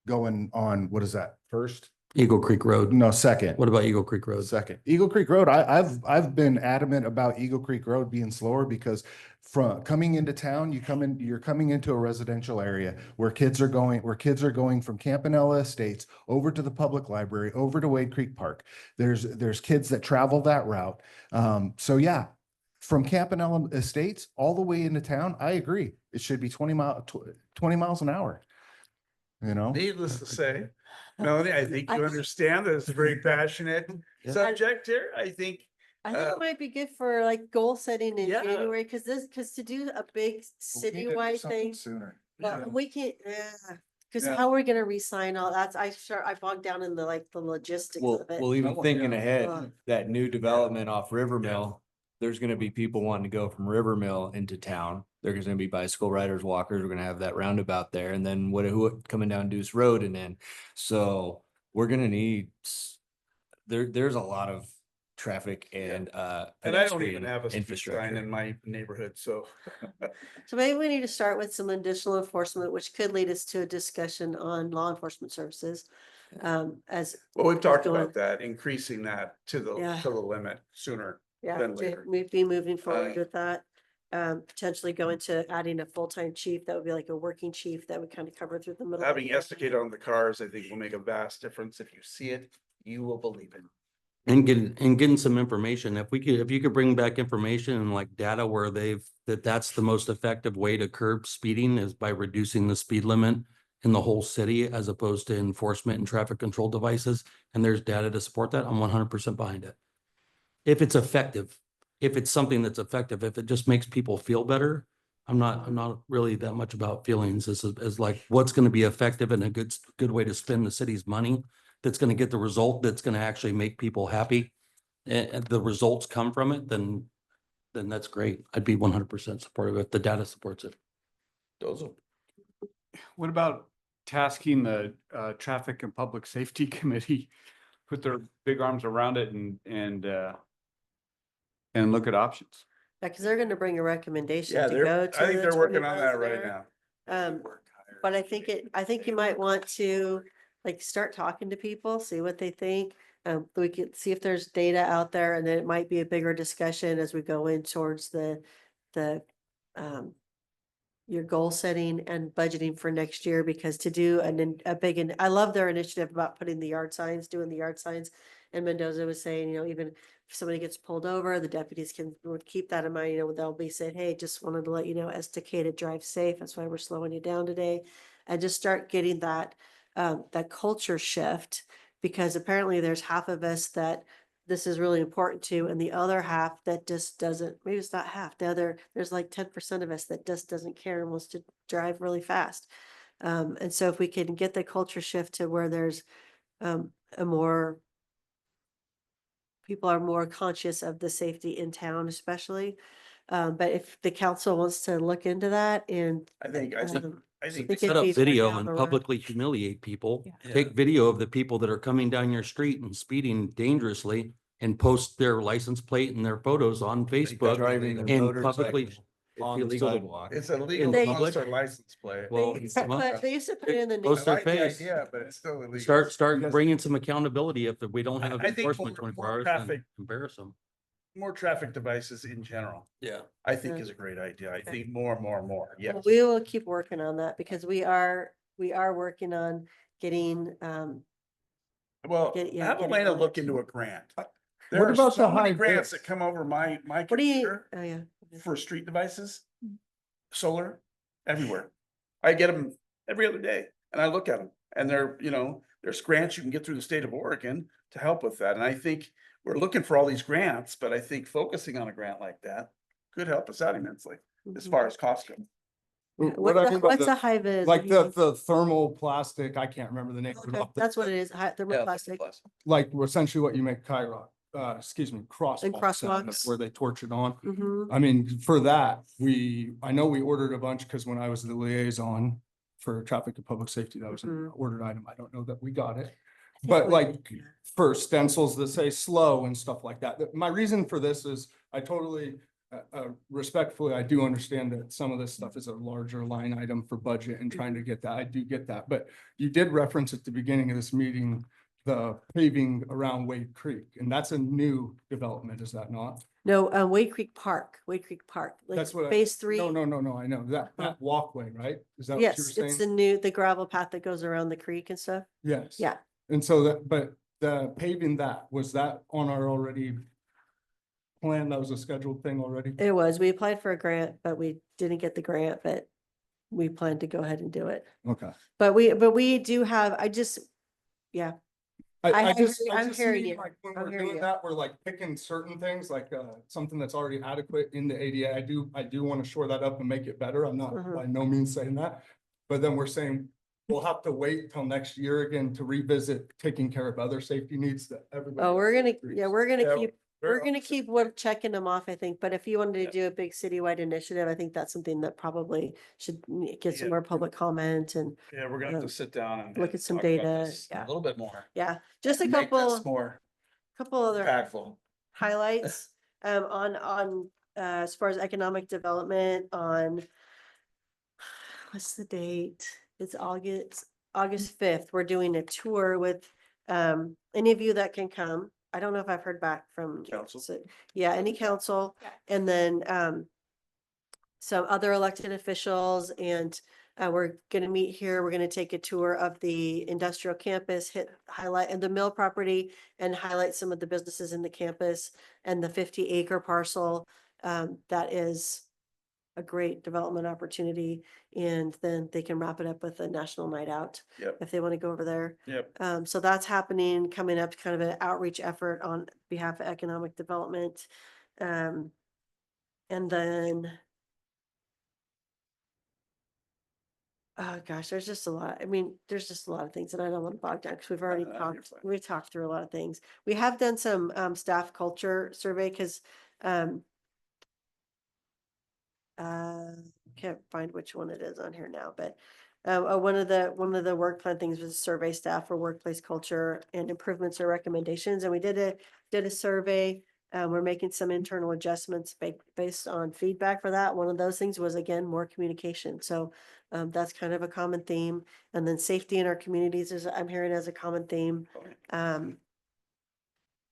going on, what is that, First? Eagle Creek Road. No, Second. What about Eagle Creek Road? Second. Eagle Creek Road, I've been adamant about Eagle Creek Road being slower because from coming into town, you're coming into a residential area where kids are going from Campanella Estates over to the public library, over to Wade Creek Park. There's kids that travel that route. So yeah, from Campanella Estates all the way into town, I agree. It should be 20 miles an hour. Needless to say, Melanie, I think you understand that it's a very passionate subject here. I think I think it might be good for like goal setting in Yeah. January, because to do a big citywide thing, Sooner. but we can't, because Yeah. how are we gonna re-sign all that's, I bogged down in the logistics Well, of it. well, even thinking Uh, ahead, that new development off River Mill, there's gonna be people wanting to go from River Mill into town. There's gonna be bicycle riders, walkers. We're gonna have that roundabout there, and then who coming down Deuce Road and then, so we're gonna need there's a lot of traffic and and I don't even pedestrian have a speed sign infrastructure. in my neighborhood, so. So maybe we need to start with some additional enforcement, which could lead us to a discussion on law enforcement services. As Well, we've talked going- about that, increasing that to the Yeah. limit sooner Yeah, than to later. be moving forward Uh, with that. Potentially going to adding a full-time chief, that would be like a working chief that would kind of cover through the middle. of Having the- Esticate on the cars, I think will make a vast difference. If you see it, you will believe it. And getting some information. If you could bring back information and like data where that's the most effective way to curb speeding is by reducing the speed limit in the whole city as opposed to enforcement and traffic control devices. And there's data to support that. I'm 100% behind it. If it's effective, if it's something that's effective, if it just makes people feel better, I'm not really that much about feelings as like what's going to be effective and a good way to spend the city's money. That's going to get the result that's going to actually make people happy, and the results come from it, then that's great. I'd be 100% supportive if the data supports it. Those are. What about tasking the Traffic and Public Safety Committee, put their big arms around it and and look at options. Because they're gonna bring a recommendation Yeah, to go to I think the they're 20 working on miles that an right hour. now. But I think you might want to like start talking to people, see what they think. We could see if there's data out there, and then it might be a bigger discussion as we go in towards the your goal setting and budgeting for next year, because to do a big, and I love their initiative about putting the yard signs, doing the yard signs. And Mendoza was saying, even if somebody gets pulled over, the deputies would keep that in mind, they'll be saying, hey, just wanted to let you know, Estacada, drive safe. That's why we're slowing you down today. And just start getting that culture shift, because apparently there's half of us that this is really important to, and the other half that just doesn't, maybe it's not half, there's like 10% of us that just doesn't care and wants to drive really fast. And so if we can get the culture shift to where there's people are more conscious of the safety in town, especially. But if the council wants to look into that, and I think think Set it'd up be further video down and the road. publicly humiliate people. Yeah. Take video of the people that are coming down your street and speeding dangerously and post their license plate and their photos on Facebook Driving a and publicly. motorcycle on the illegal to- sidewalk. It's illegal They- to post our license plate. Well, They used to put it in the I news. post their like the face. idea, but it's still illegal. Start bringing some accountability. If we don't have I think enforcement more 24 hours, traffic- then embarrass them. More traffic devices in general, Yeah. I think Yeah. is a great idea. I think more, yes. We will keep working on that, because we are working on getting, Well, yeah, have getting Elena on look it. into a grant. What There are about the so many high grants vis? that come over my What do you, computer oh yeah. for street devices, solar, everywhere. I get them every other day and I look at them, and there's grants you can get through the state of Oregon to help with that. And I think we're looking for all these grants, but I think focusing on a grant like that could help us out immensely as far as costs go. What I mean by What's the- a high vis? Like the thermal plastic, I can't remember the name. of it Okay, off the- that's what it is, thermoplastic. Like essentially what you make crosswalks out of, crosswalks. where they torch it on. Mhm. I mean, for that, I know we ordered a bunch, because when I was the liaison for traffic and public safety, that was an Mhm. ordered item. I don't know that we got it. But like for stencils that say slow and stuff like that. My reason for this is I totally respectfully, I do understand that some of this stuff is a larger line item for budget and trying to get that. I do get that. But you did reference at the beginning of this meeting, the paving around Wade Creek, and that's a new development, is that not? No, Wade Creek Park, like That's what phase 3. No, I know that walkway, right? Is that what you were Yes, saying? it's the gravel path that goes around the creek and stuff. Yes. Yeah. And so but the paving was that on our already plan? That was a scheduled thing already? It was, we applied for a grant, but we didn't get the grant, but we plan to go ahead and do it. Okay. But we do have, yeah. I'm just hearing mean, you. like, when I'm we're hearing doing you. that, we're like picking certain things, like something that's already adequate in the ADA. I do want to shore that up and make it better. I'm not Mhm. by no means saying that. But then we're saying we'll have to wait till next year again to revisit taking care of other safety needs that everybody. Oh, we're gonna agrees. keep checking them off, I think. But if you wanted to do a big citywide initiative, I think that's something that probably should get some Yeah. more public comment and, Yeah, we're gonna have to sit down and look at some talk about data, this yeah. A little bit more. yeah, just a Make this couple more other impactful. highlights on as far as economic development on what's the date? It's August 5th. We're doing a tour with any of you that can come. I don't know if I've heard back from Council. yeah, any council, and then some other elected officials, and we're going to meet here. We're going to take a tour of the industrial campus, highlight and the mill property, and highlight some of the businesses in the campus and the 50-acre parcel. That is a great development opportunity, and then they can wrap it up with a national night out. Yep. If they want to go over there. Yep. So that's happening, coming up, kind of an outreach effort on behalf of economic development. And then oh gosh, there's just a lot. I mean, there's just a lot of things, and I don't want to bog down because we've already you're fine. we've talked through a lot of things. We have done some staff culture survey because can't find which one it is on here now, but one of the work plan things was survey staff for workplace culture and improvements or recommendations, and we did a survey We're making some internal adjustments based on feedback for that. One of those things was, again, more communication. So that's kind of a common theme. And then safety in our communities is, I'm hearing, as a common theme.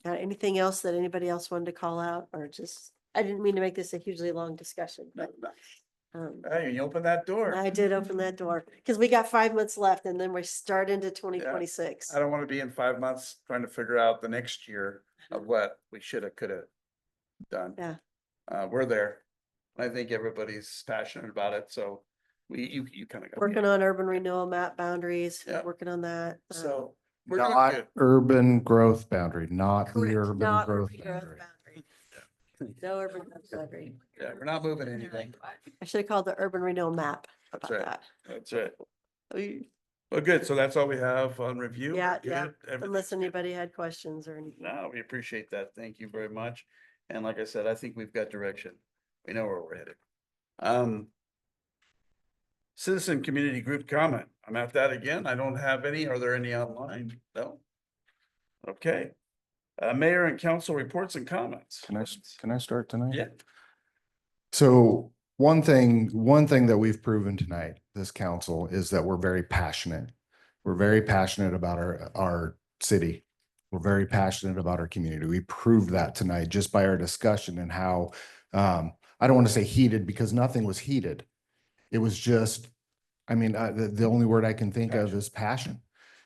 Anything else that anybody else wanted to call out, or just, I didn't mean to make this a hugely long discussion, but Hey, you open that door. I did open that door because we got 5 months left and then we start into 2026. I don't want to be in 5 months trying to figure out the next year of what we should have, could have done. Yeah. We're there. I think everybody's passionate about it, so you kind of. Working on urban renewal map boundaries, Yeah. working on that. So. We're doing Not good. urban growth boundary, not the Correct, urban not growth urban growth boundary. boundary. No urban growth boundary. Yeah, we're not moving anything. I should have called the urban renewal map That's about right. that. That's it. Well, good. So that's all we have on review. Yeah, Good. yeah. Everything's Unless good. anybody had questions or anything. No, we appreciate that. Thank you very much. And like I said, I think we've got direction. We know where we're headed. Citizen community group comment. I'm at that again. I don't have any. Are there any online? No? Okay. Mayor and council reports and comments. Can I start tonight? Yeah. So one thing that we've proven tonight, this council, is that we're very passionate. We're very passionate about our city. We're very passionate about our community. We proved that tonight just by our discussion and how, I don't want to say heated, because nothing was heated. It was just, I mean, the only word I can think of is passion.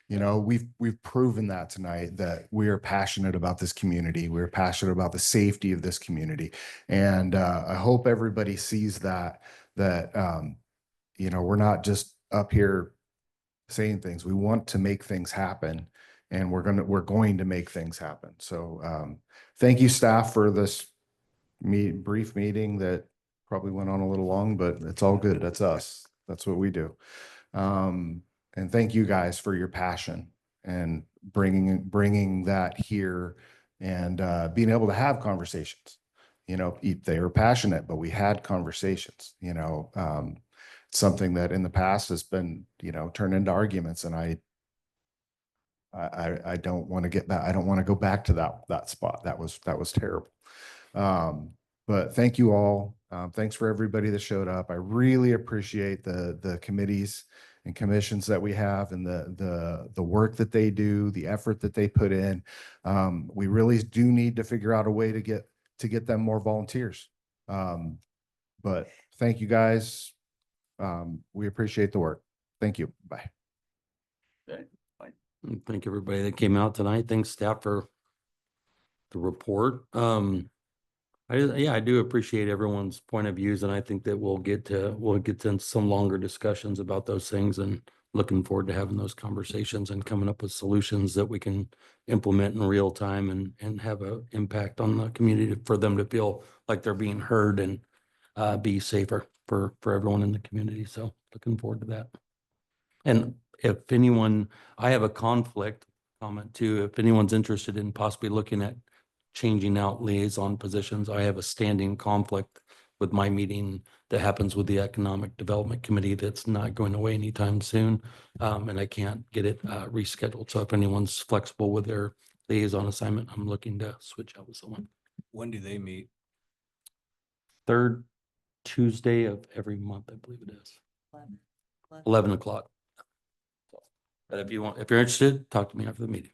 You know, we've proven that tonight, that we are passionate about this community. We're passionate about the safety of this community. And I hope everybody sees that you know, we're not just up here saying things. We want to make things happen, and we're going to make things happen. So thank you, staff, for this brief meeting that probably went on a little long, but it's all good. That's us. That's what we do. And thank you guys for your passion and bringing that here and being able to have conversations. You know, they were passionate, but we had conversations. You know, something that in the past has been, you know, turned into arguments, and I don't want to get back. I don't want to go back to that spot. That was terrible. But thank you all. Thanks for everybody that showed up. I really appreciate the committees and commissions that we have, and the work that they do, the effort that they put in. We really do need to figure out a way to get them more volunteers. But thank you guys. We appreciate the work. Thank you. Bye. Okay. Bye. And thank everybody that came out tonight. Thanks, staff, for the report. I do appreciate everyone's point of views, and I think that we'll get to some longer discussions about those things, and looking forward to having those conversations and coming up with solutions that we can implement in real time and have an impact on the community for them to feel like they're being heard and be safer for everyone in the community. So looking forward to that. And if anyone, I have a conflict comment too. If anyone's interested in possibly looking at changing out liaison positions, I have a standing conflict with my meeting that happens with the Economic Development Committee that's not going away anytime soon. And I can't get it rescheduled. So if anyone's flexible with their liaison assignment, I'm looking to switch out with someone. When do they meet? Third Tuesday of every month, I believe it is. 11 o'clock. But if you're interested, talk to me after the meeting.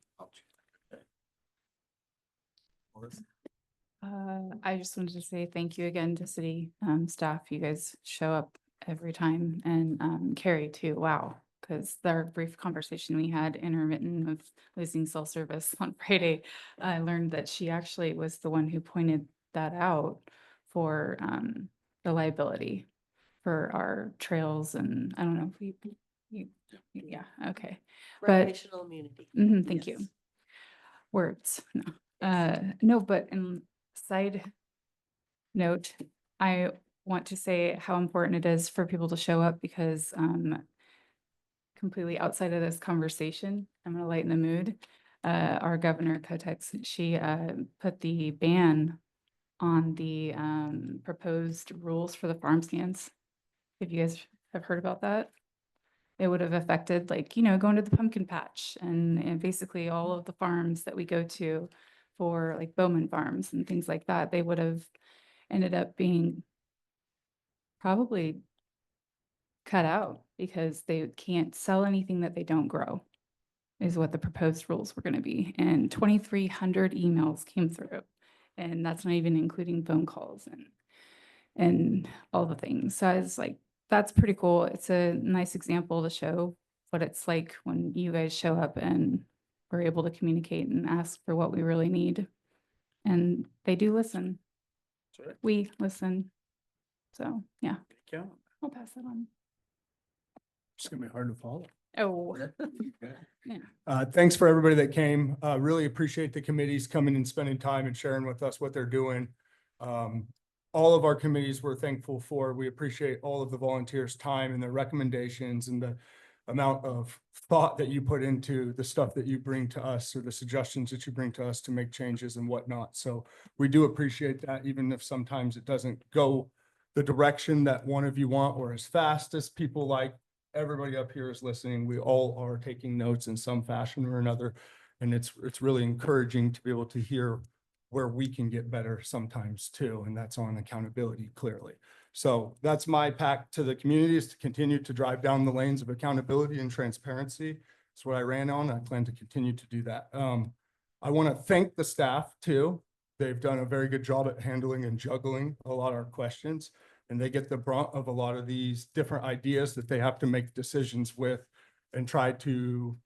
I just wanted to say thank you again to city staff. You guys show up every time, and Carrie too. Wow. Because our brief conversation we had intermittent of losing cell service on Friday, I learned that she actually was the one who pointed that out for the liability for our trails. And I don't know if yeah, okay. Recreational immunity. Thank you. Yes. Words, no. No, but in side note, I want to say how important it is for people to show up, because completely outside of this conversation, I'm going to lighten the mood. Our governor, Kotex, she put the ban on the proposed rules for the farm stands. If you guys have heard about that, it would have affected, like, you know, going to the pumpkin patch and basically all of the farms that we go to for like Bowman Farms and things like that, they would have ended up being probably cut out because they can't sell anything that they don't grow, is what the proposed rules were going to be. And 2,300 emails came through, and that's not even including phone calls and all the things. So I was like, that's pretty cool. It's a nice example to show what it's like when you guys show up and we're able to communicate and ask for what we really need. And they do listen. Sure. We listen. So yeah, Yeah. I'll pass that on. It's gonna be hard to follow. Oh. Thanks for everybody that came. Really appreciate the committees coming and spending time and sharing with us what they're doing. All of our committees we're thankful for. We appreciate all of the volunteers' time and their recommendations and the amount of thought that you put into the stuff that you bring to us or the suggestions that you bring to us to make changes and whatnot. So we do appreciate that, even if sometimes it doesn't go the direction that one of you want or as fast as people like. Everybody up here is listening. We all are taking notes in some fashion or another. And it's really encouraging to be able to hear where we can get better sometimes too. And that's on accountability, clearly. So that's my pact to the community, is to continue to drive down the lanes of accountability and transparency. That's what I ran on. I plan to continue to do that. I want to thank the staff too. They've done a very good job at handling and juggling a lot of our questions, and they get the brunt of a lot of these different ideas that they have to make decisions with and try to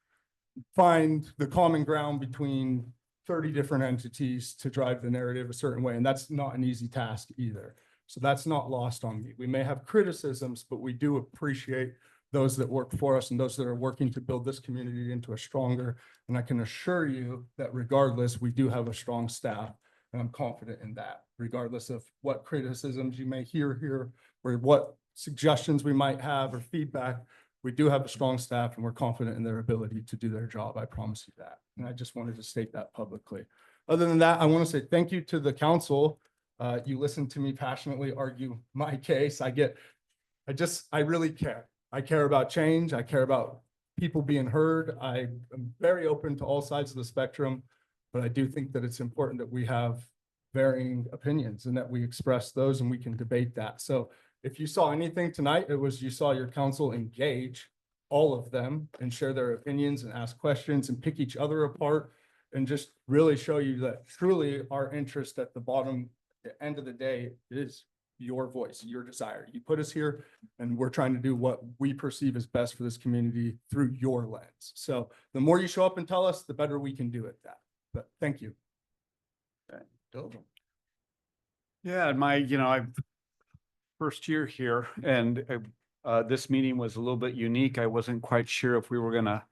find the common ground between 30 different entities to drive the narrative a certain way. And that's not an easy task either. So that's not lost on me. We may have criticisms, but we do appreciate those that work for us and those that are working to build this community into a stronger. And I can assure you that regardless, we do have a strong staff, and I'm confident in that, regardless of what criticisms you may hear here or what suggestions we might have or feedback. We do have a strong staff and we're confident in their ability to do their job. I promise you that. And I just wanted to state that publicly. Other than that, I want to say thank you to the council. You listened to me passionately argue my case. I really care. I care about change. I care about people being heard. I am very open to all sides of the spectrum, but I do think that it's important that we have varying opinions and that we express those and we can debate that. So if you saw anything tonight, it was you saw your council engage all of them and share their opinions and ask questions and pick each other apart and just really show you that truly our interest at the bottom, the end of the day, is your voice, your desire. You put us here and we're trying to do what we perceive as best for this community through your lens. So the more you show up and tell us, the better we can do at that. But thank you. Yeah, and I've first year here, and this meeting was a little bit unique. I wasn't quite sure if we were gonna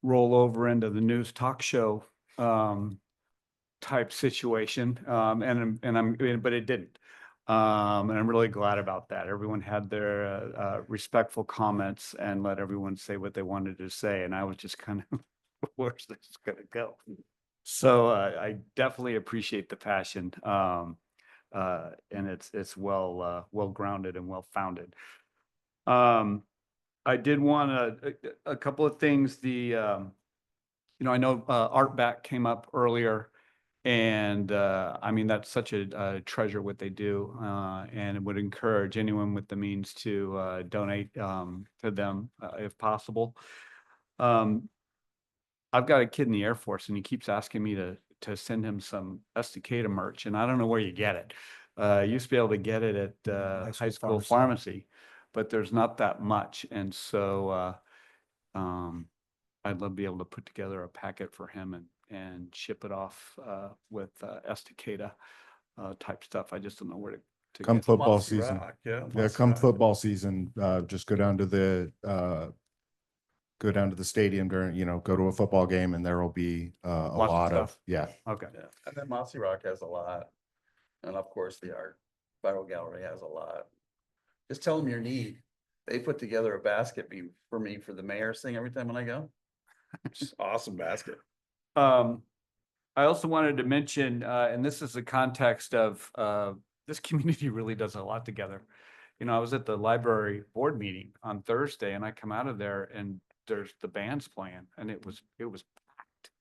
roll over into the news talk show type situation, but it didn't. And I'm really glad about that. Everyone had their respectful comments and let everyone say what they wanted to say, and I was just kind of, where's this gonna go? So I definitely appreciate the passion. And it's well grounded and well founded. I did want a couple of things. I know Art Back came up earlier, and I mean that's such a treasure what they do, and it would encourage anyone with the means to donate to them if possible. I've got a kid in the Air Force, and he keeps asking me to send him some Estacada merch, and I don't know where you get it. I used to be able to get it at high school pharmacy, but there's not that much. And so I'd love to be able to put together a packet for him and ship it off with Estacada type stuff. I just don't know where to Come get football Mossy season. Rock, yeah, Yeah, Mossy come Rock. football season, just go down to the stadium during, go to a football game and there will be a Lots of lot of, stuff. yeah. Okay. Yeah, and then Mossy Rock has a lot. And of course, the Art Viral Gallery has a lot. Just tell them your need. They put together a basket for me for the mayor's thing every time when I go. Just awesome basket. I also wanted to mention, and this is the context of this community really does a lot together. I was at the library board meeting on Thursday, and I come out of there and there's the band's playing, and it was packed.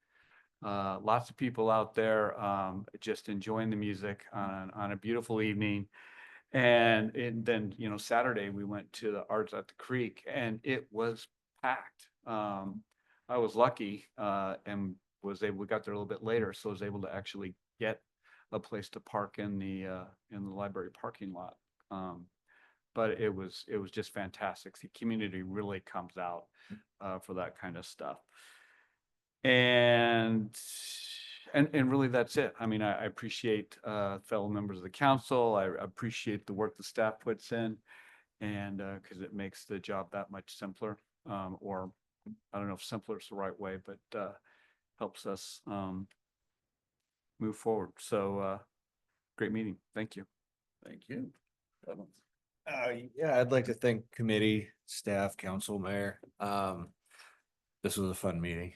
Lots of people out there, just enjoying the music on a beautiful evening. And then, you know, Saturday we went to the Arts at the Creek and it was packed. I was lucky, and we got there a little bit later, so I was able to actually get a place to park in the library parking lot. But it was just fantastic. The community really comes out, for that kind of stuff. And really that's it. I mean, I appreciate fellow members of the council. I appreciate the work the staff puts in, and because it makes the job that much simpler. Or I don't know if simpler is the right way, but helps us move forward. So great meeting. Thank you. Thank you. Yeah, I'd like to thank committee, staff, council, mayor. This was a fun meeting.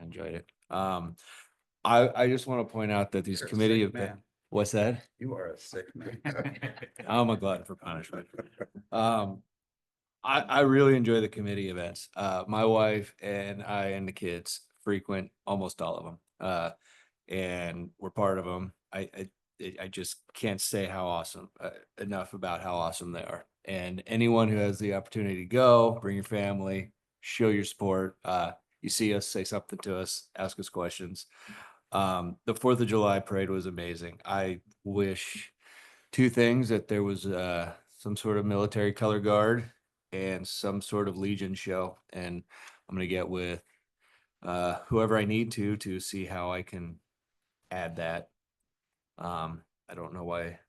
I enjoyed it. I just want to point out that these You're a committee sick event, man. what's that? You are a sick man. I'm a glutton for punishment. I really enjoy the committee events. My wife and I and the kids frequent almost all of them. And we're part of them. I just can't say how awesome, enough about how awesome they are. And anyone who has the opportunity to go, bring your family, show your support. You see us, say something to us, ask us questions. The 4th of July parade was amazing. I wish two things, that there was some sort of military color guard and some sort of Legion show. And I'm going to get with whoever I need to see how I can add that. I don't know why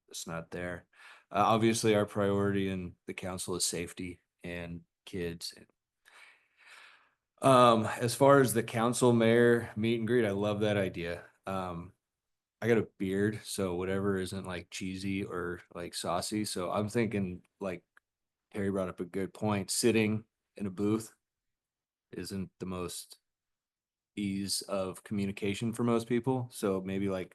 it's not there. Obviously, our priority in the council is safety and kids. As far as the council mayor meet and greet, I love that idea. I got a beard, so whatever isn't like cheesy or like saucy. So I'm thinking, like Harry brought up a good point, sitting in a booth isn't the most ease of communication for most people. So maybe like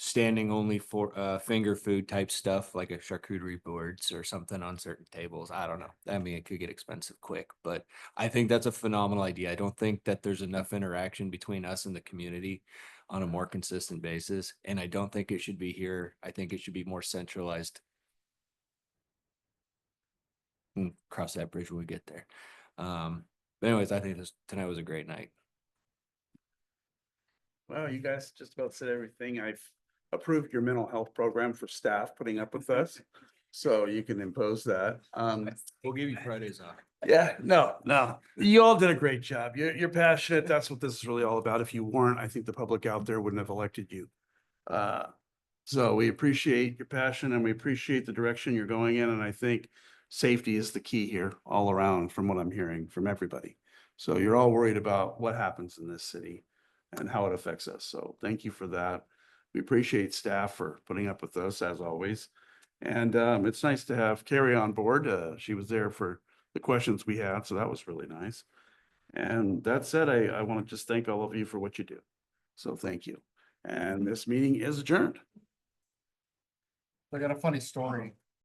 standing only for finger food type stuff, like a charcuterie boards or something on certain tables. I don't know. I mean, it could get expensive quick, but I think that's a phenomenal idea. I don't think that there's enough interaction between us and the community on a more consistent basis. And I don't think it should be here. I think it should be more centralized. Cross that bridge when we get there. But anyways, I think tonight was a great night. Well, you guys just about said everything. I've approved your mental health program for staff putting up with us. So you can impose that. We'll give you Fridays off. Yeah, no. You all did a great job. You're passionate. That's what this is really all about. If you weren't, I think the public out there wouldn't have elected you. So we appreciate your passion and we appreciate the direction you're going in. And I think safety is the key here all around from what I'm hearing from everybody. So you're all worried about what happens in this city and how it affects us. So thank you for that. We appreciate staff for putting up with us as always. And it's nice to have Carrie on board. She was there for the questions we had, so that was really nice. And that said, I want to just thank all of you for what you do. So thank you. And this meeting is adjourned. I got a funny story.